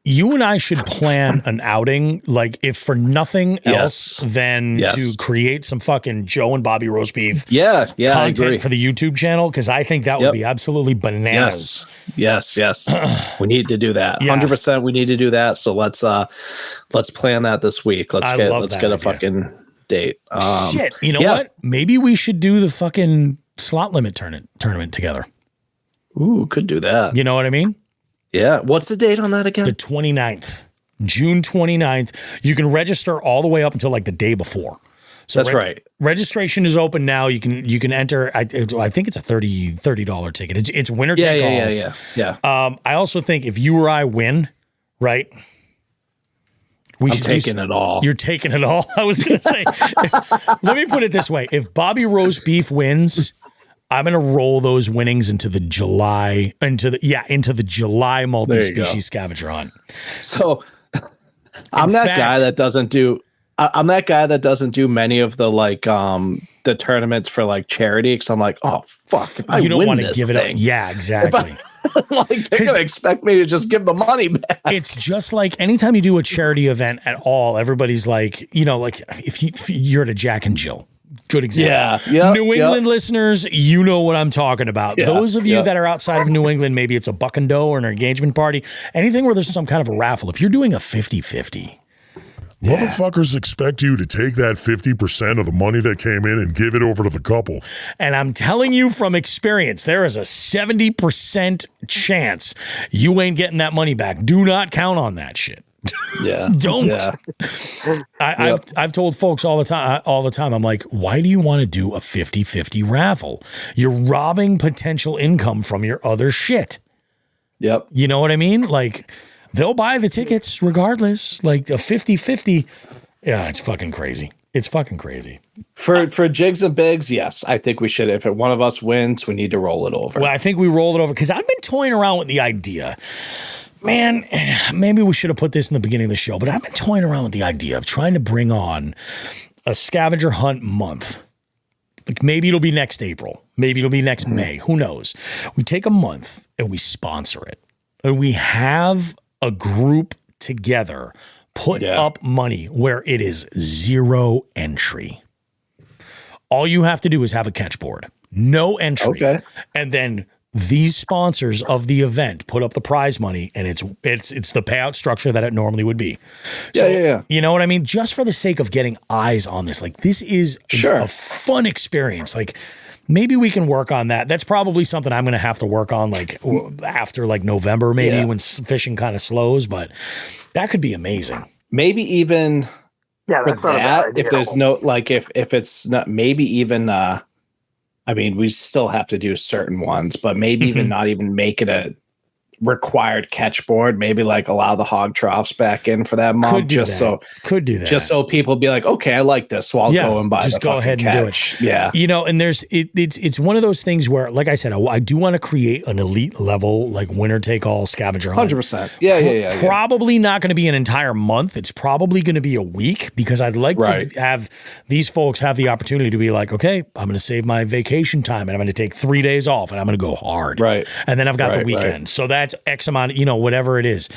S1: You and I should plan an outing, like, if for nothing else than to create some fucking Joe and Bobby roast beef content for the YouTube channel, because I think that would be absolutely bananas.
S2: Yes. We need to do that. 100% we need to do that. So let's plan that this week. Let's get a fucking date.
S1: Shit, you know what? Maybe we should do the fucking slot limit tournament together.
S2: Ooh, could do that.
S1: You know what I mean?
S2: Yeah. What's the date on that again?
S1: The 29th. June 29th. You can register all the way up until like the day before. So
S2: that's right.
S1: Registration is open now. You can enter. I think it's a $30 ticket. It's winner take all.
S2: Yeah.
S1: I also think if you or I win, right?
S2: I'm taking it all.
S1: You're taking it all. I was going to say, let me put it this way. If Bobby Roast Beef wins, I'm going to roll those winnings into the July multi-species scavenger hunt.
S2: So I'm that guy that doesn't do I'm that guy that doesn't do many of the like the tournaments for like charity because I'm like, oh fuck,
S1: you don't want to give it up. Yeah, exactly.
S2: Like they're gonna expect me to just give the money back.
S1: It's just like anytime you do a charity event at all, everybody's like, like if you're at a Jack and Jill. Good example.
S2: Yeah.
S1: New England listeners, you know what I'm talking about.
S2: Yeah,
S1: Those of you that are outside of New England, maybe it's a buck and doe or an engagement party, anything where there's some kind of a raffle. If you're doing a 50-50.
S4: Motherfuckers expect you to take that 50% of the money that came in and give it over to the couple.
S1: And I'm telling you from experience, there is a 70% chance you ain't getting that money back. Do not count on that shit.
S2: Yeah.
S1: Don't.
S2: Yeah.
S1: I've told folks all the time, I'm like, why do you want to do a 50-50 raffle? You're robbing potential income from your other shit.
S2: Yep.
S1: You know what I mean? Like, they'll buy the tickets regardless. Like a 50-50. Yeah, it's fucking crazy. It's fucking crazy.
S2: For Jigs and Bigs, yes, I think we should. If one of us wins, we need to roll it over.
S1: Well, I think we roll it over because I've been toying around with the idea. Man, maybe we should have put this in the beginning of the show, but I've been toying around with the idea of trying to bring on a scavenger hunt month. Like maybe it'll be next April. Maybe it'll be next May. Who knows? We take a month and we sponsor it. And we have a group together put up money where it is 0 entry. All you have to do is have a catch board. No entry.
S2: Okay.
S1: And then these sponsors of the event put up the prize money, and it's the payout structure that it normally would be. So, you know what I mean? Just for the sake of getting eyes on this, like this is a fun experience. Like maybe we can work on that. That's probably something I'm going to have to work on like after like November, maybe when fishing kind of slows, but that could be amazing.
S2: Maybe even
S3: that's
S2: for that, if there's no, like if it's not, maybe even, I mean, we still have to do certain ones, but maybe even not even make it a required catch board. Maybe like allow the hog troughs back in for that month. Just so people be like, okay, I like this, so I'll go and buy. Just go ahead and do it. Yeah,
S1: and there's it's one of those things where, like I said, I do want to create an elite level like winner take all scavenger hunt.
S2: 100%. Yeah.
S1: Probably not going to be an entire month. It's probably going to be a week because I'd like to have these folks have the opportunity to be like, okay, I'm going to save my vacation time and I'm going to take 3 days off and I'm going to go hard.
S2: Right.
S1: And then I've got the weekend. So that's X amount, whatever it is.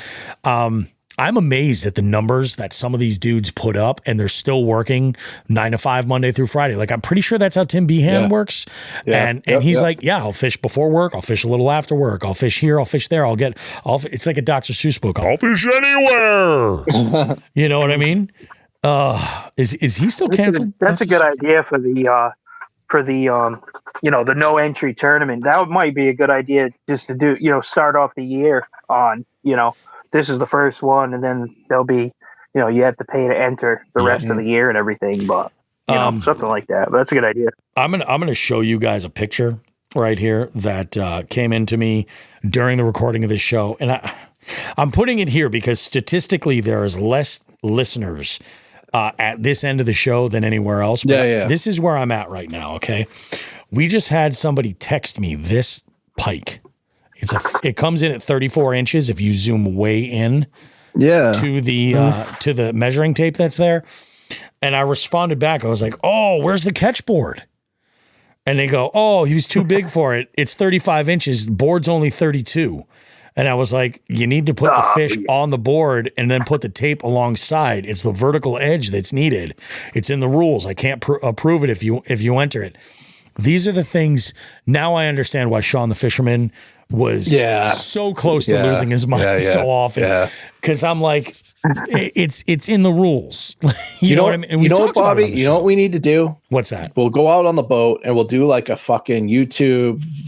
S1: I'm amazed at the numbers that some of these dudes put up, and they're still working 9 to 5 Monday through Friday. Like I'm pretty sure that's how Tim Behan works. And he's like, I'll fish before work. I'll fish a little after work. I'll fish here. I'll fish there. It's like a Dr. Seuss book.
S4: I'll fish anywhere.
S1: You know what I mean? Is he still canceled?
S3: That's a good idea for the the no entry tournament. That might be a good idea just to do, start off the year on, this is the first one, and then there'll be, you have to pay to enter the rest of the year and everything, but something like that. But that's a good idea.
S1: I'm gonna show you guys a picture right here that came into me during the recording of this show, and I'm putting it here because statistically there is less listeners at this end of the show than anywhere else. But this is where I'm at right now. Okay. We just had somebody text me this pike. It comes in at 34 inches. If you zoom way in to the measuring tape that's there. And I responded back. I was like, oh, where's the catch board? And they go, oh, he was too big for it. It's 35 inches. Board's only 32. And I was like, you need to put the fish on the board and then put the tape alongside. It's the vertical edge that's needed. It's in the rules. I can't approve it if you enter it. These are the things. Now I understand why Sean the Fisherman was so close to losing his mind so often. Because I'm like, it's in the rules. you know what I mean?
S2: You know what, Bobby? You know what we need to do?
S1: What's that?
S2: We'll go out on the boat and we'll do like a fucking YouTube /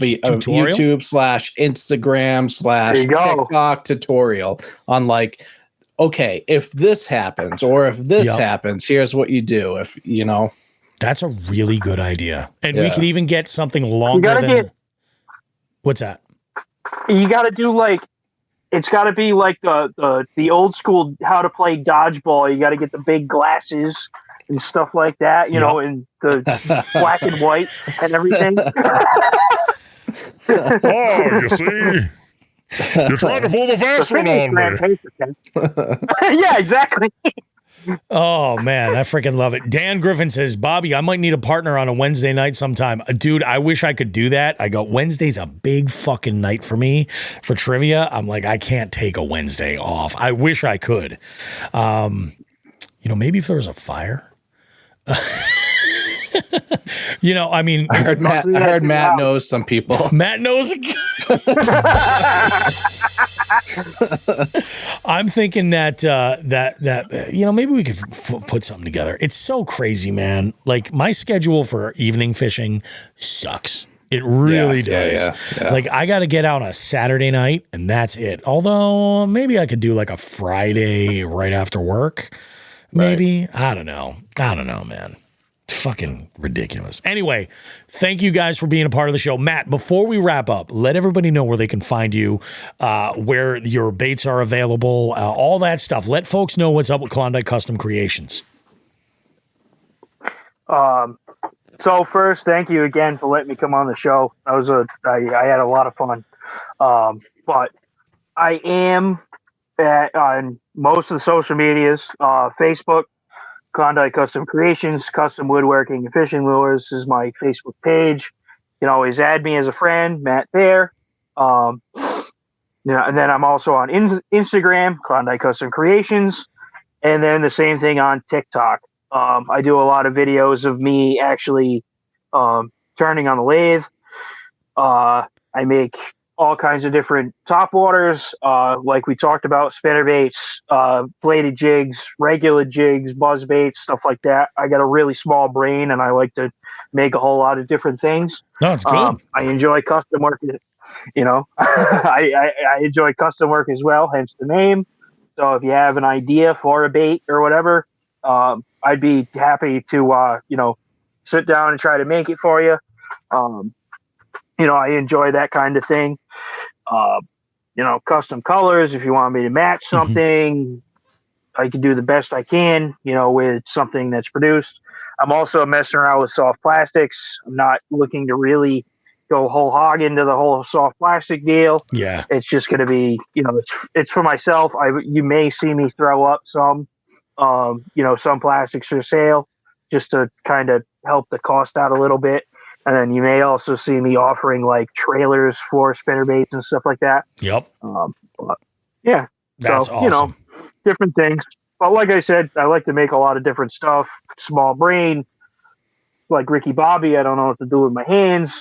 S2: TikTok tutorial on like, okay, if this happens or if this happens, here's what you do. If
S1: that's a really good idea. And we could even get something longer than what's that?
S3: You got to do like, it's got to be like the old school how to play dodgeball. You got to get the big glasses and stuff like that, and the black and white and everything.
S4: Oh, you see? You're trying to pull the fast one on me.
S3: Yeah, exactly.
S1: Oh, man, I freaking love it. Dan Griffin says, Bobby, I might need a partner on a Wednesday night sometime. Dude, I wish I could do that. I go, Wednesday's a big fucking night for me for trivia. I'm like, I can't take a Wednesday off. I wish I could. Maybe if there was a fire. I mean,
S2: I heard Matt knows some people.
S1: Matt knows. I'm thinking that maybe we could put something together. It's so crazy, man. Like my schedule for evening fishing sucks. It really does. Yeah. Like I got to get out on a Saturday night and that's it. Although maybe I could do like a Friday right after work. Maybe. Right. I don't know, man. It's fucking ridiculous. Anyway, thank you guys for being a part of the show. Matt, before we wrap up, let everybody know where they can find you, where your baits are available, all that stuff. Let folks know what's up with Klondike Custom Creations.
S3: So first, thank you again for letting me come on the show. I had a lot of fun. But I am on most of the social medias, Facebook, Klondike Custom Creations, Custom Woodworking and Fishing Lures is my Facebook page. You can always add me as a friend, Matt Thayer. And then I'm also on Instagram, Klondike Custom Creations, and then the same thing on TikTok. I do a lot of videos of me actually turning on the lathe. I make all kinds of different topwaters, like we talked about, spinnerbaits, bladed jigs, regular jigs, buzzbaits, stuff like that. I got a really small brain, and I like to make a whole lot of different things.
S1: No, it's good.
S3: I enjoy custom work. I enjoy custom work as well, hence the name. So if you have an idea for a bait or whatever, I'd be happy to, sit down and try to make it for you. I enjoy that kind of thing. Custom colors. If you want me to match something, I can do the best I can, with something that's produced. I'm also messing around with soft plastics. I'm not looking to really go whole hog into the whole soft plastic deal.
S1: Yeah.
S3: It's just going to be, it's for myself. You may see me throw up some plastics for sale just to kind of help the cost out a little bit. And then you may also see me offering like trailers for spinnerbaits and stuff like that.
S1: Yep.
S3: Yeah.
S1: That's awesome.
S3: Different things. But like I said, I like to make a lot of different stuff. Small brain, like Ricky Bobby. I don't know what to do with my hands,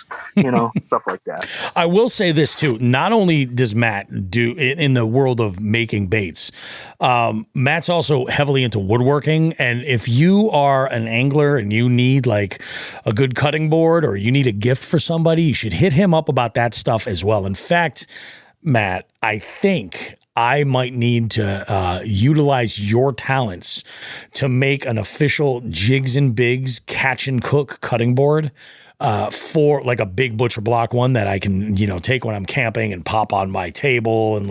S3: stuff like that.
S1: I will say this too. Not only does Matt do in the world of making baits, Matt's also heavily into woodworking. And if you are an angler and you need like a good cutting board or you need a gift for somebody, you should hit him up about that stuff as well. In fact, Matt, I think I might need to utilize your talents to make an official Jigs and Bigs catch and cook cutting board for like a big butcher block one that I can, take when I'm camping and pop on my table and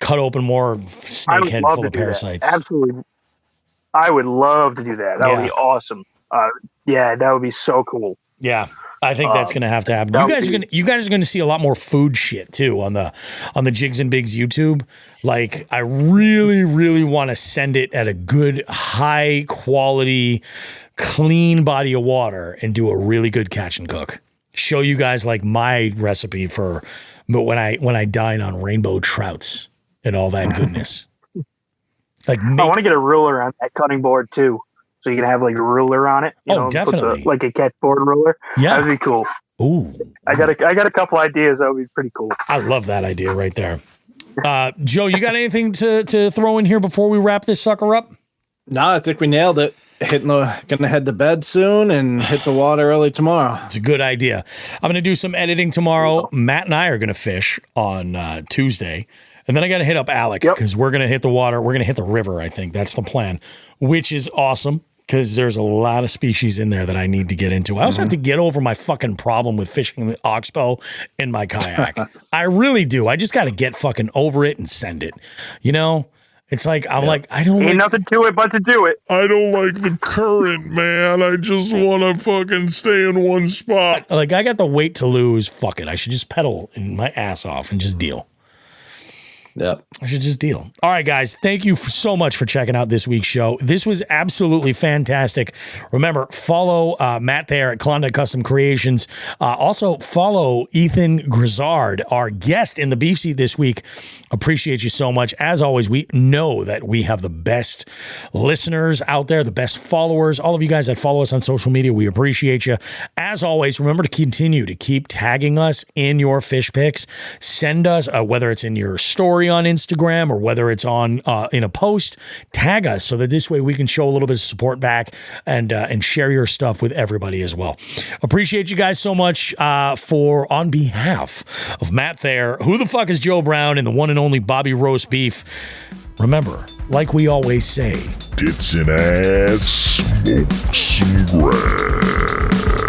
S1: cut open more snakehead full of parasites.
S3: Absolutely. I would love to do that. That would be awesome. That would be so cool.
S1: Yeah. I think that's going to have to happen. You guys are going to see a lot more food shit too on the Jigs and Bigs YouTube. Like I really, really want to send it at a good, high quality, clean body of water and do a really good catch and cook. Show you guys like my recipe but when I dine on rainbow trouts and all that goodness. I
S3: want to get a ruler on that cutting board too. So you can have like a ruler on it.
S1: Definitely.
S3: Like a catch board ruler.
S1: Yeah.
S3: That'd be cool.
S1: Ooh.
S3: I got a couple ideas. That would be pretty cool.
S1: I love that idea right there. Joe, you got anything to throw in here before we wrap this sucker up?
S2: No, I think we nailed it. Gonna head to bed soon and hit the water early tomorrow.
S1: It's a good idea. I'm gonna do some editing tomorrow. Matt and I are gonna fish on Tuesday. And then I got to hit up Alec because we're going to hit the water. We're going to hit the river, I think. That's the plan, which is awesome because there's a lot of species in there that I need to get into. I also have to get over my fucking problem with fishing with oxbow in my kayak. I really do. I just got to get fucking over it and send it. It's like, I don't
S3: Ain't nothing to it but to do it.
S4: I don't like the current, man. I just want to fucking stay in one spot.
S1: Like, I got the weight to lose. Fuck it. I should just pedal my ass off and just deal.
S2: Yep.
S1: I should just deal. All right, guys. Thank you so much for checking out this week's show. This was absolutely fantastic. Remember, follow Matt Thayer at Klondike Custom Creations. Also, follow Ethan Grizzard, our guest in the beef seat this week. Appreciate you so much. As always, we know that we have the best listeners out there, the best followers. All of you guys that follow us on social media, we appreciate you. As always, remember to continue to keep tagging us in your fish pics. Send us, whether it's in your story on Instagram or whether it's on in a post, tag us so that this way we can show a little bit of support back and share your stuff with everybody as well. Appreciate you guys so much. On behalf of Matt Thayer, who the fuck is Joe Brown, and the one and only Bobby Roast Beef, remember, like we always say,
S4: tits and ass, smoke some grass.